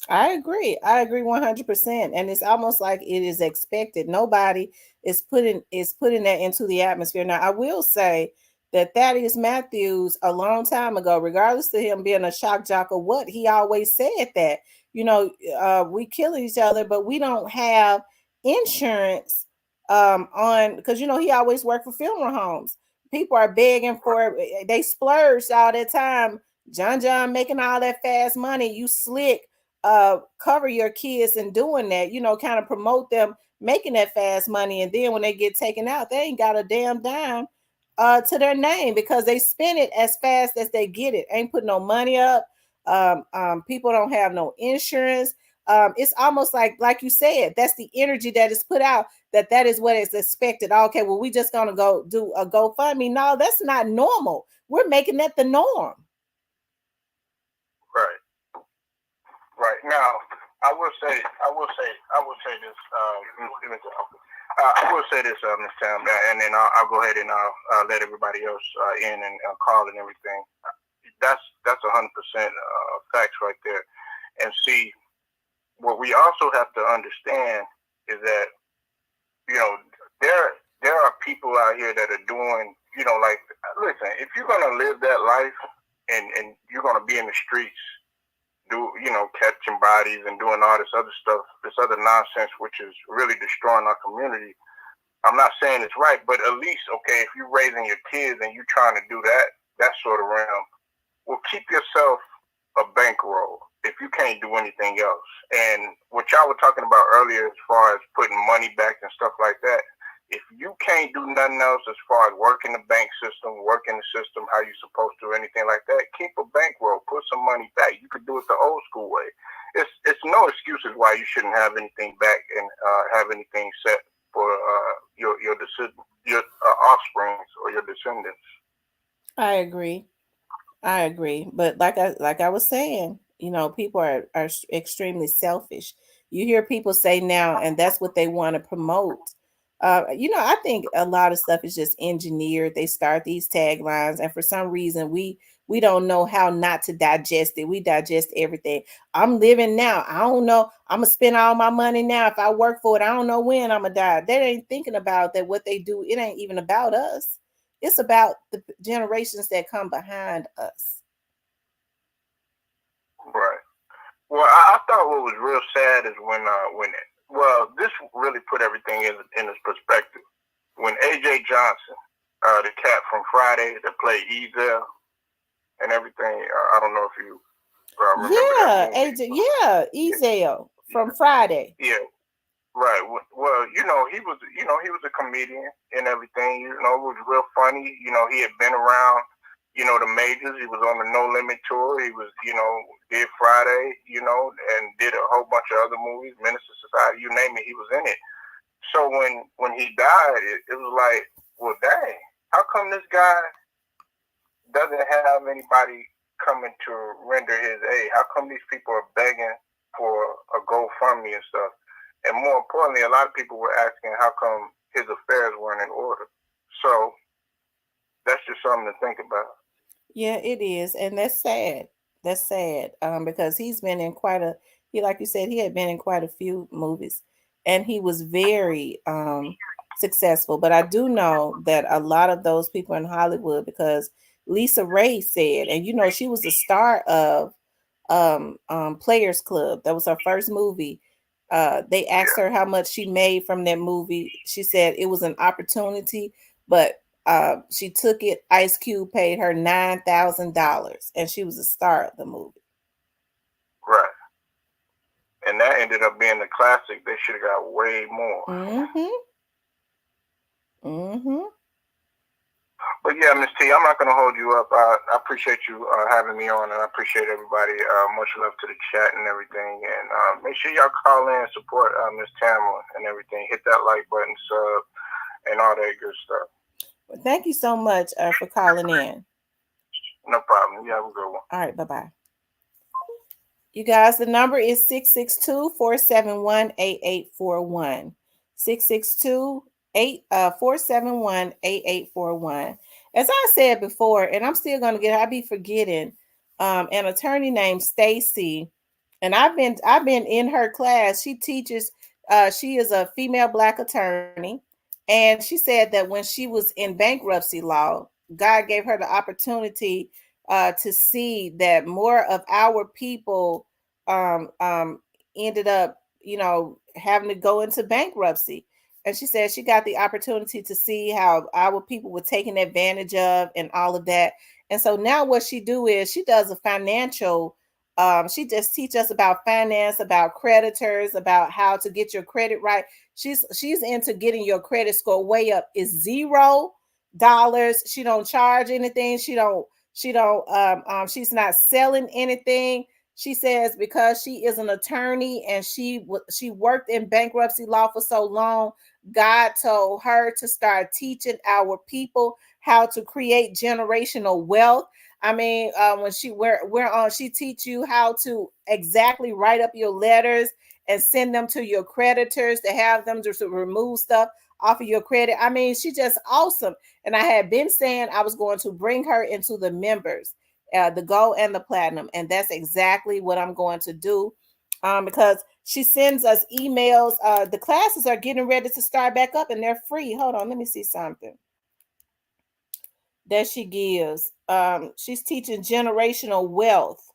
I agree 100%. And it's almost like it is expected. Nobody is putting that into the atmosphere. Now, I will say that Thaddeus Matthews, a long time ago, regardless of him being a shock jock or what, he always said that, we kill each other, but we don't have insurance on, because he always worked for funeral homes. People are begging for it. They splurged all that time. John making all that fast money. You slick, cover your kids and doing that, kind of promote them making that fast money. And then when they get taken out, they ain't got a damn dime to their name because they spend it as fast as they get it. Ain't putting no money up. People don't have no insurance. It's almost like you said, that's the energy that is put out, that is what is expected. Okay, well, we just gonna go do a GoFundMe. No, that's not normal. We're making that the norm. Right. Now, I will say this. I will say this, Ms. Tam, and then I'll go ahead and I'll let everybody else in and call and everything. That's 100% facts right there. And see, what we also have to understand is that, there are people out here that are doing, listen, if you're gonna live that life and you're gonna be in the streets, catching bodies and doing all this other stuff, this other nonsense, which is really destroying our community. I'm not saying it's right, but at least, okay, if you're raising your kids and you're trying to do that sort of realm, well, keep yourself a bankroll if you can't do anything else. And what y'all were talking about earlier as far as putting money back and stuff like that, if you can't do nothing else as far as working the bank system, working the system how you're supposed to, or anything like that, keep a bankroll, put some money back. You could do it the old school way. It's no excuses why you shouldn't have anything back and have anything set for your offsprings or your descendants. I agree. But like I was saying, people are extremely selfish. You hear people say now, and that's what they want to promote. I think a lot of stuff is just engineered. They start these taglines, and for some reason, we don't know how not to digest it. We digest everything. I'm living now. I don't know. I'm gonna spend all my money now. If I work for it, I don't know when I'm gonna die. They ain't thinking about that. What they do, it ain't even about us. It's about the generations that come behind us. Right. Well, I thought what was real sad is when this really put everything in its perspective. When AJ Johnson, the cat from Friday that played Ezel and everything, I don't know if you remember that movie. Ezel from Friday. Yeah. Right. Well, he was a comedian and everything. It was real funny. He had been around, the majors. He was on the No Limit tour. He was, did Friday, and did a whole bunch of other movies, Minister Society, you name it, he was in it. So when he died, it was like, well, dang, how come this guy doesn't have anybody coming to render his aid? How come these people are begging for a GoFundMe and stuff? And more importantly, a lot of people were asking how come his affairs weren't in order. So that's just something to think about. Yeah, it is, and that's sad. That's sad, because he's been in like you said, he had been in quite a few movies, and he was very successful. But I do know that a lot of those people in Hollywood, because Lisa Ray said, and she was a star of Players Club. That was her first movie. They asked her how much she made from that movie. She said it was an opportunity, but she took it. Ice Cube paid her $9,000, and she was a star of the movie. Right, and that ended up being the classic. They should have got way more. But yeah, Ms. T, I'm not going to hold you up. I appreciate you having me on, and I appreciate everybody. Much love to the chat and everything. And make sure y'all call in and support Ms. Tamara and everything. Hit that like button, sub, and all that good stuff. Well, thank you so much for calling in. No problem. You have a good one. All right, bye-bye. You guys, the number is 662-471-8841. 662-471-8841. As I said before, and I'm still going to I be forgetting, an attorney named Stacy, and I've been in her class. She teaches, she is a female Black attorney, and she said that when she was in bankruptcy law, God gave her the opportunity to see that more of our people ended up, having to go into bankruptcy. And she said she got the opportunity to see how our people were taken advantage of and all of that. And so now what she do is she does a financial, she just teach us about finance, about creditors, about how to get your credit right. She's into getting your credit score way up. It's $0. She don't charge anything. She's not selling anything. She says because she is an attorney and she worked in bankruptcy law for so long, God told her to start teaching our people how to create generational wealth. I mean, when she teach you how to exactly write up your letters and send them to your creditors to have them to remove stuff off of your credit. I mean, she's just awesome. And I had been saying I was going to bring her into the members, the gold and the platinum. And that's exactly what I'm going to do, because she sends us emails. The classes are getting ready to start back up and they're free. Hold on, let me see something that she gives. She's teaching generational wealth.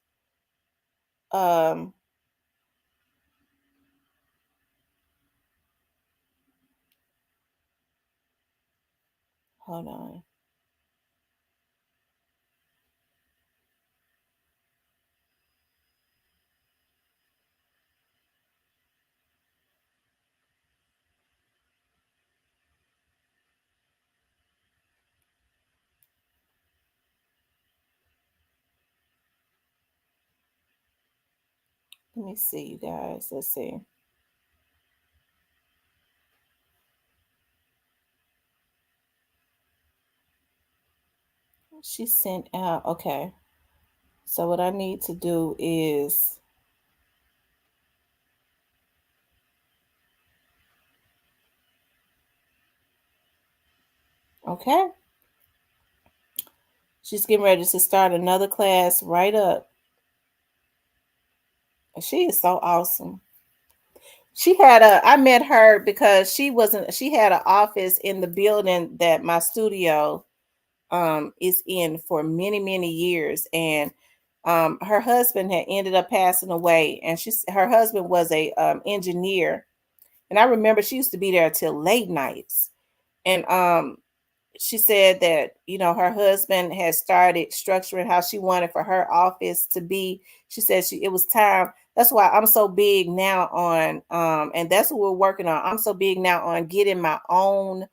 Hold on. Let me see, you guys. Let's see. She sent out. Okay. So what I need to do is, okay. She's getting ready to start another class right up. She is so awesome. I met her because she had an office in the building that my studio is in for many, many years. And her husband had ended up passing away, and her husband was a engineer. And I remember she used to be there till late nights. And she said that, her husband had started structuring how she wanted for her office to be. She said it was time. That's why I'm so big now on, and that's what we're working on. I'm so big now on getting my own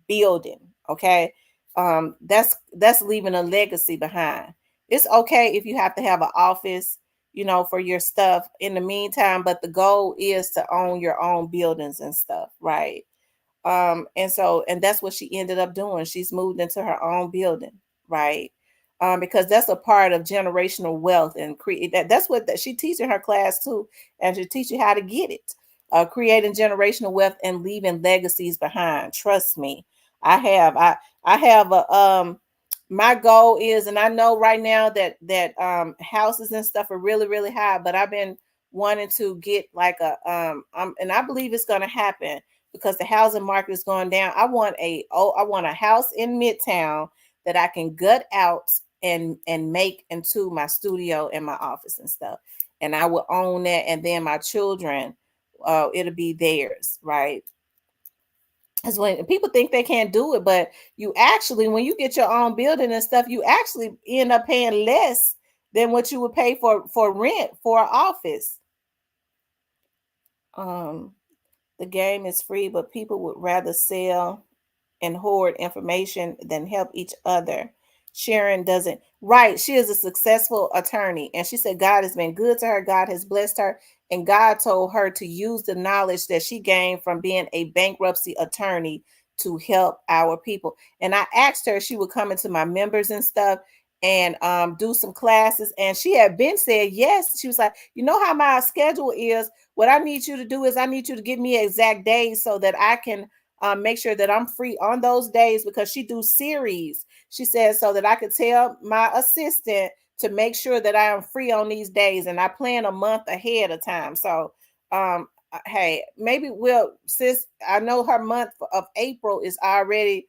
building. Okay. That's leaving a legacy behind. It's okay if you have to have an office, for your stuff in the meantime, but the goal is to own your own buildings and stuff, right? And that's what she ended up doing. She's moved into her own building, right? Because that's a part of generational wealth and create that's what she teaching her class too, and she teach you how to get it. Creating generational wealth and leaving legacies behind. Trust me, I have a my goal is, and I know right now that houses and stuff are really, really high, but I've been wanting to get like and I believe it's going to happen because the housing market is going down. I want a house in Midtown that I can gut out and make into my studio and my office and stuff. And I will own that, and then my children, it'll be theirs, right? Because when people think they can't do it, but you actually, when you get your own building and stuff, you actually end up paying less than what you would pay for rent for an office. The game is free, but people would rather sell and hoard information than help each other. Sharon doesn't. Right. She is a successful attorney. And she said God has been good to her. God has blessed her. And God told her to use the knowledge that she gained from being a bankruptcy attorney to help our people. And I asked her if she would come into my members and stuff and do some classes. And she had been said yes. She was like, you know how my schedule is. What I need you to do is I need you to give me exact days so that I can make sure that I'm free on those days, because she do series. She says so that I could tell my assistant to make sure that I am free on these days, and I plan a month ahead of time. So, hey, maybe since I know her month of April is already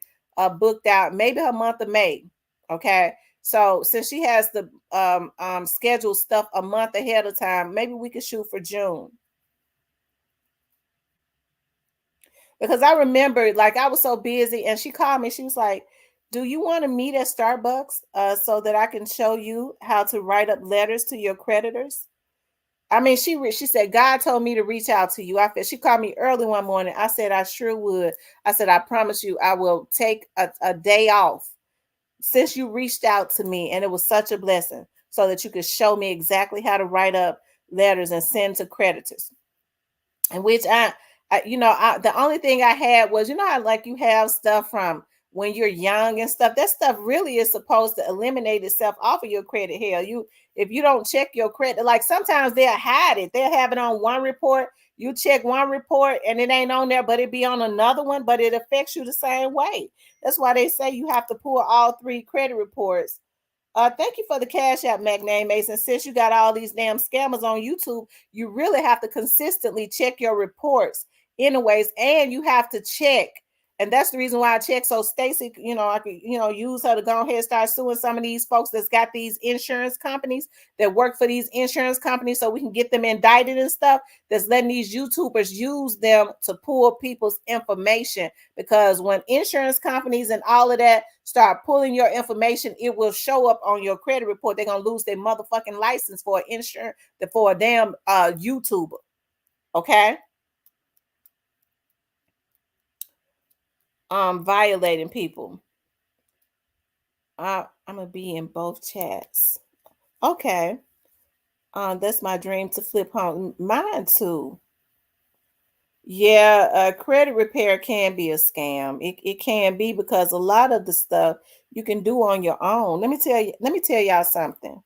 booked out, maybe her month of May. Okay. So since she has the scheduled stuff a month ahead of time, maybe we could shoot for June. Because I remember, like, I was so busy, and she called me. She was like, do you want to meet at Starbucks so that I can show you how to write up letters to your creditors? I mean, she said, God told me to reach out to you. She called me early one morning. I said, I sure would. I said, I promise you, I will take a day off since you reached out to me. And it was such a blessing so that you could show me exactly how to write up letters and send to creditors. And which the only thing I had was, how like you have stuff from when you're young and stuff. That stuff really is supposed to eliminate itself off of your credit. Hell, if you don't check your credit, like sometimes they'll hide it. They'll have it on one report. You check one report and it ain't on there, but it be on another one, but it affects you the same way. That's why they say you have to pull all 3 credit reports. Thank you for the Cash App, McName Mason. Since you got all these damn scammers on YouTube, you really have to consistently check your reports anyways, and you have to check. And that's the reason why I check. So Stacy, I could, use her to go ahead and start suing some of these folks that's got these insurance companies that work for these insurance companies, so we can get them indicted and stuff, that's letting these YouTubers use them to pull people's information. Because when insurance companies and all of that start pulling your information, it will show up on your credit report. They're going to lose their motherfucking license for insurance, for a damn YouTuber. Okay? Violating people. I'm gonna be in both chats. Okay. That's my dream, to flip home. Mine too. Yeah, credit repair can be a scam. It can be, because a lot of the stuff you can do on your own. Let me tell y'all something.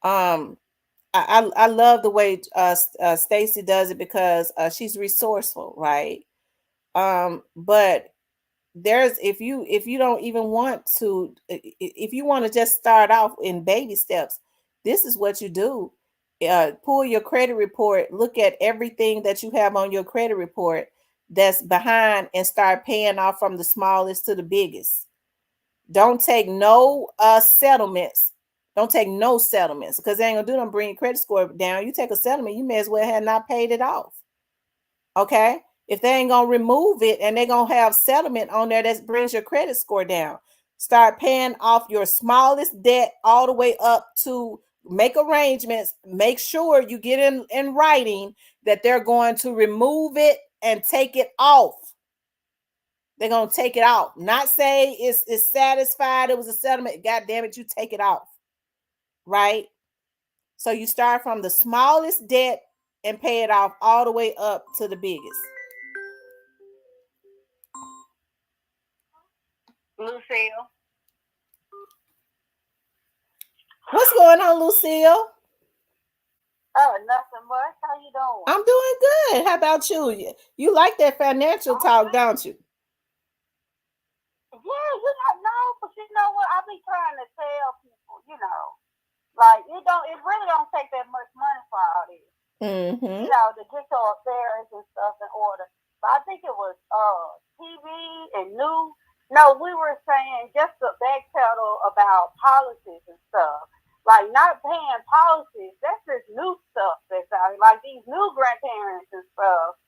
I love the way Stacy does it, because she's resourceful, right? But there's, if you don't even want to, if you want to just start off in baby steps, this is what you do. Pull your credit report, look at everything that you have on your credit report that's behind, and start paying off from the smallest to the biggest. Don't take no settlements. Don't take no settlements, because they ain't gonna do them, bring your credit score down. You take a settlement, you may as well have not paid it off. Okay? If they ain't gonna remove it and they're gonna have settlement on there that brings your credit score down, start paying off your smallest debt all the way up to, make arrangements, make sure you get in writing that they're going to remove it and take it off. They're gonna take it out. Not say it's satisfied, it was a settlement. God damn it, you take it off. Right? So you start from the smallest debt and pay it off all the way up to the biggest. Lucille. What's going on, Lucille? Oh, nothing much. How you doing? I'm doing good. How about you? You like that financial talk, don't you? Yeah, no, but you know what? I be trying to tell people, like it really don't take that much money for all this. Mm-hmm. To get your affairs and stuff in order. But I think it was TV and news. No, we were saying just to backpedal about policies and stuff. Like not paying policies, that's just new stuff that's out here. Like these new grandparents and stuff.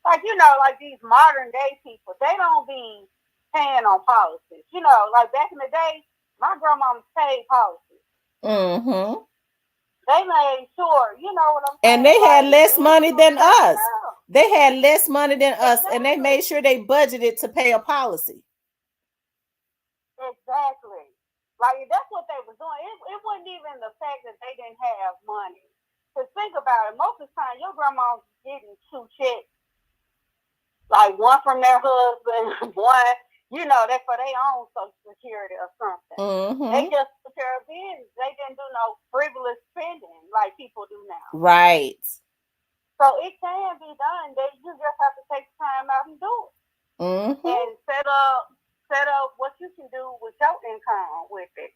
Like, like these modern day people, they don't be paying on policies. Like back in the day, my grandma paid policies. Mm-hmm. They made sure, you know what I'm saying? And they had less money than us. Out. They had less money than us, and they made sure they budgeted to pay a policy. Exactly. Like, that's what they were doing. It wasn't even the fact that they didn't have money. Because think about it, most of the time, your grandma's getting 2 checks. Like, one from their husband, one, that's for their own Social Security or something. Mm-hmm. They just took care of business. They didn't do no frivolous spending like people do now. Right. So it can be done. You just have to take time out and do it. Mm-hmm. And set up what you can do with your income with it.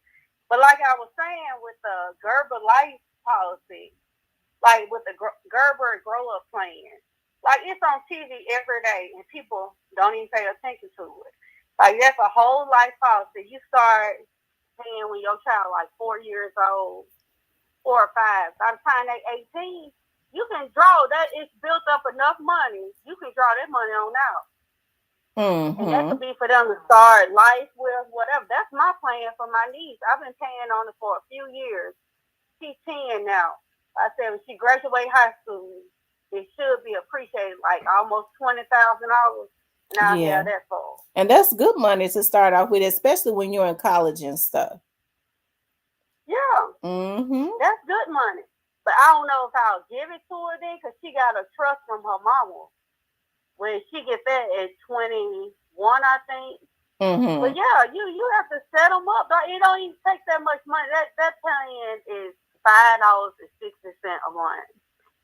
But like I was saying with the Gerber Life policy, like with the Gerber Grow Up Plan, like it's on TV every day and people don't even pay attention to it. Like that's a whole life policy. You start paying when your child like 4 years old, 4 or 5. By the time they 18, you can draw that. It's built up enough money. You can draw that money on out. Mm-hmm. And that could be for them to start life with, whatever. That's my plan for my niece. I've been paying on it for a few years. She's 10 now. I said when she graduates high school, it should be appreciated like almost $20,000. And I'll have that for. And that's good money to start off with, especially when you're in college and stuff. Yeah. Mm-hmm. That's good money. But I don't know if I'll give it to her then, because she got a trust from her mama. When she gets that at 21, I think. Mm-hmm. But yeah, you have to set them up. It don't even take that much money. That plan is $5.60 a month.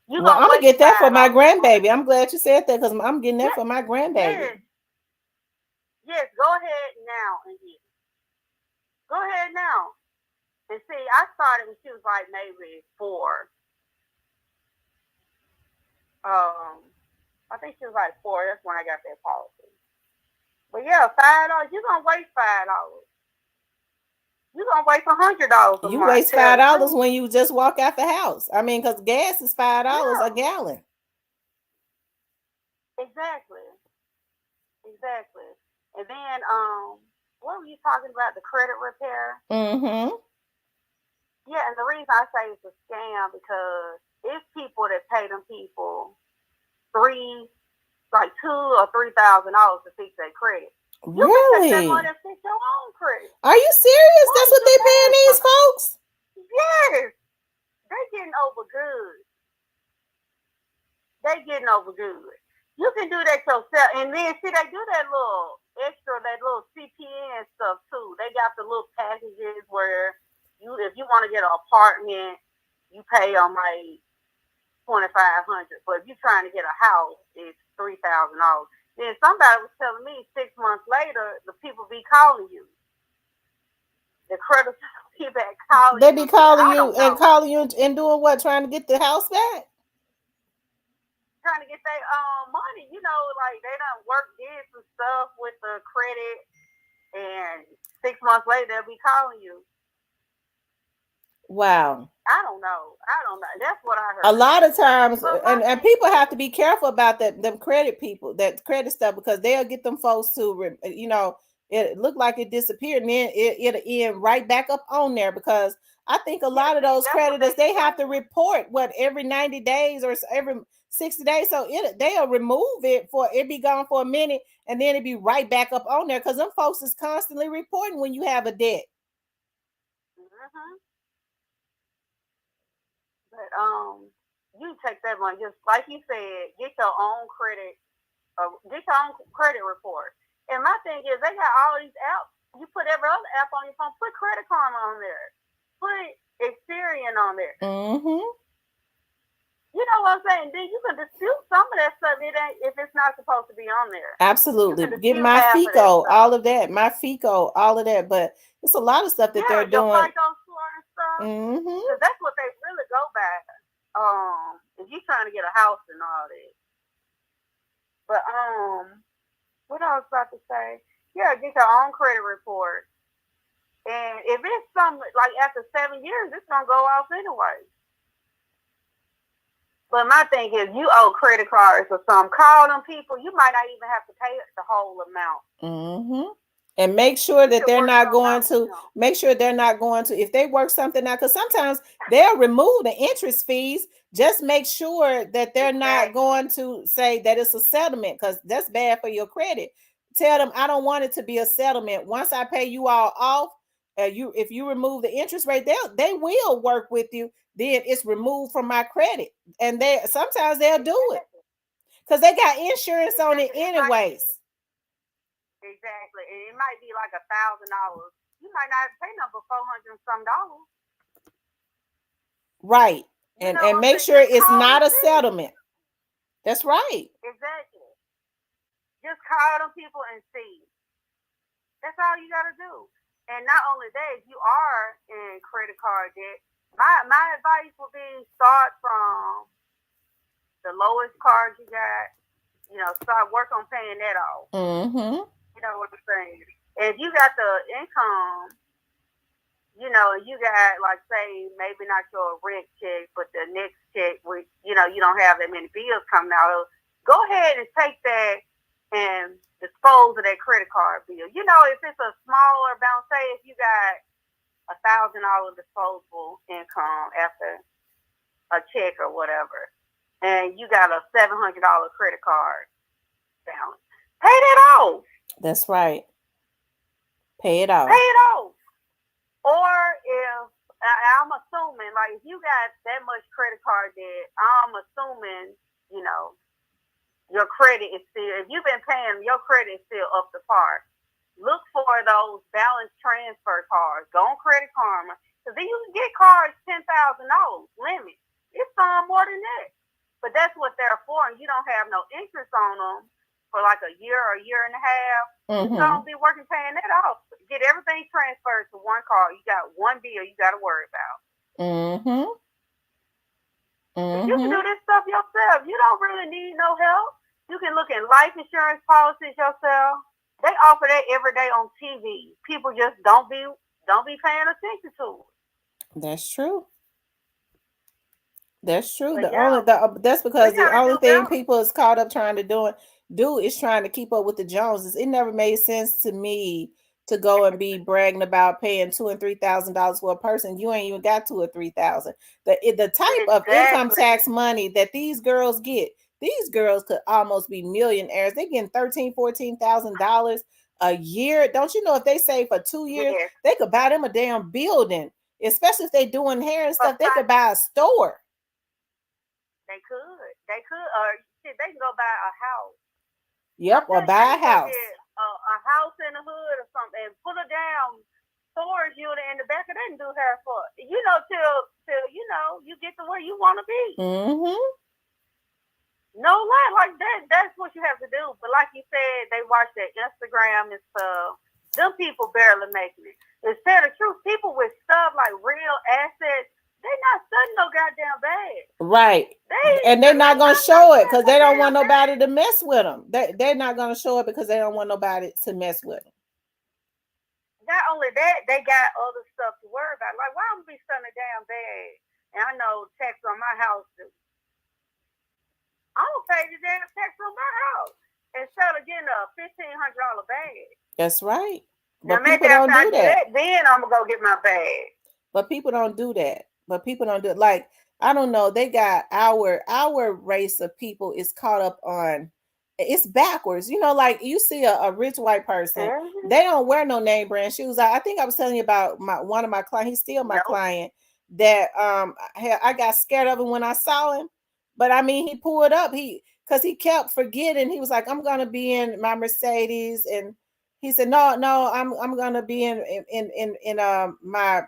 Well, I'm gonna get that for my grandbaby. I'm glad you said that, because I'm getting that for my grandbaby. Yes, go ahead now and get it. Go ahead now. And see, I started when she was like maybe 4. I think she was like 4. That's when I got that policy. But yeah, $5. You're gonna waste $5. You're gonna waste $100. You waste $5 when you just walk out the house. I mean, because gas is $5 a gallon. Exactly. And then, what were you talking about? The credit repair. Mm-hmm. Yeah, and the reason I say it's a scam because it's people that pay them people $2,000 or $3,000 to fix their credit. You can take that money and fix your own credit. Are you serious? That's what they're paying these folks? Yes. they getting over good. They getting over good. You can do that yourself. And then, see, they do that little extra, that little CPN stuff, too. They got the little packages where if you want to get an apartment, you pay them like $2,500. But if you're trying to get a house, it's $3,000. Then somebody was telling me 6 months later, the people be calling you. The creditors be back calling you. They be calling you and calling you and doing what? Trying to get the house back? Trying to get their money, like they done did some stuff with the credit, and 6 months later they'll be calling you. Wow. I don't know. That's what I heard. A lot of times, and people have to be careful about them credit people, that credit stuff, because they'll get them folks to, it looked like it disappeared, and then it'll end right back up on there, because I think a lot of those creditors, they have to report every 90 days or every 60 days. So they'll remove it for it be gone for a minute, and then it be right back up on there, because them folks is constantly reporting when you have a debt. Mm-hmm. But you take that one, just like you said, get your own credit report. And my thing is, they got all these apps. You put every other app on your phone. Put Credit Karma on there. Put Experian on there. Mm-hmm. You know what I'm saying? Then you can dispute some of that stuff if it's not supposed to be on there. Absolutely. Get my FICO, all of that. My FICO, all of that. But it's a lot of stuff that they're doing. FICO score and stuff. Mm-hmm. Because that's what they really go by. If you're trying to get a house and all that. But what I was about to say, get your own credit report. And if it's something like after 7 years, it's gonna go off anyway. But my thing is, you owe credit cards or something. Call them people. You might not even have to pay the whole amount. Mm-hmm. And make sure that they're not going to. Make sure they're not going to. If they work something out, because sometimes they'll remove the interest fees. Just make sure that they're not going to say that it's a settlement, because that's bad for your credit. Tell them, I don't want it to be a settlement. Once I pay you all off, if you remove the interest rate, they will work with you. Then it's removed from my credit, and sometimes they'll do it because they got insurance on it anyways. Exactly, and it might be like $1,000. You might not pay them for $400 and some. Right, and make sure it's not a settlement. That's right. Exactly. Just call them people and see. That's all you got to do. And not only that, if you are in credit card debt, my advice would be start from the lowest card you got. Start work on paying that off. Mm-hmm. You know what I'm saying? If you got the income, you got, like, say, maybe not your rent check, but the next check, where, you don't have that many bills coming out, go ahead and take that and dispose of that credit card bill. If it's a smaller balance, say if you got $1,000 disposable income after a check or whatever, and you got a $700 credit card balance, pay that off. That's right. Pay it off. Pay it off. Or if I'm assuming, like, if you got that much credit card debt, I'm assuming, your credit is still, if you've been paying, your credit is still up to par. Look for those balance transfer cards. Go on Credit Karma, because then you can get cards $10,000 limit. It's some more than that. But that's what they're for, and you don't have no interest on them for like a year or a year and a half. Mm-hmm. You don't be working paying that off. Get everything transferred to one card. You got one bill you got to worry about. Mm-hmm. Mm-hmm. You can do this stuff yourself. You don't really need no help. You can look at life insurance policies yourself. They offer that every day on TV. People just don't be paying attention to it. That's true. That's true. But That's because the only thing people is caught up trying to do is trying to keep up with the Joneses. It never made sense to me to go and be bragging about paying $2,000 and $3,000 for a person. You ain't even got $2,000 or $3,000. The type of income tax money that these girls get, these girls could almost be millionaires. They're getting $13,000, $14,000 a year. Don't you know if they save for 2 years, they could buy them a damn building especially if they're doing hair and stuff, they could buy a store. They could, or shit, they can go buy a house. Yep, or buy a house. A house in the hood or something, and put a damn storage unit in the back of that and do hair for it. You know, till you get to where you want to be. Mm-hmm. No lie, like that. That's what you have to do. But like you said, they watch their Instagram and stuff. Them people barely making it. To tell the truth, people with stuff like real assets, they not studying no goddamn bag. Right. And they're not gonna show it because they don't want nobody to mess with them. They're not gonna show it because they don't want nobody to mess with them. Not only that, they got other stuff to worry about. Like, why am I be studying a damn bag? And I know tax on my house too. I'm gonna pay the damn tax on my house instead of getting a $1,500 bag. That's right. But now, people don't do that. Then I'm gonna go get my bag. But people don't do that. Like, I don't know. They got our race of people is caught up on. It's backwards. You know, like you see a rich white person, they don't wear no name brand shoes. I think I was telling you about one of my clients. He's still my client. That I got scared of him when I saw him. But I mean, he pulled up. Because he kept forgetting. He was like, "I'm gonna be in my Mercedes," and he said, "No, I'm gonna be in my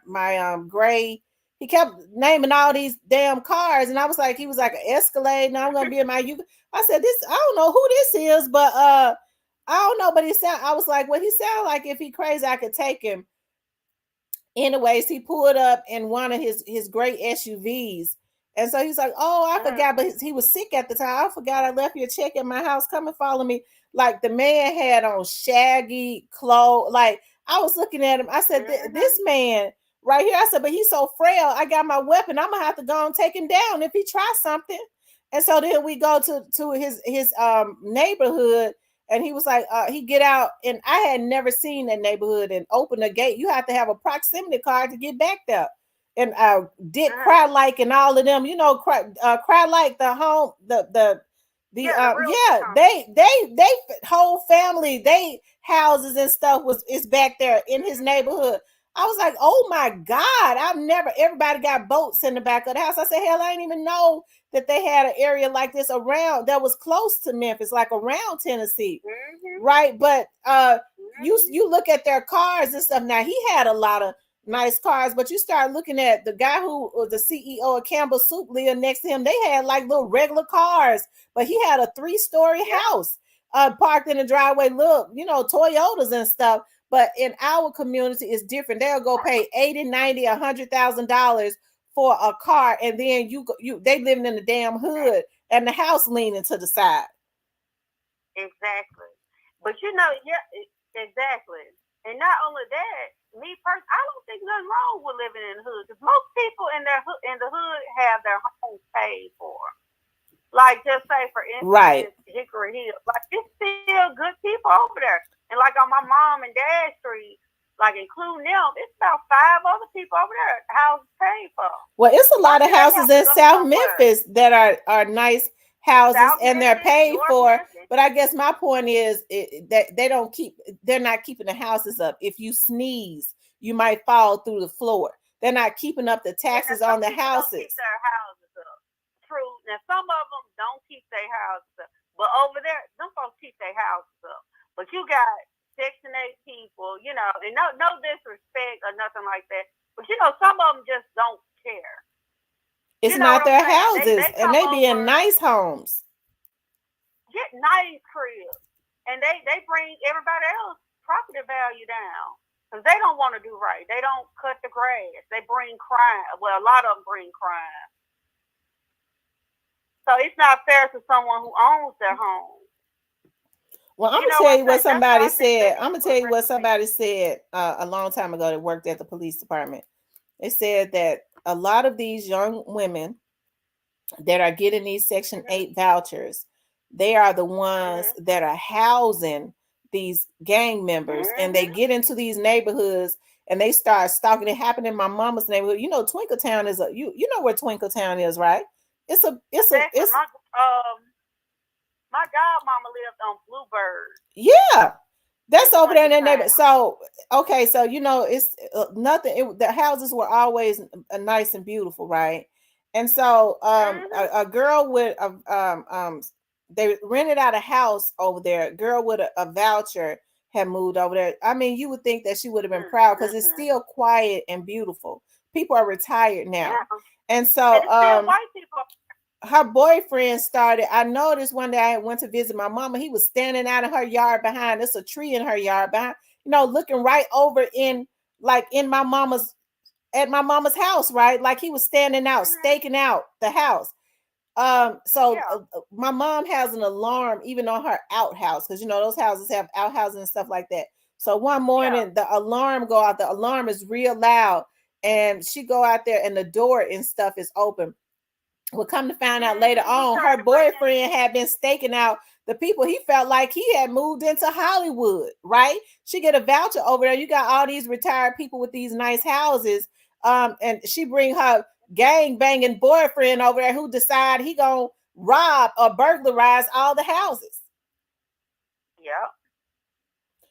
gray." He kept naming all these damn cars, and I was like, he was like an Escalade. Now I'm gonna be in my I said, I don't know who this is, but I don't know. But I was like, well, he sounded like if he crazy, I could take him. Anyways, he pulled up in one of his great SUVs. And so he's like, oh, I forgot, but he was sick at the time. I forgot I left your check at my house. Come and follow me. Like the man had on shaggy clothes. Like I was looking at him. I said, this man right here. I said, but he's so frail. I got my weapon. I'm gonna have to go and take him down if he tries something. And so then we go to his neighborhood, and he was like, he get out, and I had never seen that neighborhood and open a gate. You have to have a proximity card to get back there. And Dick Cry Like and all of them, you know, Cry Like the home, they whole family, they houses and stuff is back there in his neighborhood. I was like, oh my God, everybody got boats in the back of the house. I said, hell, I didn't even know that they had an area like this around that was close to Memphis, like around Tennessee. Right. But you look at their cars and stuff. Now he had a lot of nice cars, but you start looking at the guy who was the CEO of Campbell Soup lived next to him. They had like little regular cars, but he had a 3-story house parked in the driveway. Look, you know, Toyotas and stuff. But in our community, it's different. They'll go pay $80,000, $90,000, $100,000 for a car, and then they living in the damn hood and the house leaning to the side. Exactly. But you know, exactly. And not only that, me personally, I don't think nothing wrong with living in the hood, because most people in the hood have their homes paid for. Like, just say for instance, Hickory Hill, like it's still good people over there. And like on my mom and dad's street, like including them, it's about 5 other people over there. Houses paid for. Well, it's a lot of houses in South Memphis that are nice houses and they're paid for. But I guess my point is that they're not keeping the houses up. If you sneeze, you might fall through the floor. They're not keeping up the taxes on the houses. Don't keep their houses up. True. Now some of them don't keep their houses up, but over there, them folks keep their houses up. But you got Section 8 people, you know, and no disrespect or nothing like that. But you know, some of them just don't care. It's not their houses, and they be in nice homes. Get nice cribs, and they bring everybody else property value down because they don't want to do right. They don't cut the grass. They bring crime. Well, a lot of them bring crime. So it's not fair to someone who owns their home. Well, I'm gonna tell you what somebody said. I'm gonna tell you what somebody said a long time ago that worked at the police department. They said that a lot of these young women that are getting these Section 8 vouchers, they are the ones that are housing these gang members, and they get into these neighborhoods and they start stalking. It happened in my mama's neighborhood. You know, Twinkletown is you know where Twinkletown is, right? My godmama lived on Bluebird. Yeah. That's over there in that neighborhood. So, okay, so you know, it's nothing. The houses were always nice and beautiful, right? And so, a girl with they rented out a house over there. A girl with a voucher had moved over there. I mean, you would think that she would have been proud because it's still quiet and beautiful. People are retired now, and so white people. Her boyfriend started. I noticed one day I went to visit my mama. He was standing out in her yard behind. There's a tree in her yard behind, you know, looking right over in my mama's house, right? Like he was standing out, staking out the house. My mom has an alarm even on her outhouse because you know those houses have outhouses and stuff like that. So one morning the alarm go out. The alarm is real loud, and she go out there and the door and stuff is open. Well, come to find out later on, her boyfriend had been staking out the people. He felt like he had moved into Hollywood, right? She get a voucher over there. You got all these retired people with these nice houses. And she bring her gang banging boyfriend over there who decide he gonna rob or burglarize all the houses. Yeah.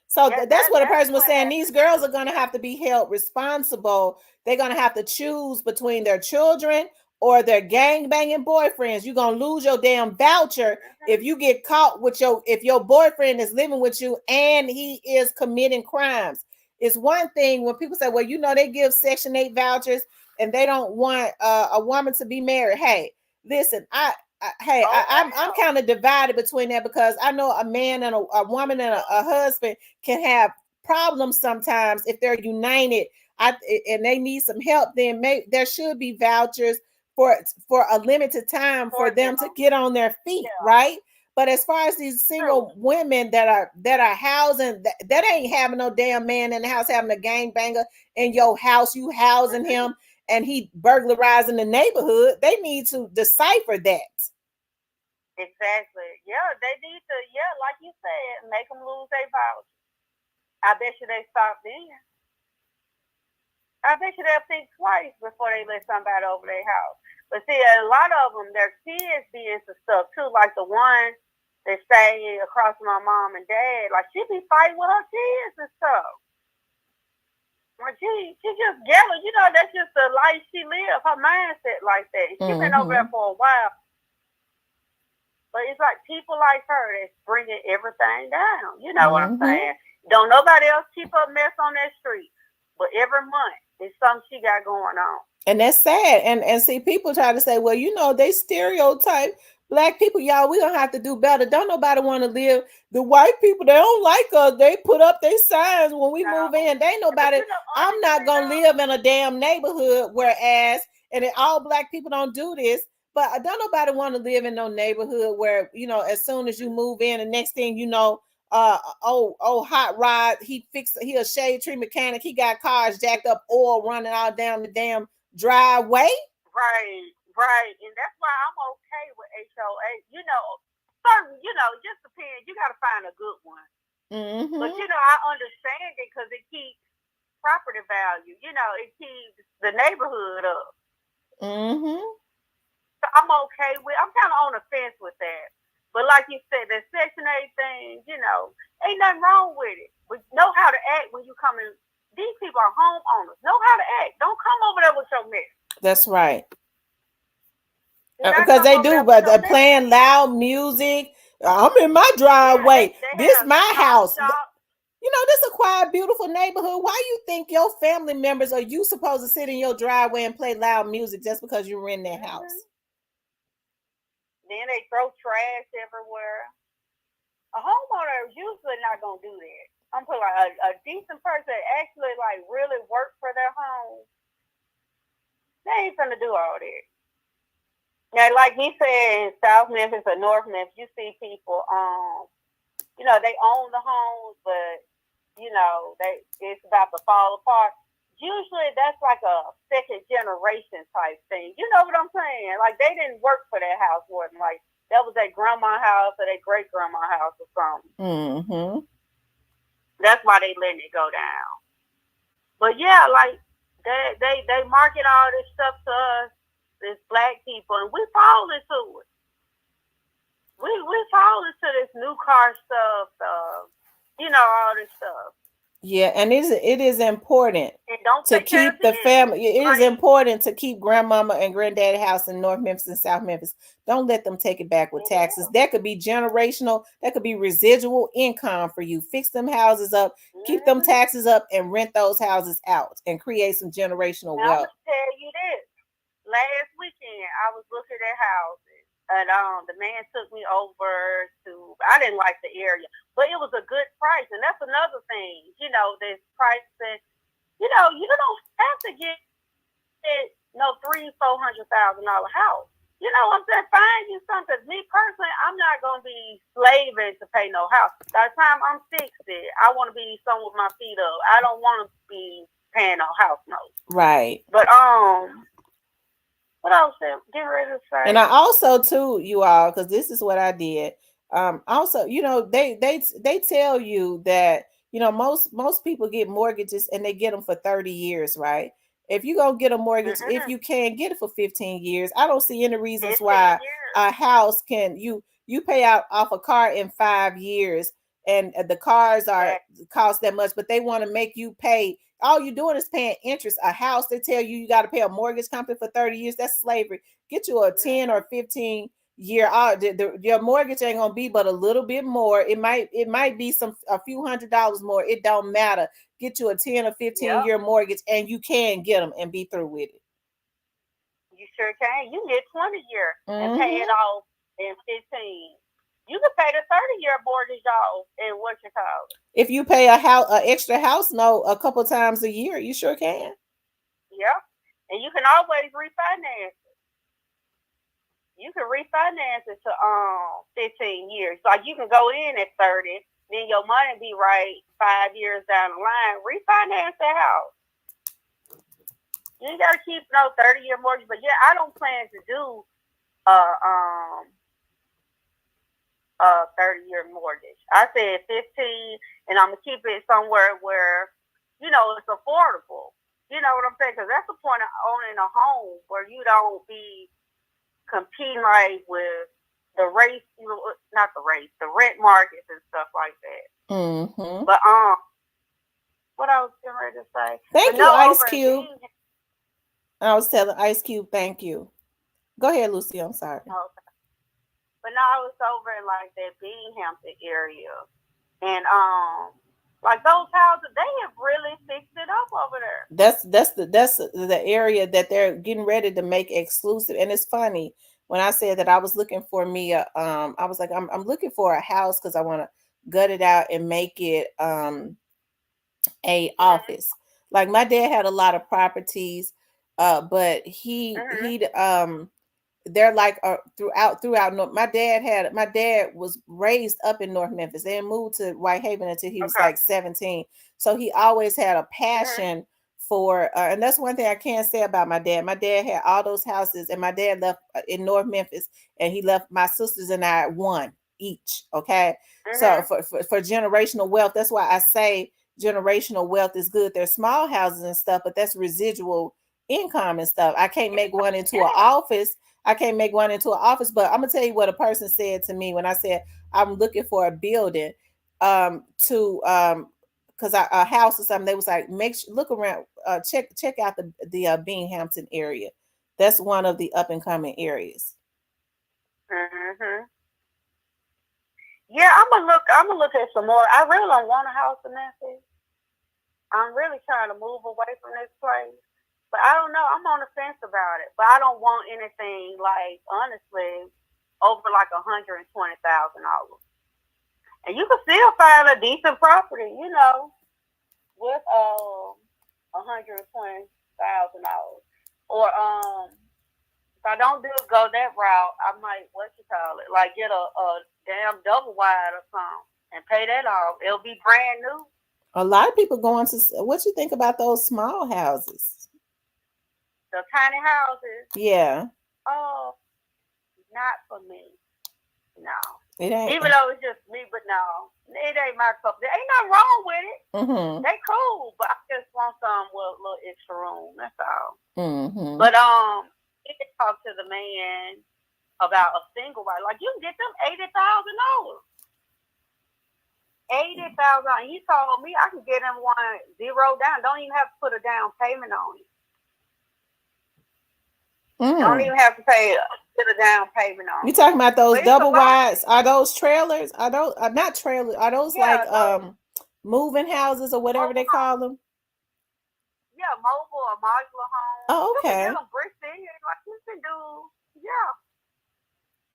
So that's what a person was saying. These girls are going to have to be held responsible. They're going to have to choose between their children or their gang banging boyfriends. You're going to lose your damn voucher if you get caught with if your boyfriend is living with you and he is committing crimes. It's one thing when people say, well, you know, they give Section 8 vouchers and they don't want a woman to be married. Hey, listen, I'm kind of divided between that because I know a man and a woman and a husband can have problems sometimes if they're united and they need some help. Then there should be vouchers for a limited time for them to get on their feet, right? But as far as these single women that are housing, that ain't having no damn man in the house having a gangbanger in your house, you housing him and he burglarizing the neighborhood. They need to decipher that. Exactly. Yeah, they need to, like you said, make them lose their voucher. I bet you they stop then. I bet you they'll think twice before they let somebody over their house. But see, a lot of them, their kids be into stuff too, like the one that stay across from my mom and dad. Like she be fighting with her kids and stuff. Well, she just yelling. You know, that's just the life she live. Her mindset like that. She been over there for a while. But it's like people like her that's bringing everything down. You know what I'm saying? Don't nobody else keep a mess on that street. But every month, there's something she got going on. And that's sad. And see, people try to say, well, you know, they stereotype Black people. Y'all, we're going to have to do better. Don't nobody want to live. The white people, they don't like us. They put up their signs when we move in. They ain't nobody. I'm not going to live in a damn neighborhood whereas, and all Black people don't do this. But don't nobody want to live in no neighborhood where, you know, as soon as you move in, the next thing you know, Hot Rod, he a shade tree mechanic. He got cars jacked up, oil running all down the damn driveway. Right. And that's why I'm okay with HOA. You know, certain, you know, just depends. You got to find a good one. But, you know, I understand it because it keeps property value. You know, it keeps the neighborhood up. I'm okay with. I'm kind of on the fence with that. But like you said, the Section 8 thing, you know, ain't nothing wrong with it. But know how to act when you come in. These people are homeowners. Know how to act. Don't come over there with your mess. That's right. Because they do, but they're playing loud music. I'm in my driveway. This is my house. You know, this is a quiet, beautiful neighborhood. Why you think your family members are you supposed to sit in your driveway and play loud music just because you're in their house? Then they throw trash everywhere. A homeowner is usually not gonna do that. I'm putting like a decent person that actually like really work for their home. They ain't gonna do all that. Now, like he said, in South Memphis or North Memphis, you see people, you know, they own the homes, but you know, it's about to fall apart. Usually that's like a second generation type thing. You know what I'm saying? Like they didn't work for that house more than like that was their grandma's house or their great grandma's house or something. That's why they letting it go down. But yeah, like they market all this stuff to us, this Black people, and we fall into it. We fall into this new car stuff. you know, all this stuff. Yeah, and it is important And don't to take care keep of the family. It is Like, important to keep grandmama and granddaddy house in North Memphis and South Memphis. Don't let them take it back with taxes. That could be generational. That could be residual income for you. Fix them houses up, keep them taxes up, and rent those houses out and create some generational wealth. I'm gonna tell you this. Last weekend, I was looking at houses, and the man took me over to. I didn't like the area, but it was a good price, and that's another thing. You know, this price that you don't have to get no $300,000-$400,000 house. You know what I'm saying? Find you something. Me personally, I'm not gonna be slaving to pay no house. By the time I'm 60, I want to be somewhere with my feet up. I don't want to be paying no house notes. Right. But what I was getting ready to say. And I also too, you all, because this is what I did. Also, you know, they tell you that, you know, most people get mortgages and they get them for 30 years, right? If you go get a mortgage, if you can get it for 15 years, I don't see any reasons why a house can you pay out off a car in 5 years and the cars are cost that much, but they want to make you pay. All you're doing is paying interest. A house, they tell you got to pay a mortgage company for 30 years. That's slavery. Get you a 10 or 15 year. Your mortgage ain't gonna be but a little bit more. It might be a few $100s more. It don't matter. Get you a 10 or 15 year mortgage, and you can get them and be through with it. You sure can. You can get 20 years and pay it off in 15. You can pay the 30-year mortgage off in what you call it. If you pay a extra house note a couple times a year, you sure can. Yeah, and you can always refinance it. You can refinance it to 15 years. Like you can go in at 30, then your money be right 5 years down the line. Refinance that house. You ain't gotta keep no 30-year mortgage, but yeah, I don't plan to do 30-year mortgage. I said 15, and I'm gonna keep it somewhere where, you know, it's affordable. You know what I'm saying? Because that's the point of owning a home, where you don't be competing like with the race, not the race, the rent markets and stuff like that. Mm-hmm. But what I was getting ready to say. Thank you, Ice Cube. I was telling Ice Cube, thank you. Go ahead, Lucy. I'm sorry. Okay. But now I was over in like that Binghamton area, and like those houses, they have really fixed it up over there. That's the area that they're getting ready to make exclusive. And it's funny when I said that I was looking for me I was like I'm looking for a house because I want to gut it out and make it a office. Like my dad had a lot of properties, but they're like throughout North. My dad was raised up in North Memphis. They moved to Whitehaven until he was like 17. So he always had a passion for, and that's one thing I can't say about my dad. My dad had all those houses, and my dad left in North Memphis, and he left my sisters and I one each. Okay, so for generational wealth, that's why I say generational wealth is good. There's small houses and stuff, but that's residual income and stuff. I can't make one into an office. But I'm gonna tell you what a person said to me when I said I'm looking for a building because a house or something. They was like, look around, check out the Binghamton area. That's one of the up and coming areas. Yeah, I'm gonna look at some more. I really don't want a house in Memphis. I'm really trying to move away from this place. But I don't know. I'm on the fence about it. But I don't want anything like, honestly, over like $120,000. And you can still find a decent property, you know, with $120,000. Or if I don't go that route, I might like get a damn double wide or something and pay that off. It'll be brand new. A lot of people going to. What you think about those small houses? The tiny houses. Yeah. Oh, not for me. No. It ain't. Even though it's just me, but no. It ain't my cup. There ain't nothing wrong with it. They cool, but I just want some with a little extra room. That's all. But you can talk to the man about a single wide. Like you can get them $80,000. $80,000. He told me I can get him one zero down. Don't even have to put a down payment on it. Don't even have to put a down payment on it. You talking about those double wides? Are those trailers? Are those not trailers? Are those moving houses or whatever they call them? Yeah, mobile or modular homes. Oh, okay. You can bricks in here like you can do. Yeah.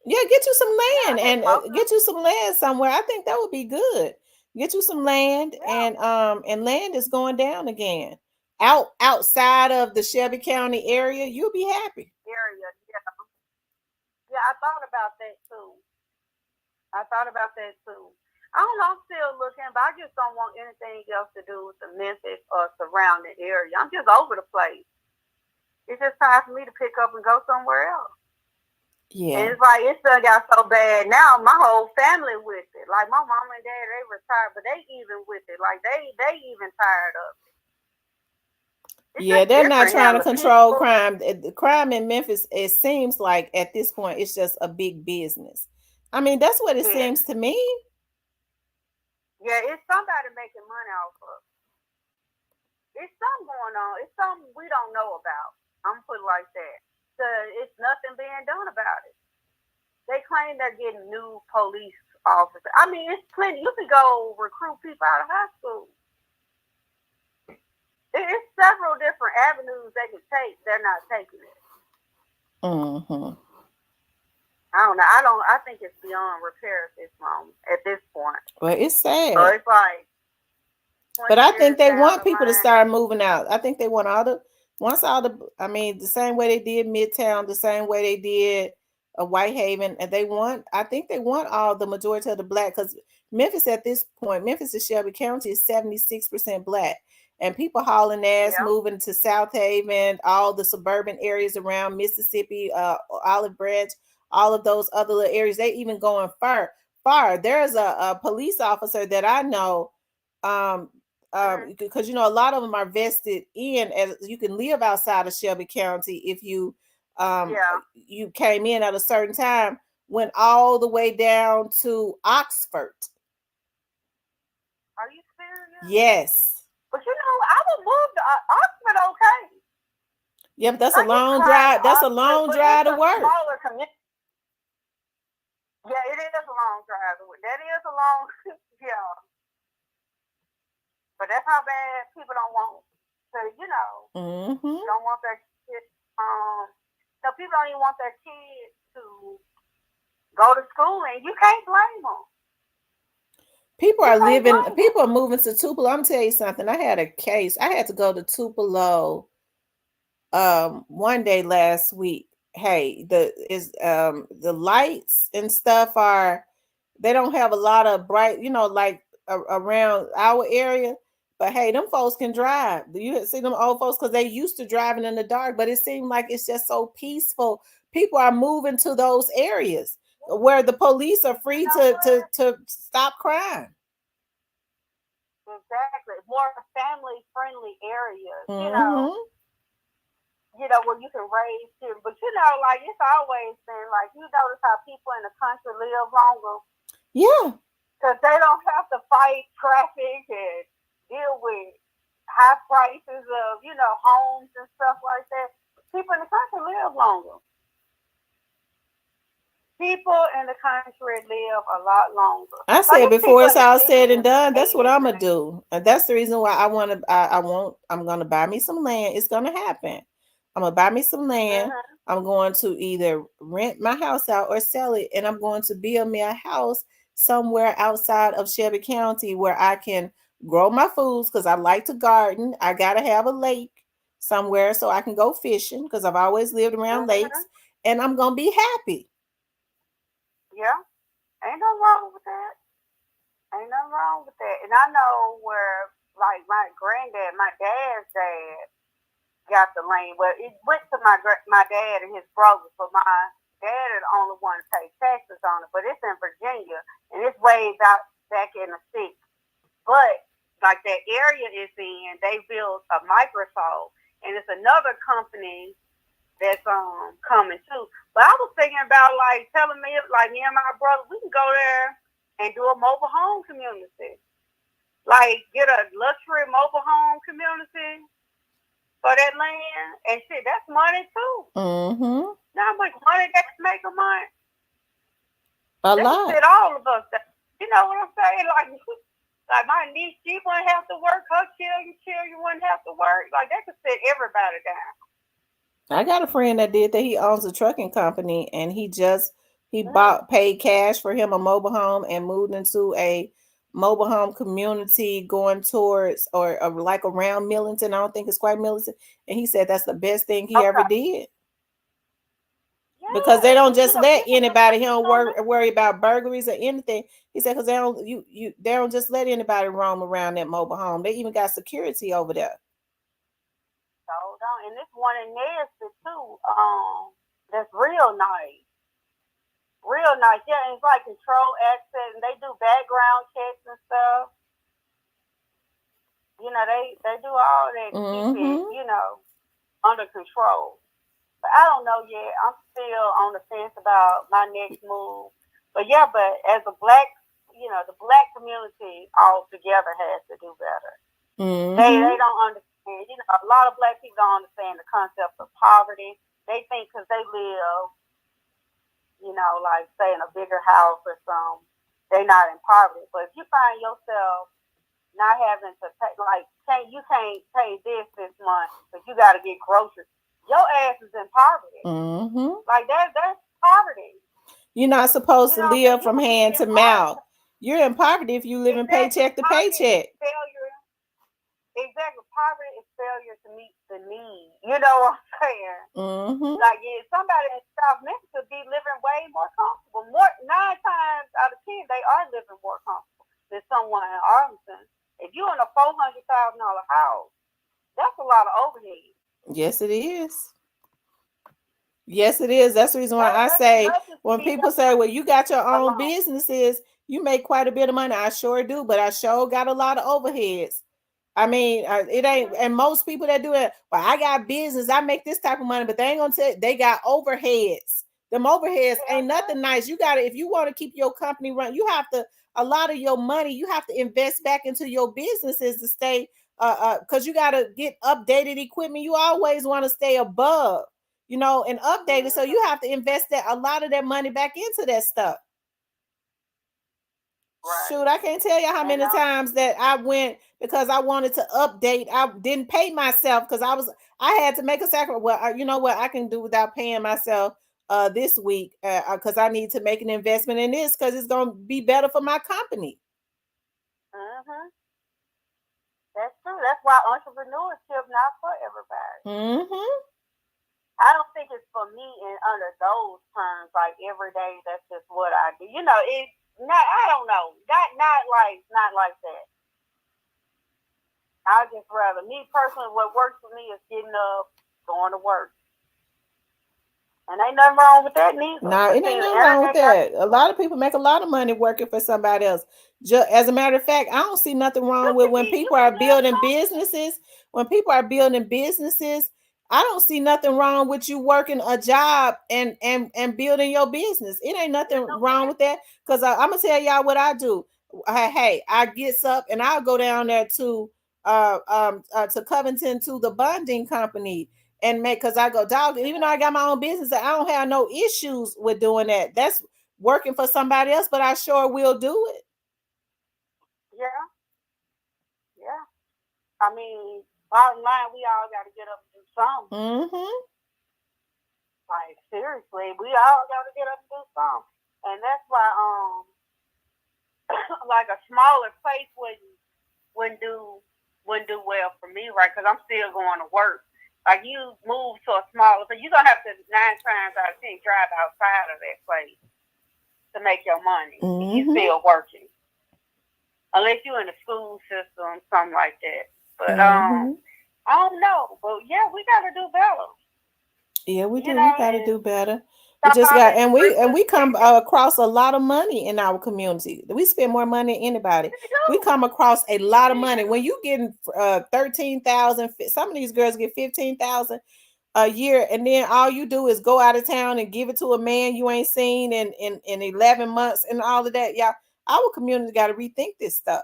Yeah, get you some land and get you some land somewhere. I think that would be good. Get you some land, and land is going down again. Outside of the Shelby County area, you'll be happy. Yeah, I thought about that too. I don't know, I'm still looking, but I just don't want anything else to do with the Memphis or surrounding area. I'm just over the place. It's just time for me to pick up and go somewhere else. Yeah. And it's like, it still got so bad now, my whole family with it. Like my mom and dad, they retired, but they even with it. Like they even tired of it. Yeah, they're not trying to control crime. The crime in Memphis, it seems like at this point, it's just a big business. I mean, that's what it seems to me. Yeah, it's somebody making money off of it. It's something going on. It's something we don't know about. I'm gonna put it like that. So it's nothing being done about it. They claim they're getting new police officers. I mean, it's plenty. You can go recruit people out of high school. It's several different avenues they can take. They're not taking it. Mm-hmm. I don't know. I think it's beyond repair at this point. Well, it's sad. So it's like. But I think they want people to start moving out. I think they want the same way they did Midtown, the same way they did Whitehaven, and I think they want all the majority of the black, because Memphis at this point, Memphis and Shelby County is 76% black. And people hauling ass, moving to South Haven, all the suburban areas around Mississippi, Olive Branch, all of those other little areas. They even going far. There's a police officer that I know, because a lot of them are vested in, as you can live outside of Shelby County if you you came in at a certain time, went all the way down to Oxford. Are you serious? Yes. But I would move to Oxford, okay? Yeah, but that's a long drive. That's a long drive to work. Yeah, it is a long drive to work. That is a long, yeah. But that's how bad people don't want to, don't want their kids. So people don't even want their kids to go to school, and you can't blame them. People are moving to Tupelo. I'm gonna tell you something. I had a case. I had to go to Tupelo one day last week. Hey, the lights and stuff they don't have a lot of bright, like around our area. But hey, them folks can drive. You see them old folks, because they used to driving in the dark, but it seemed like it's just so peaceful. People are moving to those areas where the police are free to stop crime. Exactly. More family-friendly areas, mm-hmm. Where you can raise children. But, like, it's always been, like, you notice how people in the country live longer? Yeah. Because they don't have to fight traffic and deal with high prices of, homes and stuff like that. People in the country live longer. People in the country live a lot longer. I said before it's all said and done, that's what I'm gonna do, and that's the reason why I'm gonna buy me some land. It's gonna happen. I'm gonna buy me some land. I'm going to either rent my house out or sell it, and I'm going to build me a house somewhere outside of Shelby County where I can grow my foods, because I like to garden. I gotta have a lake somewhere so I can go fishing, because I've always lived around lakes, and I'm gonna be happy. Yeah, ain't nothing wrong with that. And I know where, like, my dad's dad got the land. Well, it went to my dad and his brothers, but my dad is the only one to pay taxes on it. But it's in Virginia, and it's way back in the 60s. But, like, that area is in, they built a Microsoft, and it's another company that's coming too. But I was thinking about, like, telling me, like, me and my brother, we can go there and do a mobile home community. Like, get a luxury mobile home community for that land, and shit, that's money too. Mm-hmm. Now how much money that's make a month? A lot. Fit all of us. You know what I'm saying? Like my niece, she wouldn't have to work. Her children wouldn't have to work. Like that could sit everybody down. I got a friend that did that. He owns a trucking company, and he paid cash for him a mobile home and moved into a mobile home community going towards or like around Millington. I don't think it's quite Millington. And he said that's the best thing he ever did. Yeah, because they don't just let anybody. He don't worry about burglaries or anything. He said because they don't just let anybody roam around that mobile home. They even got security over there. Hold on, and this one in Nesbitt too. That's real nice. Real nice. Yeah, and it's like control access, and they do background checks and stuff. You know, they do all that, keep it, you know, under control. But I don't know yet. I'm still on the fence about my next move. But yeah, as a black, you know, the black community altogether has to do better. Mm-hmm. They don't understand. You know, a lot of black people don't understand the concept of poverty. They think because they live, you know, like say in a bigger house or something, they're not in poverty. But if you find yourself not having to pay, like you can't pay this month, but you got to get groceries, your ass is in poverty. Mm-hmm. Like that's poverty. You're not supposed to live from hand to mouth. You're in poverty if you live in paycheck to paycheck. Failure. Exactly. Poverty is failure to meet the need. You know what I'm saying? Mm-hmm. Like somebody in South Memphis could be living way more comfortable. 9 times out of 10, they are living more comfortable than someone in Arlington. If you're in a $400,000 house, that's a lot of overhead. Yes, it is. Yes, it is. That's the reason why I say when people say, well, you got your own businesses, you make quite a bit of money. I sure do, but I sure got a lot of overheads. I mean, it ain't, and most people that do it, well, I got business, I make this type of money, but they ain't gonna tell they got overheads. Them overheads ain't nothing nice. You gotta, if you want to keep your company run, you have to, a lot of your money, you have to invest back into your businesses to stay, because you gotta get updated equipment. You always want to stay above, you know, and updated. So you have to invest a lot of that money back into that stuff. Right. Shoot, I can't tell you how many times that I went because I wanted to update. I didn't pay myself because I had to make a sacrifice. Well, you know what I can do without paying myself this week because I need to make an investment in this because it's going to be better for my company. Mm-hmm. That's true. That's why entrepreneurship not for everybody. Mm-hmm. I don't think it's for me under those terms. Like every day, that's just what I do. You know, I don't know. Not like that. I just rather me personally. What works for me is getting up, going to work, and ain't nothing wrong with that neither. No, it ain't nothing wrong with that. A lot of people make a lot of money working for somebody else. As a matter of fact, I don't see nothing wrong with when people are building businesses. When people are building businesses, I don't see nothing wrong with you working a job and building your business. It ain't nothing wrong with that. Because I'm gonna tell y'all what I do. Hey, I gets up and I'll go down there to Covington to the bonding company and make, because I go, dog, even though I got my own business, I don't have no issues with doing that. That's working for somebody else, but I sure will do it. Yeah. I mean, bottom line, we all got to get up and do something. Mm-hmm. Like, seriously, we all got to get up and do something. And that's why, like a smaller place wouldn't do well for me, right? Because I'm still going to work. Like, you move to a smaller, so you're going to have to 9 times out of 10 drive outside of that place to make your money. Mm-hmm. You're still working. Unless you're in the school system, something like that. But, I don't know. But, yeah, we got to do better. Yeah, we do. We got to do better. We just got, and we come across a lot of money in our community. We spend more money than anybody. We come across a lot of money. When you getting 13,000, some of these girls get 15,000 a year, and then all you do is go out of town and give it to a man you ain't seen in 11 months and all of that. Y'all, our community got to rethink this stuff.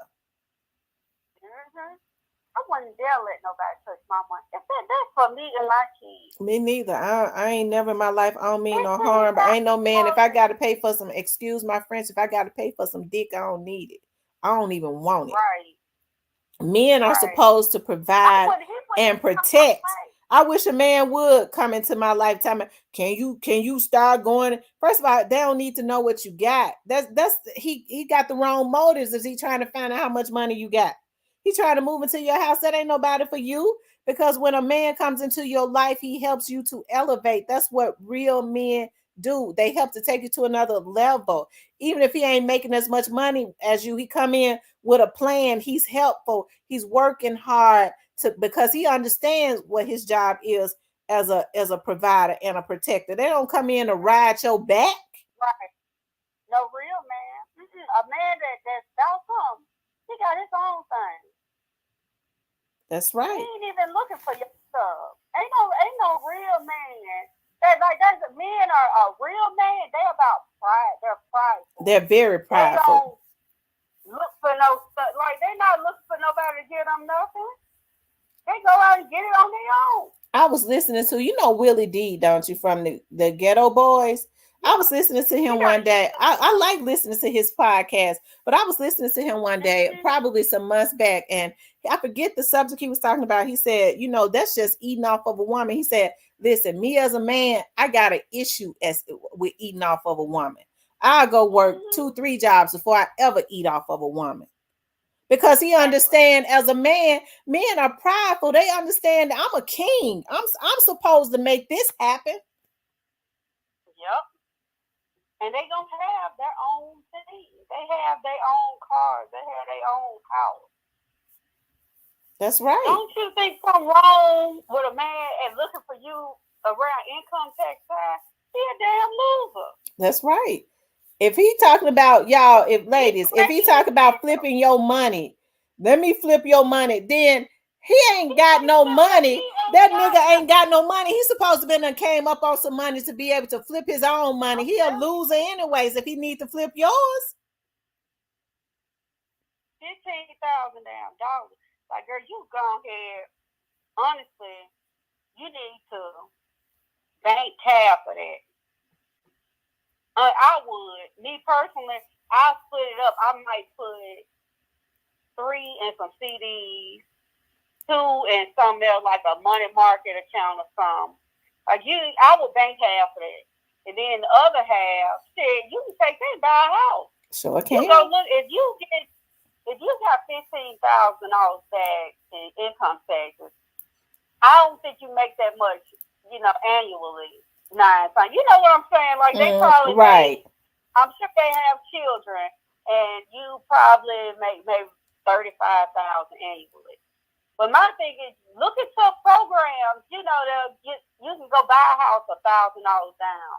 I wouldn't dare let nobody touch my money. That's for me and my kids. Me neither. I ain't never in my life. I don't mean no harm, but ain't no man. If I got to pay for some, excuse my French, if I got to pay for some dick, I don't need it. I don't even want it. Right. Men are supposed to provide and protect. I wish a man would come into my lifetime. Can you start going? First of all, they don't need to know what you got. He got the wrong motives. Is he trying to find out how much money you got? He trying to move into your house. That ain't nobody for you. Because when a man comes into your life, he helps you to elevate. That's what real men do. They help to take you to another level. Even if he ain't making as much money as you, he come in with a plan. He's helpful. He's working hard because he understands what his job is as a provider and a protector. They don't come in to ride your back. Right. No real man. A man that's about him. He got his own thing. That's right. He ain't even looking for your stuff. Ain't no real man. Men are a real man. They about pride. They're prideful. They're very prideful. They don't look for no stuff. Like they not looking for nobody to give them nothing. They go out and get it on their own. I was listening to, Willie D, don't you, from the Ghetto Boys? I was listening to him one day. I like listening to his podcast, but I was listening to him one day, probably some months back, and I forget the subject he was talking about. He said, that's just eating off of a woman. He said, listen, me as a man, I got an issue with eating off of a woman. I'll go work 2-3 jobs before I ever eat off of a woman. Because he understands as a man, men are prideful. They understand that I'm a king. I'm supposed to make this happen. Yep. And they gonna have their own thing. They have their own cars. They have their own house. That's right. Don't you think something wrong with a man and looking for you around income tax time? He a damn loser. That's right. If he talking about y'all, if he talking about flipping your money, let me flip your money, then he ain't got no money. That nigga ain't got no money. He's supposed to been came up on some money to be able to flip his own money. He a loser anyways if he need to flip yours. $15,000 damn dollars. Like, girl, you gone here. Honestly, you need to bank half of that. I would. Me personally, I'll split it up. I might put 3 in some CDs, 2 in something else like a money market account or something. Like I would bank half of that. And then the other half, shit, you can take that and buy a house. Sure can. You go look, if you got $15,000 back in income taxes, I don't think you make that much, annually. You know what I'm saying? Like they probably right. I'm sure they have children, and you probably make maybe $35,000 annually. But my thing is, look at some programs. You can go buy a house $1,000 down.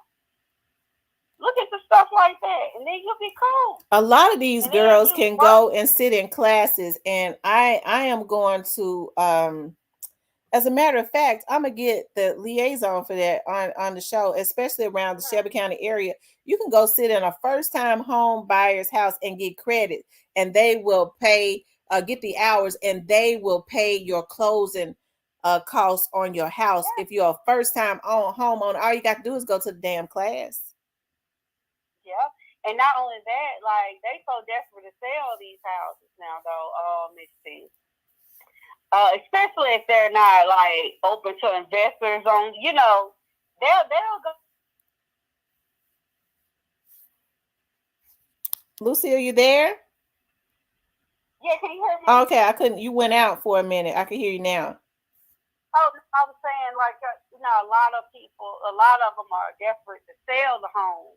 Look at the stuff like that, and then you'll be cool. A lot of these girls can go and sit in classes, and I am going to as a matter of fact, I'm gonna get the liaison for that on the show, especially around the Shelby County area. You can go sit in a first-time home buyer's house and get credit, and they will pay, get the hours, and they will pay your closing costs on your house. If you're a first-time homeowner, all you got to do is go to the damn class. Yeah, and not only that, like they so desperate to sell these houses now, though. Let's see. Especially if they're not like open to investors on, they'll go. Lucy, are you there? Yeah, can you hear me? Okay, I couldn't. You went out for a minute. I can hear you now. Oh, I was saying, like, a lot of them are desperate to sell the home.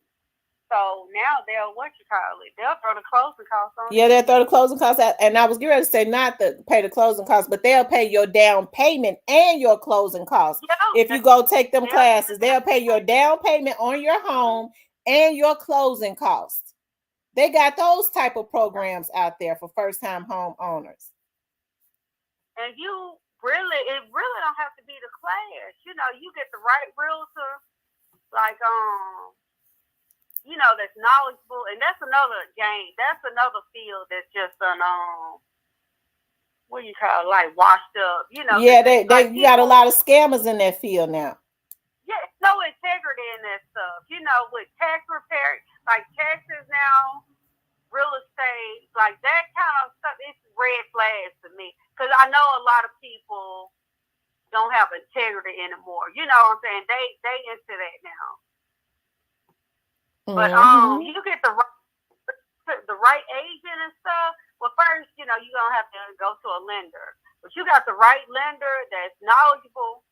So now they'll throw the closing costs on. Yeah, they'll throw the closing costs out. And I was getting ready to say not to pay the closing costs, but they'll pay your down payment and your closing costs. Yeah, if you go take them classes, they'll pay your down payment on your home and your closing costs. They got those type of programs out there for first-time home owners. And it really don't have to be the class. You get the right realtor, like that's knowledgeable, and that's another game. That's another field that's just what you call it, like washed up. Yeah, they you got a lot of scammers in that field now. Yeah, no integrity in that stuff. With tax repair, like taxes now, real estate, like that kind of stuff, it's red flags to me. Because I know a lot of people don't have integrity anymore. You know what I'm saying? They into that now. But you get the right agent and stuff. Well, first, you're gonna have to go to a lender. But you got the right lender that's knowledgeable.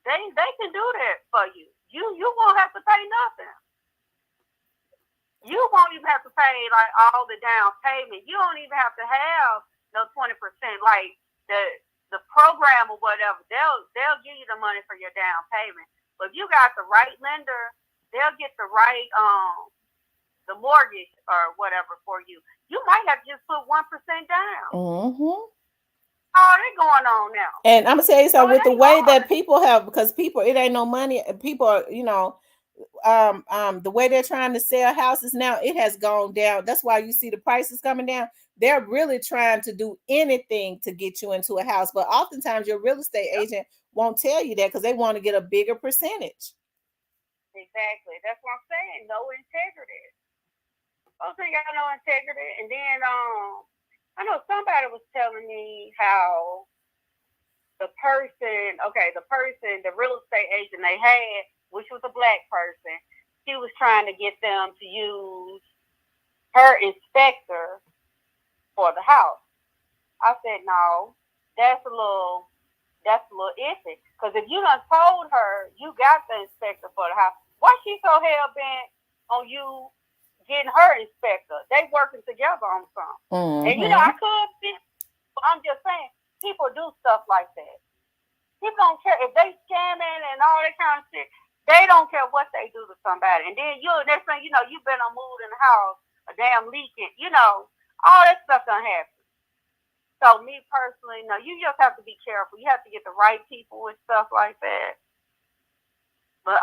They can do that for you. You won't have to pay nothing. You won't even have to pay like all the down payment. You don't even have to have no 20%. Like the program or whatever, they'll give you the money for your down payment. But if you got the right lender, they'll get the right the mortgage or whatever for you. You might have to just put 1% down. Oh, they're going on now. And I'm gonna tell you something with the way that people have, because people, it ain't no money. People are, the way they're trying to sell houses now, it has gone down. That's why you see the prices coming down. They're really trying to do anything to get you into a house, but oftentimes your real estate agent won't tell you that because they want to get a bigger percentage. Exactly. That's what I'm saying. No integrity. I think I know integrity. And then I know somebody was telling me how the real estate agent they had, which was a black person, she was trying to get them to use her inspector for the house. I said, no, that's a little iffy. Because if you done told her you got the inspector for the house, why she so hell bent on you getting her inspector? They working together on something. And I could see, but I'm just saying, people do stuff like that. People don't care if they scamming and all that kind of shit. They don't care what they do to somebody. And then next thing you know, you've been on mood in the house, a damn leaking, all that stuff done happen. So me personally, no, you just have to be careful. You have to get the right people and stuff like that. But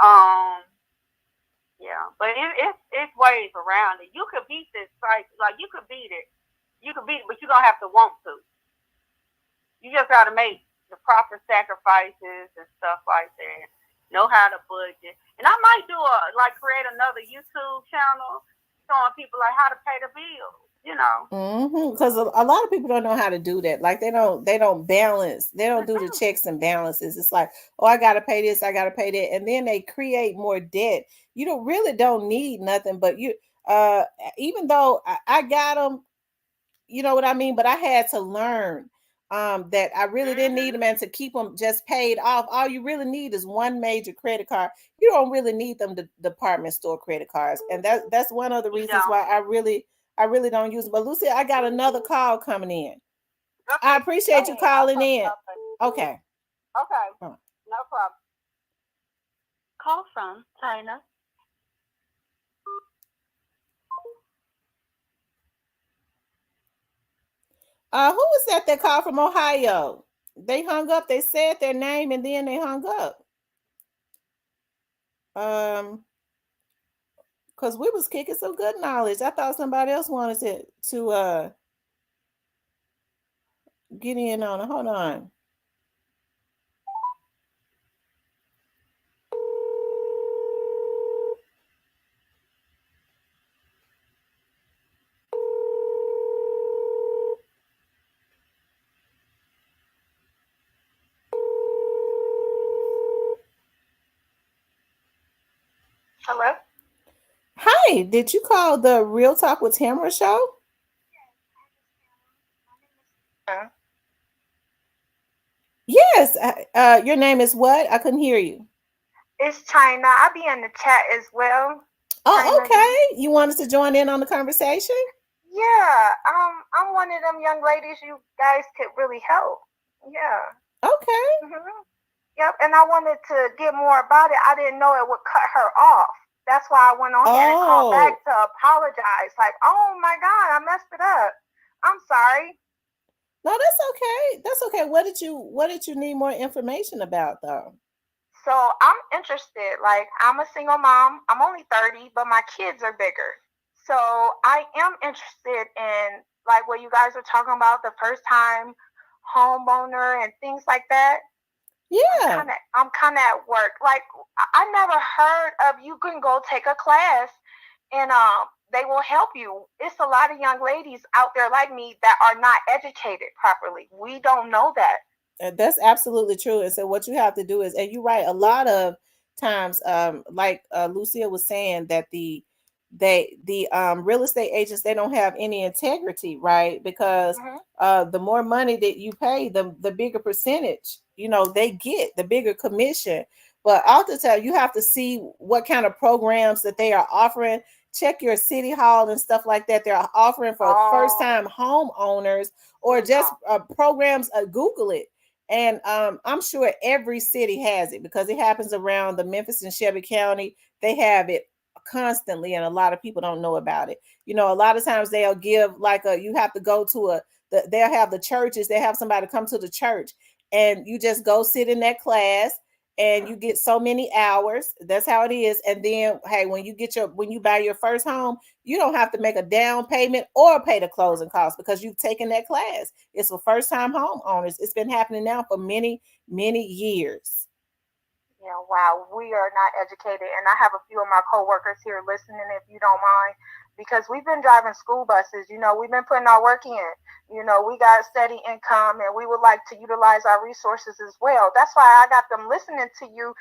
yeah, but it's ways around it. You could beat this site, like you could beat it. You could beat it, but you don't have to want to. You just got to make the proper sacrifices and stuff like that. Know how to budget. And I might create another YouTube channel showing people like how to pay the bills. Because a lot of people don't know how to do that. Like they don't balance. They don't do the checks and balances. It's like, oh, I got to pay this, I got to pay that. And then they create more debt. You don't need nothing, but even though I got them, you know what I mean? But I had to learn that I really didn't need them, and to keep them just paid off. All you really need is one major credit card. You don't really need them department store credit cards. And that's one of the reasons why I really don't use them. But Lucy, I got another call coming in. Okay. I appreciate you calling in. Okay. Okay. No problem. Call from China. Who was that called from Ohio? They hung up. They said their name and then they hung up. Because we was kicking some good knowledge. I thought somebody else wanted to get in on it. Hold on. Hello? Hi, did you call the Real Talk with Tamara show? Yes. Your name is what? I couldn't hear you. It's China. I'll be in the chat as well. Oh, China. okay. You wanted to join in on the conversation? Yeah. I'm one of them young ladies you guys could really help. Yeah. Okay. Mm-hmm. Yep. And I wanted to get more about it. I didn't know it would cut her off. That's why I went on here and called back to apologize. Like, oh my God, I messed it up. I'm sorry. No, that's okay. That's okay. What did you need more information about though? So I'm interested. Like, I'm a single mom. I'm only 30, but my kids are bigger. So I am interested in, like, what you guys are talking about, the first time homeowner and things like that. Yeah. I'm kind of at work. Like, I never heard of you can go take a class and they will help you. It's a lot of young ladies out there like me that are not educated properly. We don't know that. That's absolutely true. And so what you have to do is, and you're right, a lot of times, like Lucia was saying, that the real estate agents, they don't have any integrity, right? Because the more money that you pay, the bigger percentage, they get, the bigger commission. But oftentimes you have to see what kind of programs that they are offering. Check your city hall and stuff like that. They're offering for first time homeowners, or just programs. Google it. And I'm sure every city has it, because it happens around the Memphis and Shelby County. They have it constantly, and a lot of people don't know about it. A lot of times they'll give you have to go to they'll have the churches, they have somebody come to the church, and you just go sit in that class, and you get so many hours. That's how it is. And then, hey, when you buy your first home, you don't have to make a down payment or pay the closing costs, because you've taken that class. It's for first time homeowners. It's been happening now for many, many years. Yeah, wow, we are not educated. And I have a few of my coworkers here listening, if you don't mind, because we've been driving school buses. We've been putting our work in. We got steady income, and we would like to utilize our resources as well. That's why I got them listening to you.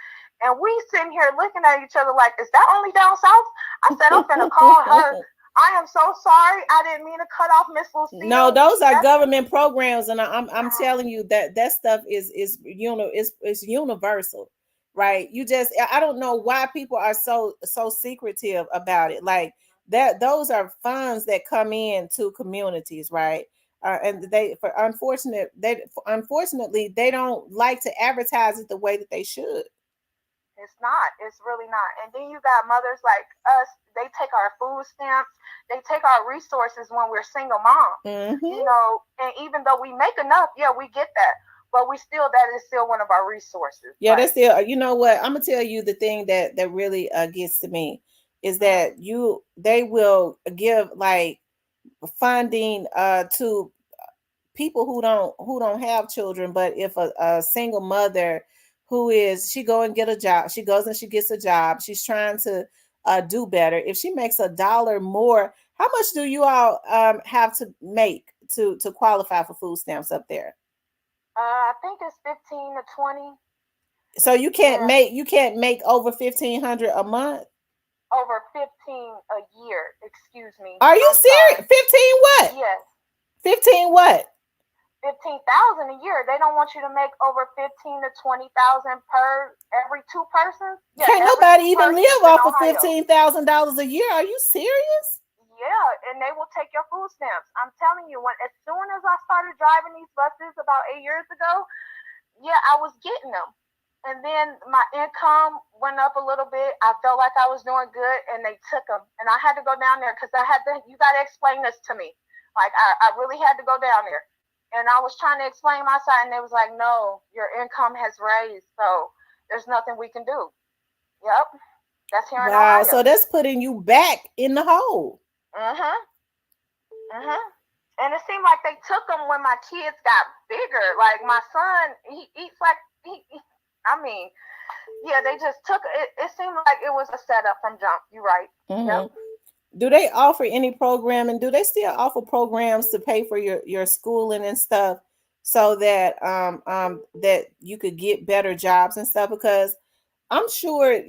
And we sitting here looking at each other like, is that only down south? I said, I'm finna call her. I am so sorry. I didn't mean to cut off Miss Lucille. No, those are government programs, and I'm telling you that stuff is universal, right? I don't know why people are so secretive about it. Like that, those are funds that come in to communities, right? And unfortunately, they don't like to advertise it the way that they should. It's not. It's really not. And then you got mothers like us. They take our food stamps. They take our resources when we're single moms. Mm-hmm. And even though we make enough, yeah, we get that. But that is still one of our resources. Yeah, that's still, you know what? I'm gonna tell you the thing that really gets to me is that they will give like funding to people who don't have children. But if a single mother she go and get a job, she goes and she gets a job, she's trying to do better. If she makes $1 more, how much do you all have to make to qualify for food stamps up there? I think it's 15 to 20. So you can't make over $1,500 a month. Over 15 a year. Excuse me. Are you serious? 15 what? Yes. 15 what? 15,000 a year. They don't want you to make over 15 to 20,000 per every two persons. Yeah, can't nobody even live off of $15,000 a year. Are you serious? Yeah, and they will take your food stamps. I'm telling you, as soon as I started driving these buses about 8 years ago, yeah, I was getting them. And then my income went up a little bit. I felt like I was doing good, and they took them. And I had to go down there because you got to explain this to me. Like, I really had to go down there. And I was trying to explain my side, and they was like, no, your income has raised, so there's nothing we can do. Yep. That's here in Ohio. So that's putting you back in the hole. And it seemed like they took them when my kids got bigger. Like my son, he eats like they just took it. It seemed like it was a setup from jump. You're right. Yep. Do they offer any programming? Do they still offer programs to pay for your schooling and stuff, so that that you could get better jobs and stuff? Because I'm sure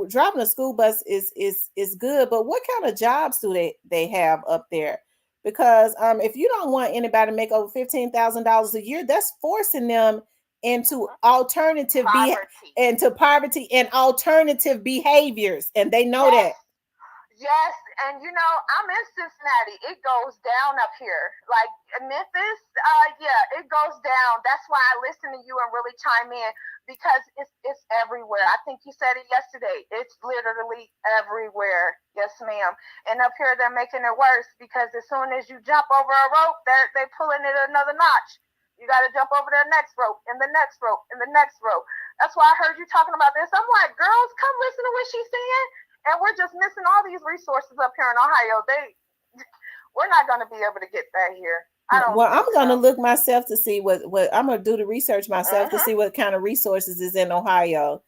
driving a school bus is good, but what kind of jobs do they have up there? Because if you don't want anybody to make over $15,000 a year, that's forcing them into alternative poverty and alternative behaviors, and they know that. Yes, and I'm in Cincinnati. It goes down up here. Like Memphis, it goes down. That's why I listen to you and really chime in, because it's everywhere. I think you said it yesterday. It's literally everywhere. Yes, ma'am. And up here they're making it worse, because as soon as you jump over a rope, they're pulling it another notch. You got to jump over the next rope and the next rope and the next rope. That's why I heard you talking about this. I'm like, girls, come listen to what she's saying. And we're just missing all these resources up here in Ohio. We're not going to be able to get that here. Well, I'm going to look myself to see what I'm going to do the research myself to see what kind of resources is in Ohio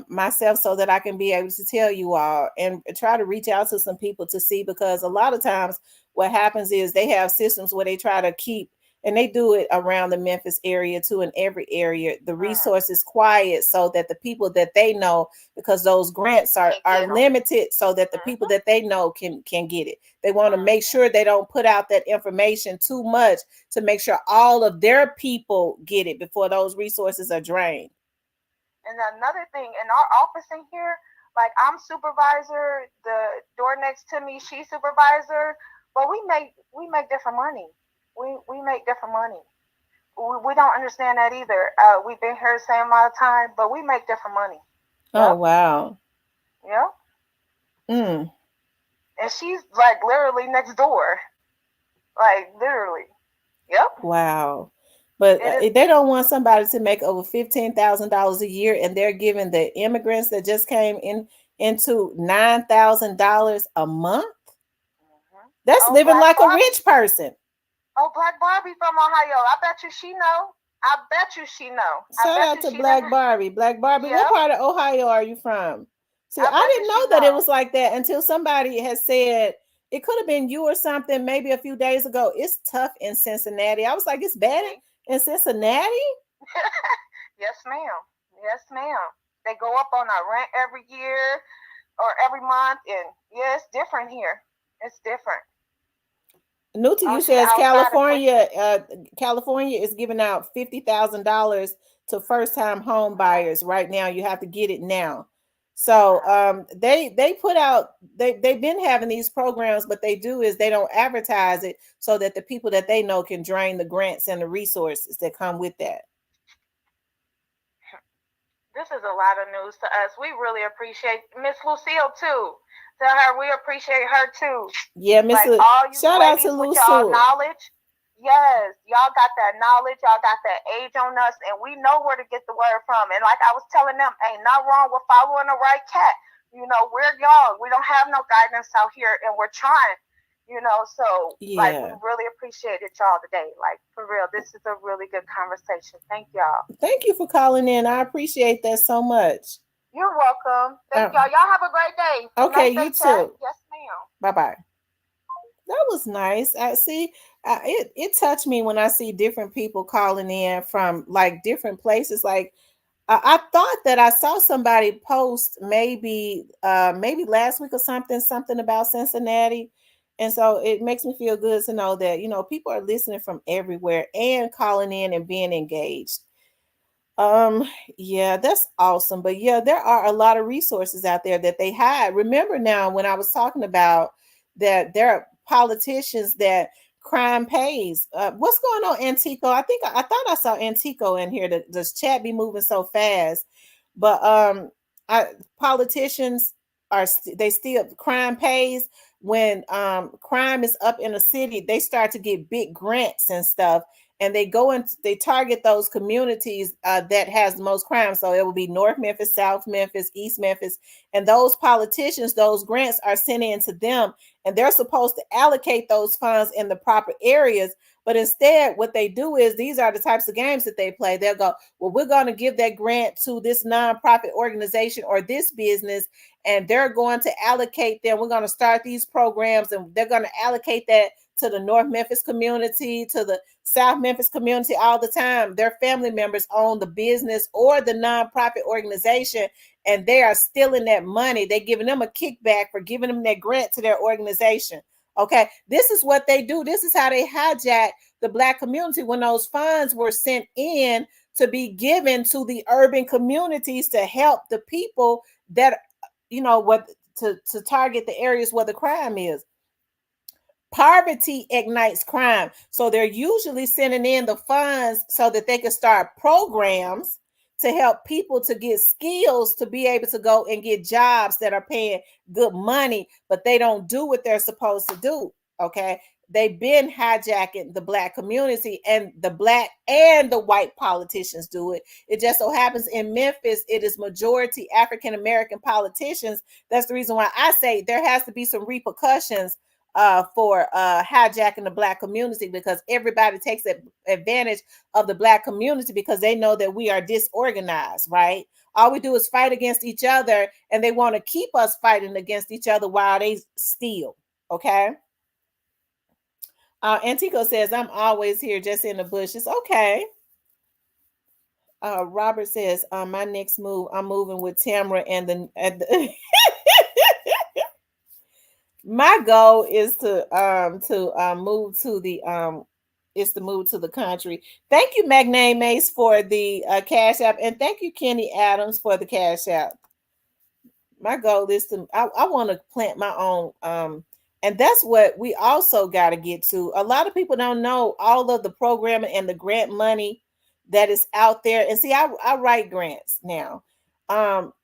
myself, so that I can be able to tell you all and try to reach out to some people to see, because a lot of times what happens is they have systems where they try to keep, and they do it around the Memphis area too, in every area, the resources quiet, so that the people that they know, because those grants are limited, so that the people that they know can get it. They want to make sure they don't put out that information too much, to make sure all of their people get it before those resources are drained. And another thing, in our office in here, like I'm supervisor, the door next to me, she's supervisor, but we make different money. We make different money. We don't understand that either. We've been here the same amount of time, but we make different money. Oh, wow. Yeah. And she's like literally next door. Like literally. Yep. Wow. But they don't want somebody to make over $15,000 a year, and they're giving the immigrants that just came into $9,000 a month. That's living like a rich person. Oh, Black Barbie from Ohio. I bet you she know. Shout out to Black Barbie. Black Barbie, what part of Ohio are you from? See, I didn't know that it was like that until somebody has said, it could have been you or something maybe a few days ago. It's tough in Cincinnati. I was like, it's bad in Cincinnati? Yes, ma'am. They go up on our rent every year or every month. And yeah, it's different here. It's different. New to you says California is giving out $50,000 to first-time home buyers right now. You have to get it now. So they put out, they've been having these programs, but they don't advertise it so that the people that they know can drain the grants and the resources that come with that. This is a lot of news to us. We really appreciate Miss Lucille too. Tell her we appreciate her too. Yeah, Miss shout out to Lucille. Knowledge. Yes, y'all got that knowledge, y'all got that age on us, and we know where to get the word from. And like I was telling them, ain't nothing wrong with following the right cat. You know, we're young. We don't have no guidance out here, and we're trying, you know. So, like, we really appreciate it, y'all, today. Like, for real, this is a really good conversation. Thank y'all. Thank you for calling in. I appreciate that so much. You're welcome. Thank y'all. Y'all have a great day. Okay, you too. Yes, ma'am. Bye-bye. That was nice. I see. It touched me when I see different people calling in from like different places. Like I thought that I saw somebody post maybe last week or something about Cincinnati, and so it makes me feel good to know that, you know, people are listening from everywhere and calling in and being engaged. Yeah, that's awesome. But yeah, there are a lot of resources out there that they hide. Remember now when I was talking about that there are politicians that crime pays. What's going on, Antico? I thought I saw Antico in here. Does chat be moving so fast? But politicians they still crime pays. When crime is up in a city, they start to get big grants and stuff, and they go and they target those communities that has the most crime. So it will be North Memphis, South Memphis, East Memphis, and those politicians, those grants are sent into them, and they're supposed to allocate those funds in the proper areas. But instead, what they do is, these are the types of games that they play. They'll go, well, we're going to give that grant to this nonprofit organization or this business, and they're going to allocate them. We're going to start these programs, and they're going to allocate that to the North Memphis community, to the South Memphis community all the time. Their family members own the business or the nonprofit organization, and they are stealing that money. They're giving them a kickback for giving them that grant to their organization. Okay, this is what they do. This is how they hijack the Black community when those funds were sent in to be given to the urban communities to help the people that, you know, what to target the areas where the crime is. Poverty ignites crime. So they're usually sending in the funds so that they can start programs to help people to get skills to be able to go and get jobs that are paying good money, but they don't do what they're supposed to do. Okay. they've been hijacking the Black community, and the Black and the white politicians do it. It just so happens in Memphis, it is majority African American politicians. That's the reason why I say there has to be some repercussions for hijacking the Black community, because everybody takes advantage of the Black community because they know that we are disorganized, right? All we do is fight against each other, and they want to keep us fighting against each other while they steal. Okay. Antico says, I'm always here just in the bushes. Okay. Robert says, my next move, I'm moving with Tamara and the my goal is to move to the country. Thank you, Magnay Mace, for the Cash App, and thank you, Kenny Adams, for the Cash App. My goal is to I want to plant my own and that's what we also got to get to. A lot of people don't know all of the programming and the grant money that is out there. And see, I write grants now. All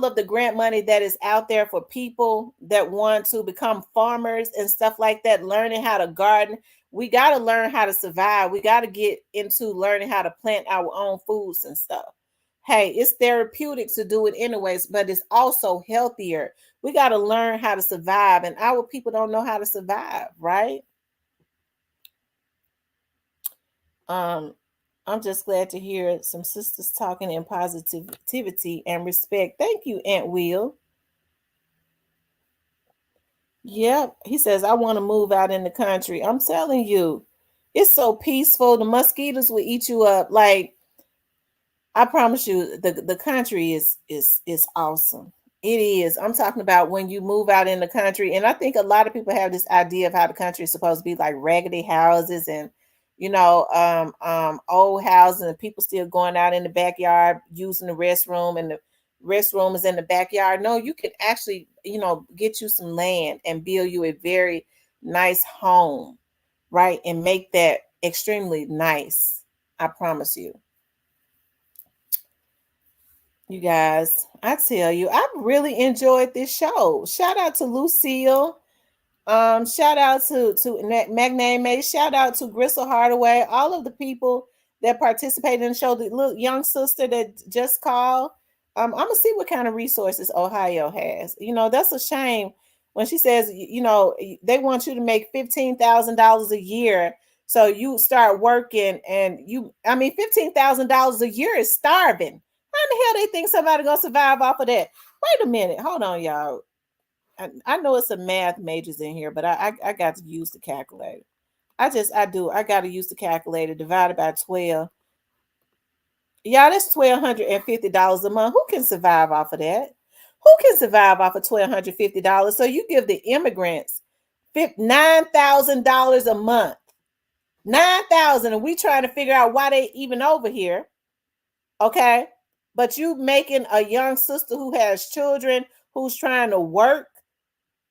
of the grant money that is out there for people that want to become farmers and stuff like that, learning how to garden. We got to learn how to survive. We got to get into learning how to plant our own foods and stuff. Hey, it's therapeutic to do it anyways, but it's also healthier. We got to learn how to survive, and our people don't know how to survive, right? I'm just glad to hear some sisters talking in positivity and respect. Thank you, Aunt Will. Yep, he says, I want to move out in the country. I'm telling you, it's so peaceful. The mosquitoes will eat you up. Like, I promise you, the country is awesome. It is. I'm talking about when you move out in the country, and I think a lot of people have this idea of how the country is supposed to be, like raggedy houses and old houses, and people still going out in the backyard using the restroom, and the restroom is in the backyard. No, you can actually, get you some land and build you a very nice home, right? And make that extremely nice. I promise you. You guys, I tell you, I really enjoyed this show. Shout out to Lucille. Shout out to Magnay May. Shout out to Gristle Hardaway. All of the people that participated in the show. The little young sister that just called. I'm gonna see what kind of resources Ohio has. That's a shame when she says, they want you to make $15,000 a year. So you start working, and $15,000 a year is starving. How in the hell they think somebody gonna survive off of that? Wait a minute, hold on, y'all. I know it's some math majors in here, but I got to use the calculator. I got to use the calculator divided by 12. Y'all, that's $1,250 a month. Who can survive off of that? Who can survive off of $1,250? So you give the immigrants $9,000 a month. $9,000, and we trying to figure out why they even over here. Okay. But you making a young sister who has children, who's trying to work,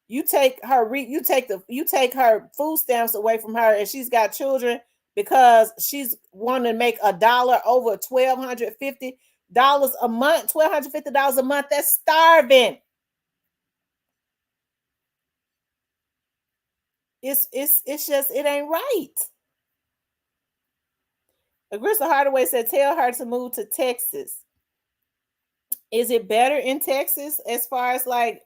you take her food stamps away from her, and she's got children because she's wanting to make $1 over $1,250 a month. $1,250 a month. That's starving. It's just, it ain't right. Gristle Hardaway said, tell her to move to Texas. Is it better in Texas as far as like,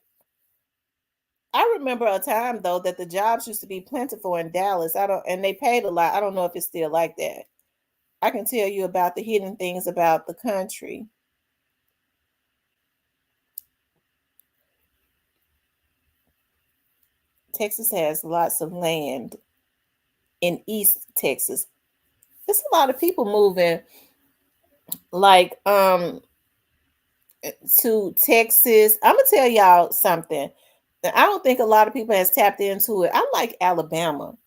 I remember a time though that the jobs used to be plentiful in Dallas. And they paid a lot. I don't know if it's still like that. I can tell you about the hidden things about the country. Texas has lots of land in East Texas. There's a lot of people moving like to Texas. I'm gonna tell y'all something. I don't think a lot of people has tapped into it. I like Alabama.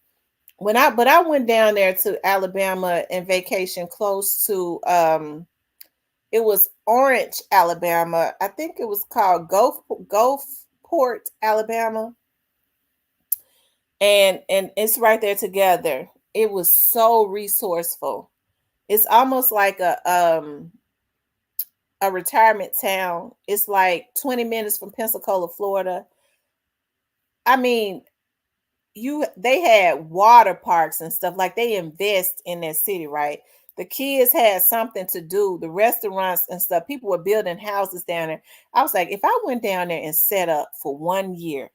But I went down there to Alabama and vacation close to it was Orange, Alabama. I think it was called Gulfport, Alabama. And it's right there together. It was so resourceful. It's almost like a retirement town. It's like 20 minutes from Pensacola, Florida. I mean, they had water parks and stuff, like they invest in that city, right? The kids had something to do, the restaurants and stuff. People were building houses down there. I was like, if I went down there and set up for 1 year,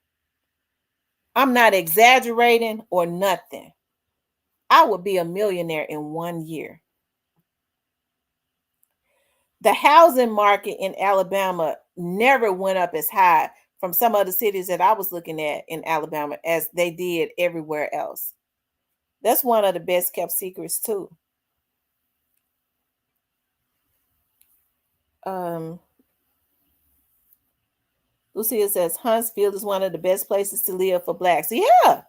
I'm not exaggerating or nothing, I would be a millionaire in 1 year. The housing market in Alabama never went up as high from some of the cities that I was looking at in Alabama as they did everywhere else. That's one of the best kept secrets too. Lucia says Huntsville is one of the best places to live for blacks. Yeah.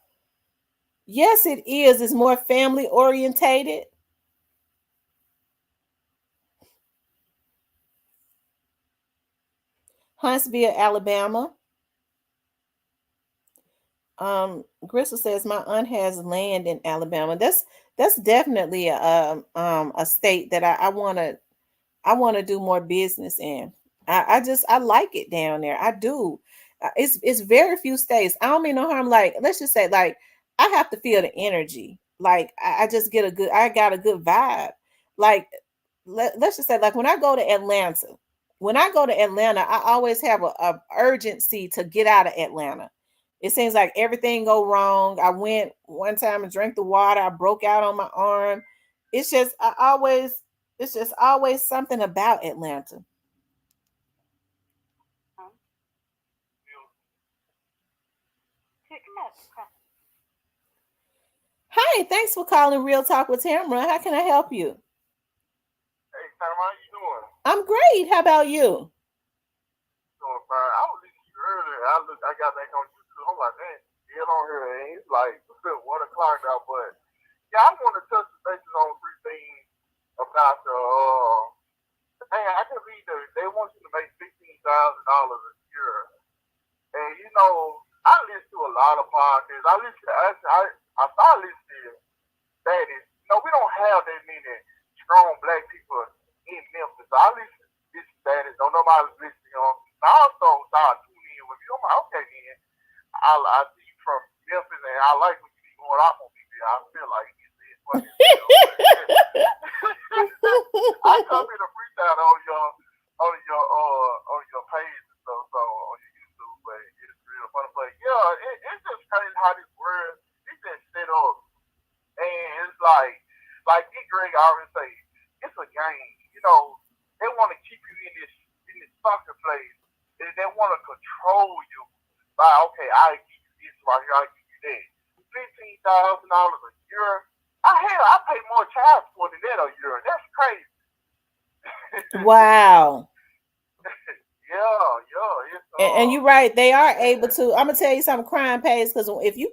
Yes, it is. It's more family orientated. Huntsville, Alabama. Gristle says my aunt has land in Alabama. That's definitely a state that I want to do more business in. I like it down there. I do. It's very few states. I don't mean no harm. Like, let's just say, like, I have to feel the energy. Like, I just get I got a good vibe. Like, let's just say, like, when I go to Atlanta, I always have a urgency to get out of Atlanta. It seems like everything go wrong. I went one time and drank the water. I broke out on my arm. It's just always something about Atlanta. Hi, thanks for calling Real Talk with Tamara. How can I help you? Hey, Tamara, how you doing? I'm great. How about you? Doing fine. I was listening to you earlier. I got back on YouTube. I'm like, man, get on here. And it's like 1 o'clock now. But yeah, I want to touch the bases on 3 things about the. I can read they want you to make $15,000 a year, and you know, I listen to a lot of podcasts. I started listening that is, we don't have that many strong black people in Memphis. So I listen to this status. Don't nobody listening on. I also started tuning in with you. I'm like, okay, then I see you from Memphis, and I like when you be going off on me. I feel like it's funny. I come in a freestyle on your page and stuff, so on your YouTube, but it's real fun. But yeah, it's just crazy how this world is just set up, and it's like Greg already say, it's a game. They want to keep you in this sucker place, and they want to control you by, okay, I give you this right here, I give you that. $15,000 a year. I pay more child support than that a year. That's crazy. Wow. Yeah. And you're right. They are able to. I'm gonna tell you something. Crime pays, because if you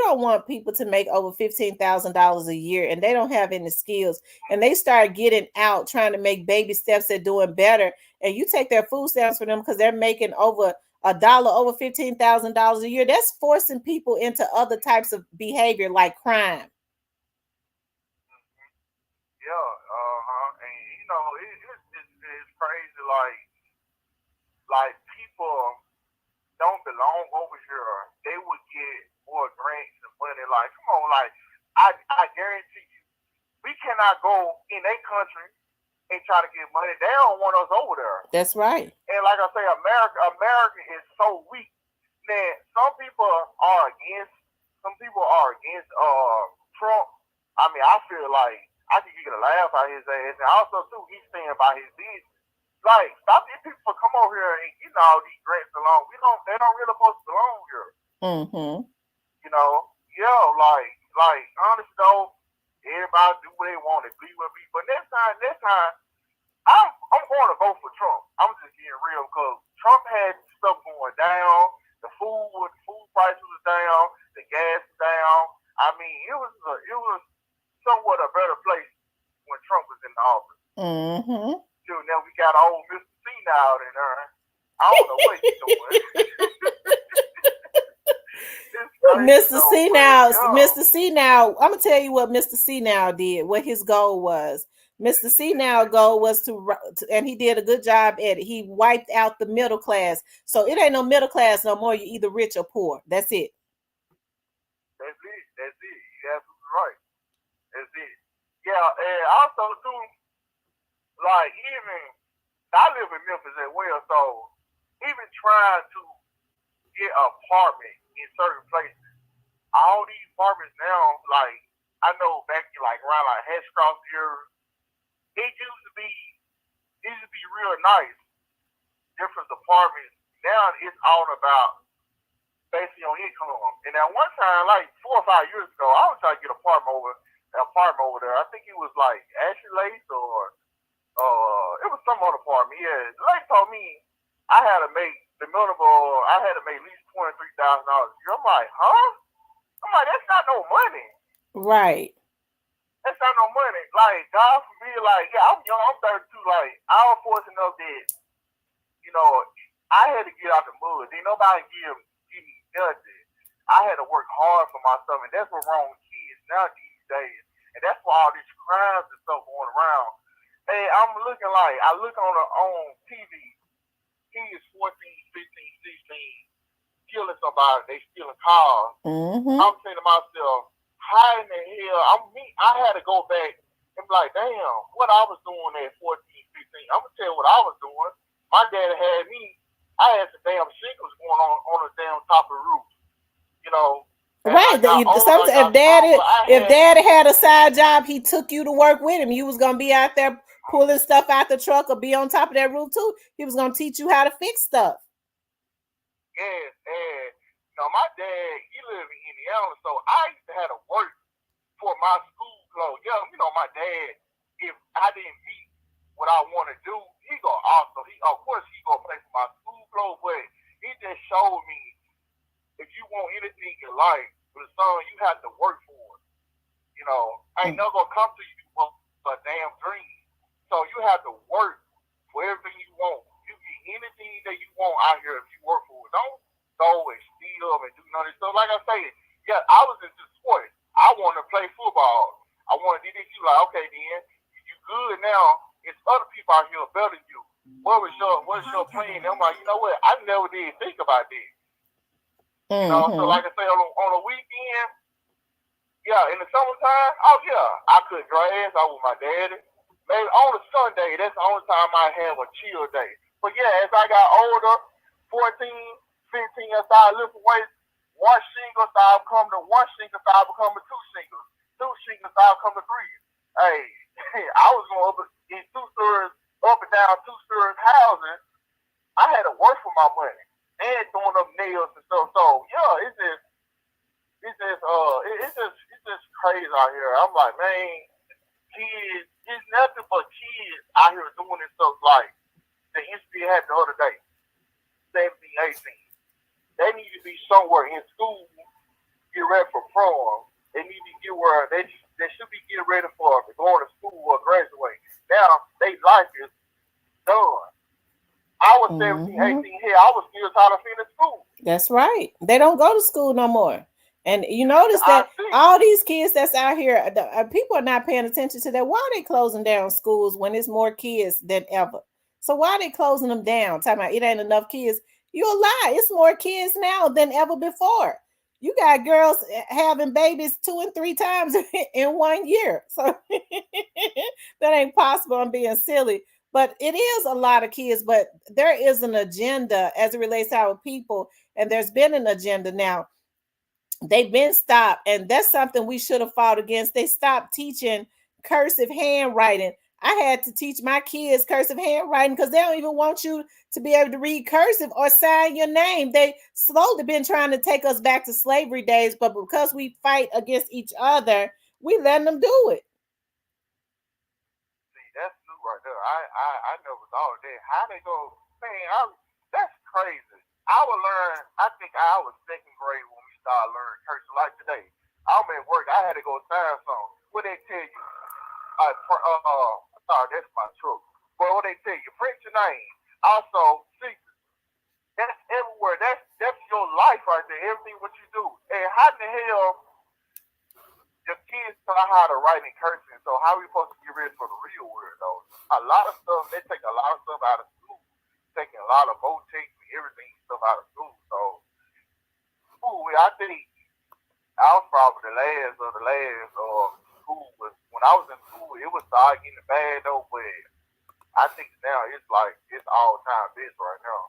don't want people to make over $15,000 a year, and they don't have any skills, and they start getting out trying to make baby steps at doing better, and you take their food stamps for them because they're making over over $15,000 a year, that's forcing people into other types of behavior like crime. Yeah. And it's crazy. Like people don't belong over here. They would get more grants and money. Like, come on, like I guarantee you, we cannot go in a country and try to get money. They don't want us over there. That's right. And like I say, America is so weak. Now, some people are against Trump. I mean, I feel like I can get a laugh out his ass, and also too, he's staying by his business. Like, stop these people from come over here and getting all these grants along. They don't really supposed to belong here. Mm-hmm. Like honestly though, everybody do what they want to be with me. But next time, I'm going to vote for Trump. I'm just getting real, because Trump had stuff going down. The food prices was down. The gas was down. I mean, it was somewhat a better place when Trump was in the office. Mm-hmm. Dude, now we got old Mr. C now in there. I don't know what he's doing. Mr. C now, I'm gonna tell you what Mr. C now did, what his goal was. Mr. C now goal was to, and he did a good job at it. He wiped out the middle class. So it ain't no middle class no more. You're either rich or poor. That's it. right. That's it. Yeah, and also too, like even I live in Memphis as well, so even trying to get an apartment in certain places, all these apartments now, like I know back in like around like Hatchcroft here, it used to be real nice, different apartments. Now it's all about basically on income. And at one time, like 4 or 5 years ago, I was trying to get an apartment over there. I think it was like Ashley Lace or it was some other apartment. Yeah, the lady told me I had to make the minimum. I had to make at least $23,000 a year. I'm like, huh? I'm like, that's not no money. Right. That's not no money. Like, God forbid, like, yeah, I'm young, I'm 32. Like, I was fortunate enough that, you know, I had to get out the mud. Didn't nobody give me nothing. I had to work hard for myself, and that's what's wrong with kids now these days. And that's why all these crimes and stuff going around. Hey, I'm looking like, I look on TV, kids 14, 15, 16, killing somebody, they stealing cars. Mm-hmm. I'm saying to myself, how in the hell, I had to go back and be like, damn, what I was doing at 14, 15. I'm going to tell you what I was doing. My dad had me, I had some damn shingles going on the damn top of the roof, you know. Right. If daddy had a side job, he took you to work with him. You was going to be out there pulling stuff out the truck or be on top of that roof too. He was going to teach you how to fix stuff. Yes, and my dad, he lived in Indiana, so I used to have to work for my school clothes. Yeah, my dad, if I didn't meet what I want to do, he go pay for my school clothes, but he just showed me if you want anything in life, with son, you have to work for it. Ain't never gonna come to you for a damn dream. So you have to work for everything you want. You get anything that you want out here if you work for it. Don't go and steal and do none of this stuff. Like I say, yeah, I was into sports. I wanted to play football. I wanted to do this. You like, okay, then you good now. It's other people out here better than you. What's your plan? I'm like, you know what? I never did think about this. Mm-hmm. So like I say, on the weekend, yeah, in the summertime, oh yeah, I cut grass. I was with my daddy. Maybe on a Sunday, that's the only time I have a chill day. But yeah, as I got older, 14, 15, I started lifting weights. One shingle started becoming to one shingle, started becoming two shingles. Two shingles started becoming three. Hey, I was going up in 2 stories, up and down 2 stories housing. I had to work for my money and throwing up nails and stuff. So yeah, it's just crazy out here. I'm like, man, kids, it's nothing but kids out here doing this stuff like the incident had the other day, 17, 18. They need to be somewhere in school, get ready for prom. They need to get where they should be getting ready for going to school or graduate. Now, their life is done. I was 17, 18 here. I was still trying to finish school. That's right. They don't go to school no more. And you notice that all these kids that's out here, people are not paying attention to that. Why are they closing down schools when it's more kids than ever? So why are they closing them down? Talking about it ain't enough kids. You're a lie. It's more kids now than ever before. You got girls having babies 2 and 3 times in 1 year. So that ain't possible. I'm being silly. But it is a lot of kids. But there is an agenda as it relates to our people. And there's been an agenda now. They've been stopped. And that's something we should have fought against. They stopped teaching cursive handwriting. I had to teach my kids cursive handwriting because they don't even want you to be able to read cursive or sign your name. They slowly been trying to take us back to slavery days, but because we fight against each other, we letting them do it. See, that's new right there. I never thought of that. How they go, man, that's crazy. I think I was 2nd grade when we started learning cursive. Like today, I'm at work. I had to go sign something. What they tell you? Sorry, that's my truck. But what they tell you, print your name. Also, secret. That's everywhere. That's your life right there. Everything what you do. And how in the hell the kids know how to write in cursive? So how are we supposed to get ready for the real world though? A lot of stuff, they take a lot of stuff out of school. Taking a lot of vote-takes and everything stuff out of school. So I think I was probably the last of the last school. But when I was in school, it was starting getting bad though. But I think now it's like it's all time best right now.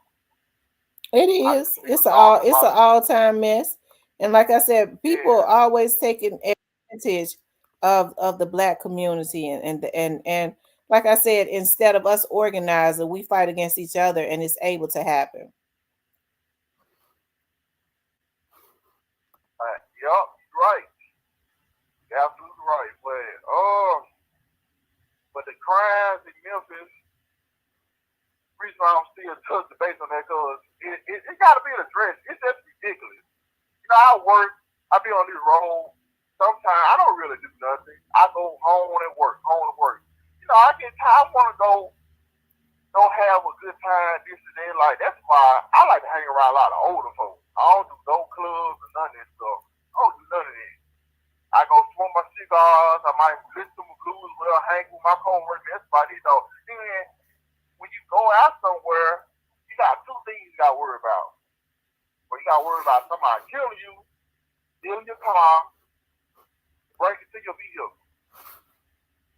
It is. It's an all-time mess. And like I said, people always taking advantage of the black community and like I said, instead of us organizing, we fight against each other and it's able to happen. Yup, you're right. You're absolutely right. But the crimes in Memphis, reason why I'm still touch the base on that, because it got to be addressed. It's just ridiculous. You know, I be on this road. Sometimes I don't really do nothing. I go home and work. You know, I want to go have a good time, this and that. Like, that's why I like to hang around a lot of older folks. I don't do no clubs and none of that stuff. I don't do none of that. I go smoke my cigars. I might listen to my blues, hang with my coworkers. That's about it, though. Then, when you go out somewhere, you got two things you got to worry about. Well, you got to worry about somebody killing you, stealing your car, breaking into your vehicle.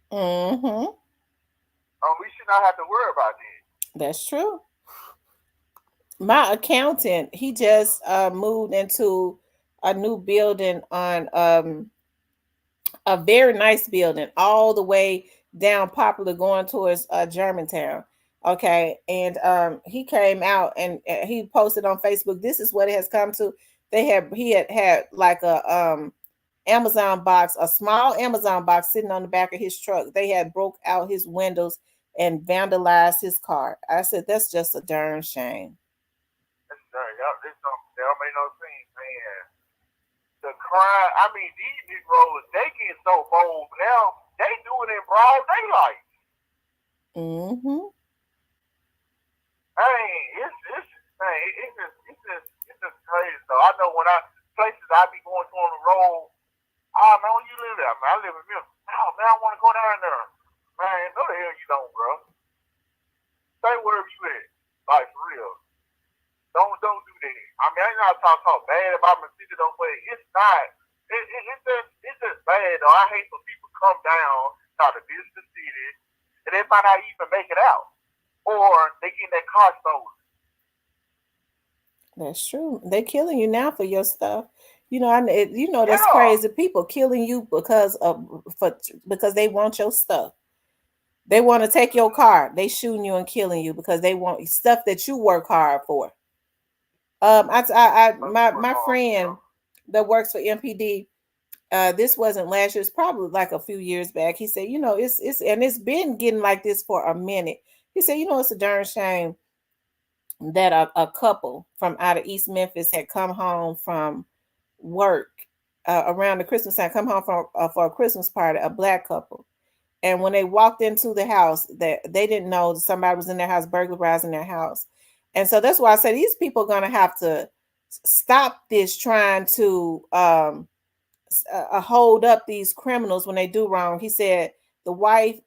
Mm-hmm. We should not have to worry about that. That's true. My accountant, he just moved into a new building on a very nice building all the way down Popular going towards Germantown. Okay. And he came out and he posted on Facebook, this is what it has come to. He had like a Amazon box, a small Amazon box sitting on the back of his truck. They had broke out his windows and vandalized his car. I said, that's just a darn shame. That don't make no sense, man. The crime, I mean, these Negroes, they get so bold now, they do it in broad daylight. Mm-hmm. I mean, it's just crazy though. I know when places I be going to on the road, man, where you live at? Man, I live in Memphis. Oh man, I want to go down there. Man, no the hell you don't, bro. Stay wherever you at. Like for real. Don't do that. I mean, I ain't not talk bad about my city though, but it's not. It's just bad though. I hate when people come down, try to visit the city, and they might not even make it out, or they get their car stolen. That's true. They're killing you now for your stuff. You know, that's crazy. People killing you because they want your stuff. They want to take your car. They shooting you and killing you because they want stuff that you work hard for. My friend that works for MPD, this wasn't last year, it's probably like a few years back. He said, it's been getting like this for a minute. He said, it's a darn shame that a couple from out of East Memphis had come home from work around the Christmas time, come home for a Christmas party, a black couple. And when they walked into the house, that they didn't know that somebody was in their house, burglarizing their house. And so that's why I say these people are going to have to stop this trying to hold up these criminals when they do wrong. He said the wife,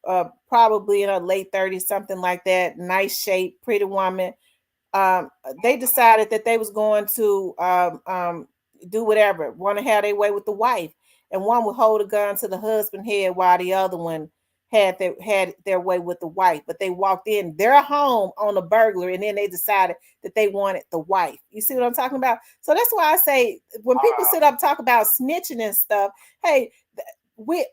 probably in her late 30s, something like that, nice shape, pretty woman. They decided that they was going to do whatever, want to have their way with the wife. And one would hold a gun to the husband's head while the other one had their way with the wife. But they walked in their home on a burglary, and then they decided that they wanted the wife. You see what I'm talking about? So that's why I say when people sit up talk about snitching and stuff, hey, we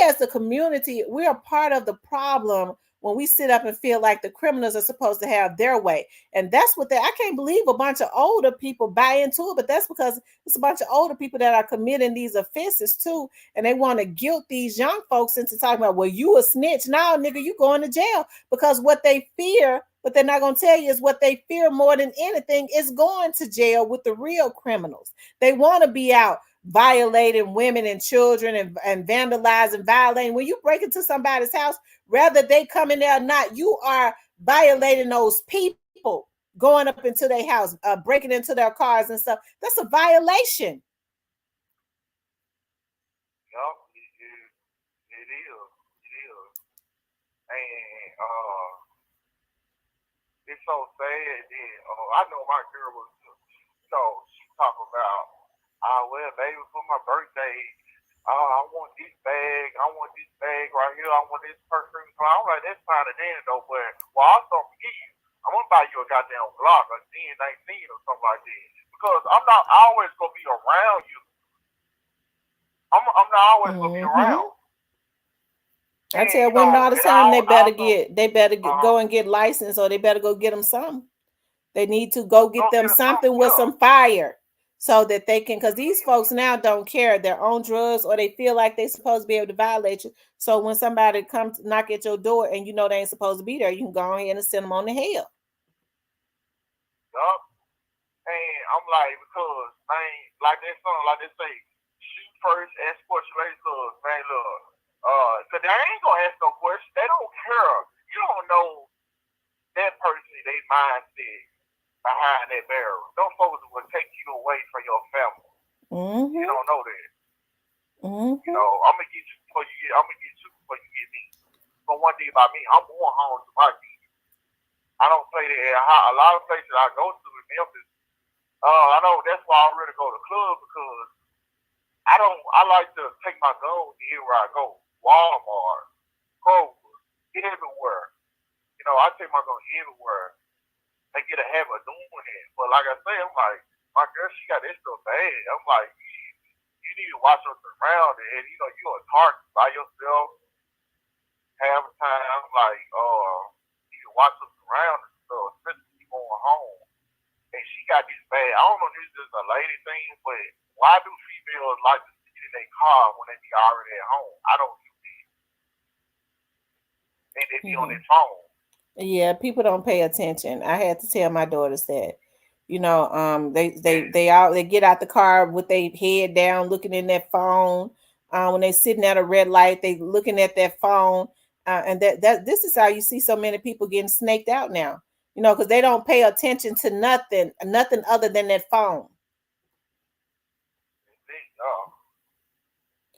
as a community, we are part of the problem when we sit up and feel like the criminals are supposed to have their way. And that's what I can't believe a bunch of older people buy into it, but that's because it's a bunch of older people that are committing these offenses too. And they want to guilt these young folks into talking about, well, you a snitch. Now, nigga, you going to jail. Because what they fear, what they're not going to tell you is what they fear more than anything is going to jail with the real criminals. They want to be out violating women and children and vandalizing, violating. When you break into somebody's house, whether they come in there or not, you are violating those people going up into their house, breaking into their cars and stuff. That's a violation. Yup, it is. And it's so sad that I know my girl was, she talking about, Well, baby, for my birthday, I want this bag. I want this bag right here. I want this perfume. So I'm like, that's fine and then though, but well, I also forgive you. I'm gonna buy you a goddamn Glock, a D19 or something like that. Because I'm not always gonna be around you. I'm not always gonna be around. I tell women all the time they better go and get licensed, or they better go get them something. They need to go get them something with some fire, so that they can, because these folks now don't care their own drugs, or they feel like they're supposed to be able to violate you. So when somebody comes to knock at your door and you know they ain't supposed to be there, you can go ahead and send them on to hell. Yup. And I'm like, because man, like that song, like they say, shoot first, ask questions later. Cause man, look, cause they ain't gonna ask no questions. They don't care. You don't know that person, they mindset behind that barrel. Those folks will take you away from your family. You don't know that. You know, I'm gonna get you before you get me. But one thing about me, I'm going home to my kids. I don't play that. A lot of places I go to in Memphis, I know that's why I really go to the club, because I like to take my guns everywhere I go. Walmart, Kroger, everywhere. You know, I take my guns everywhere. They get a habit of doing it. But like I say, I'm like, my girl, she got this stuff bad. I'm like, you need to watch us around it. And you know, you're a target by yourself half the time. I'm like, you need to watch us around and stuff, especially you going home. And she got this bad. I don't know if this is a lady thing, but why do females like to sit in their car when they be already at home? I don't do that. And they be on their phone. Yeah, people don't pay attention. I had to tell my daughters that. You know, they get out the car with their head down, looking in their phone. When they sitting at a red light, they looking at their phone. And that this is how you see so many people getting snaked out now. You know, because they don't pay attention to nothing other than that phone.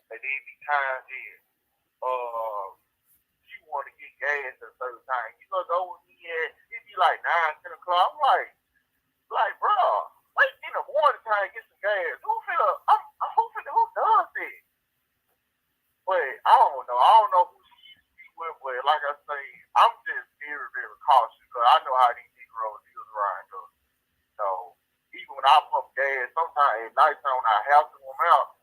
They need to be timed in. You want to get gas at a certain time. You know, go with me at, it'd be like 9, 10 o'clock. I'm like, bro, wait in the morning time to get some gas. Who does it? But I don't know who she used to be with, but like I say, I'm just very, very cautious, because I know how these Negroes deal around. So even when I pump gas, sometimes at nighttime when I have to come out,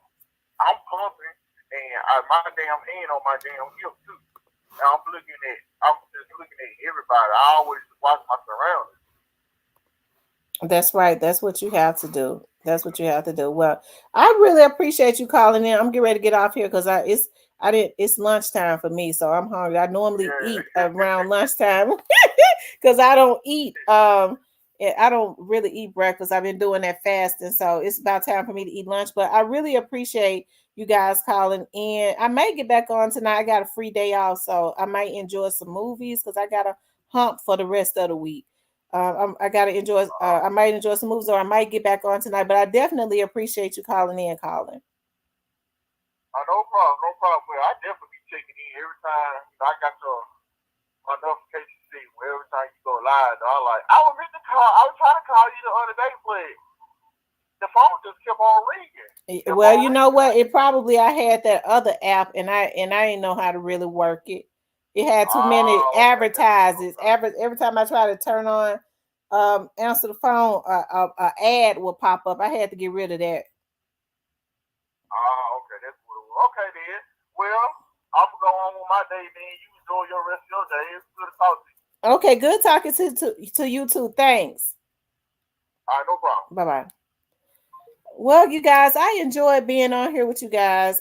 I'm pumping, and my damn hand on my damn hip too. And I'm just looking at everybody. I always watch my surroundings. That's right. That's what you have to do. Well, I really appreciate you calling in. I'm getting ready to get off here because it's lunchtime for me, so I'm hungry. I normally eat around lunchtime because I don't eat. I don't really eat breakfast. I've been doing that fasting, so it's about time for me to eat lunch. But I really appreciate you guys calling in. I may get back on tonight. I got a free day off, so I might enjoy some movies because I got a hump for the rest of the week. I gotta enjoy. I might enjoy some movies, or I might get back on tonight. But I definitely appreciate you calling in, Colin. No problem. Well, I definitely be checking in every time. I got my notification thing where every time you go live, I was trying to call you the other day, but the phone just kept on ringing. Well, you know what? It probably I had that other app, and I didn't know how to really work it. It had too many advertisements. Every time I try to turn on, answer the phone, a ad will pop up. I had to get rid of that. Okay, that's what it was. Okay, then. Well, I'm gonna go on with my day. Then you enjoy your rest of your day. It's good to talk to you. Okay, good talking to you too. Thanks. All right, no problem. Bye-bye. Well, you guys, I enjoyed being on here with you guys.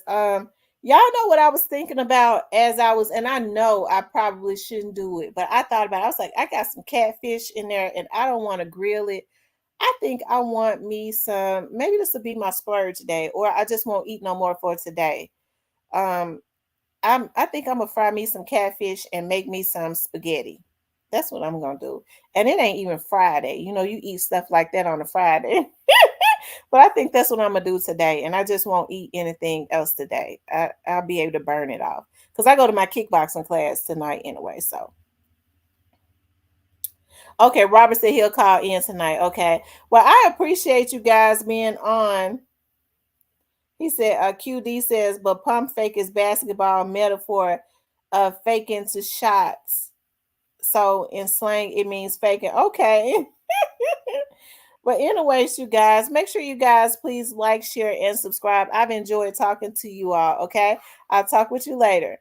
Y'all know what I was thinking about and I know I probably shouldn't do it, but I thought about it. I was like, I got some catfish in there and I don't want to grill it. I think I want me some, maybe this will be my splurge today, or I just won't eat no more for today. I think I'm gonna fry me some catfish and make me some spaghetti. That's what I'm gonna do. And it ain't even Friday. You know, you eat stuff like that on a Friday. But I think that's what I'm gonna do today, and I just won't eat anything else today. I'll be able to burn it off because I go to my kickboxing class tonight anyway. So, okay, Robert said he'll call in tonight. Okay, well, I appreciate you guys being on He said, QD says, but pump fake is basketball metaphor of faking to shots. So in slang, it means faking. Okay. But anyways, you guys, make sure you guys please like, share, and subscribe. I've enjoyed talking to you all. Okay. I'll talk with you later.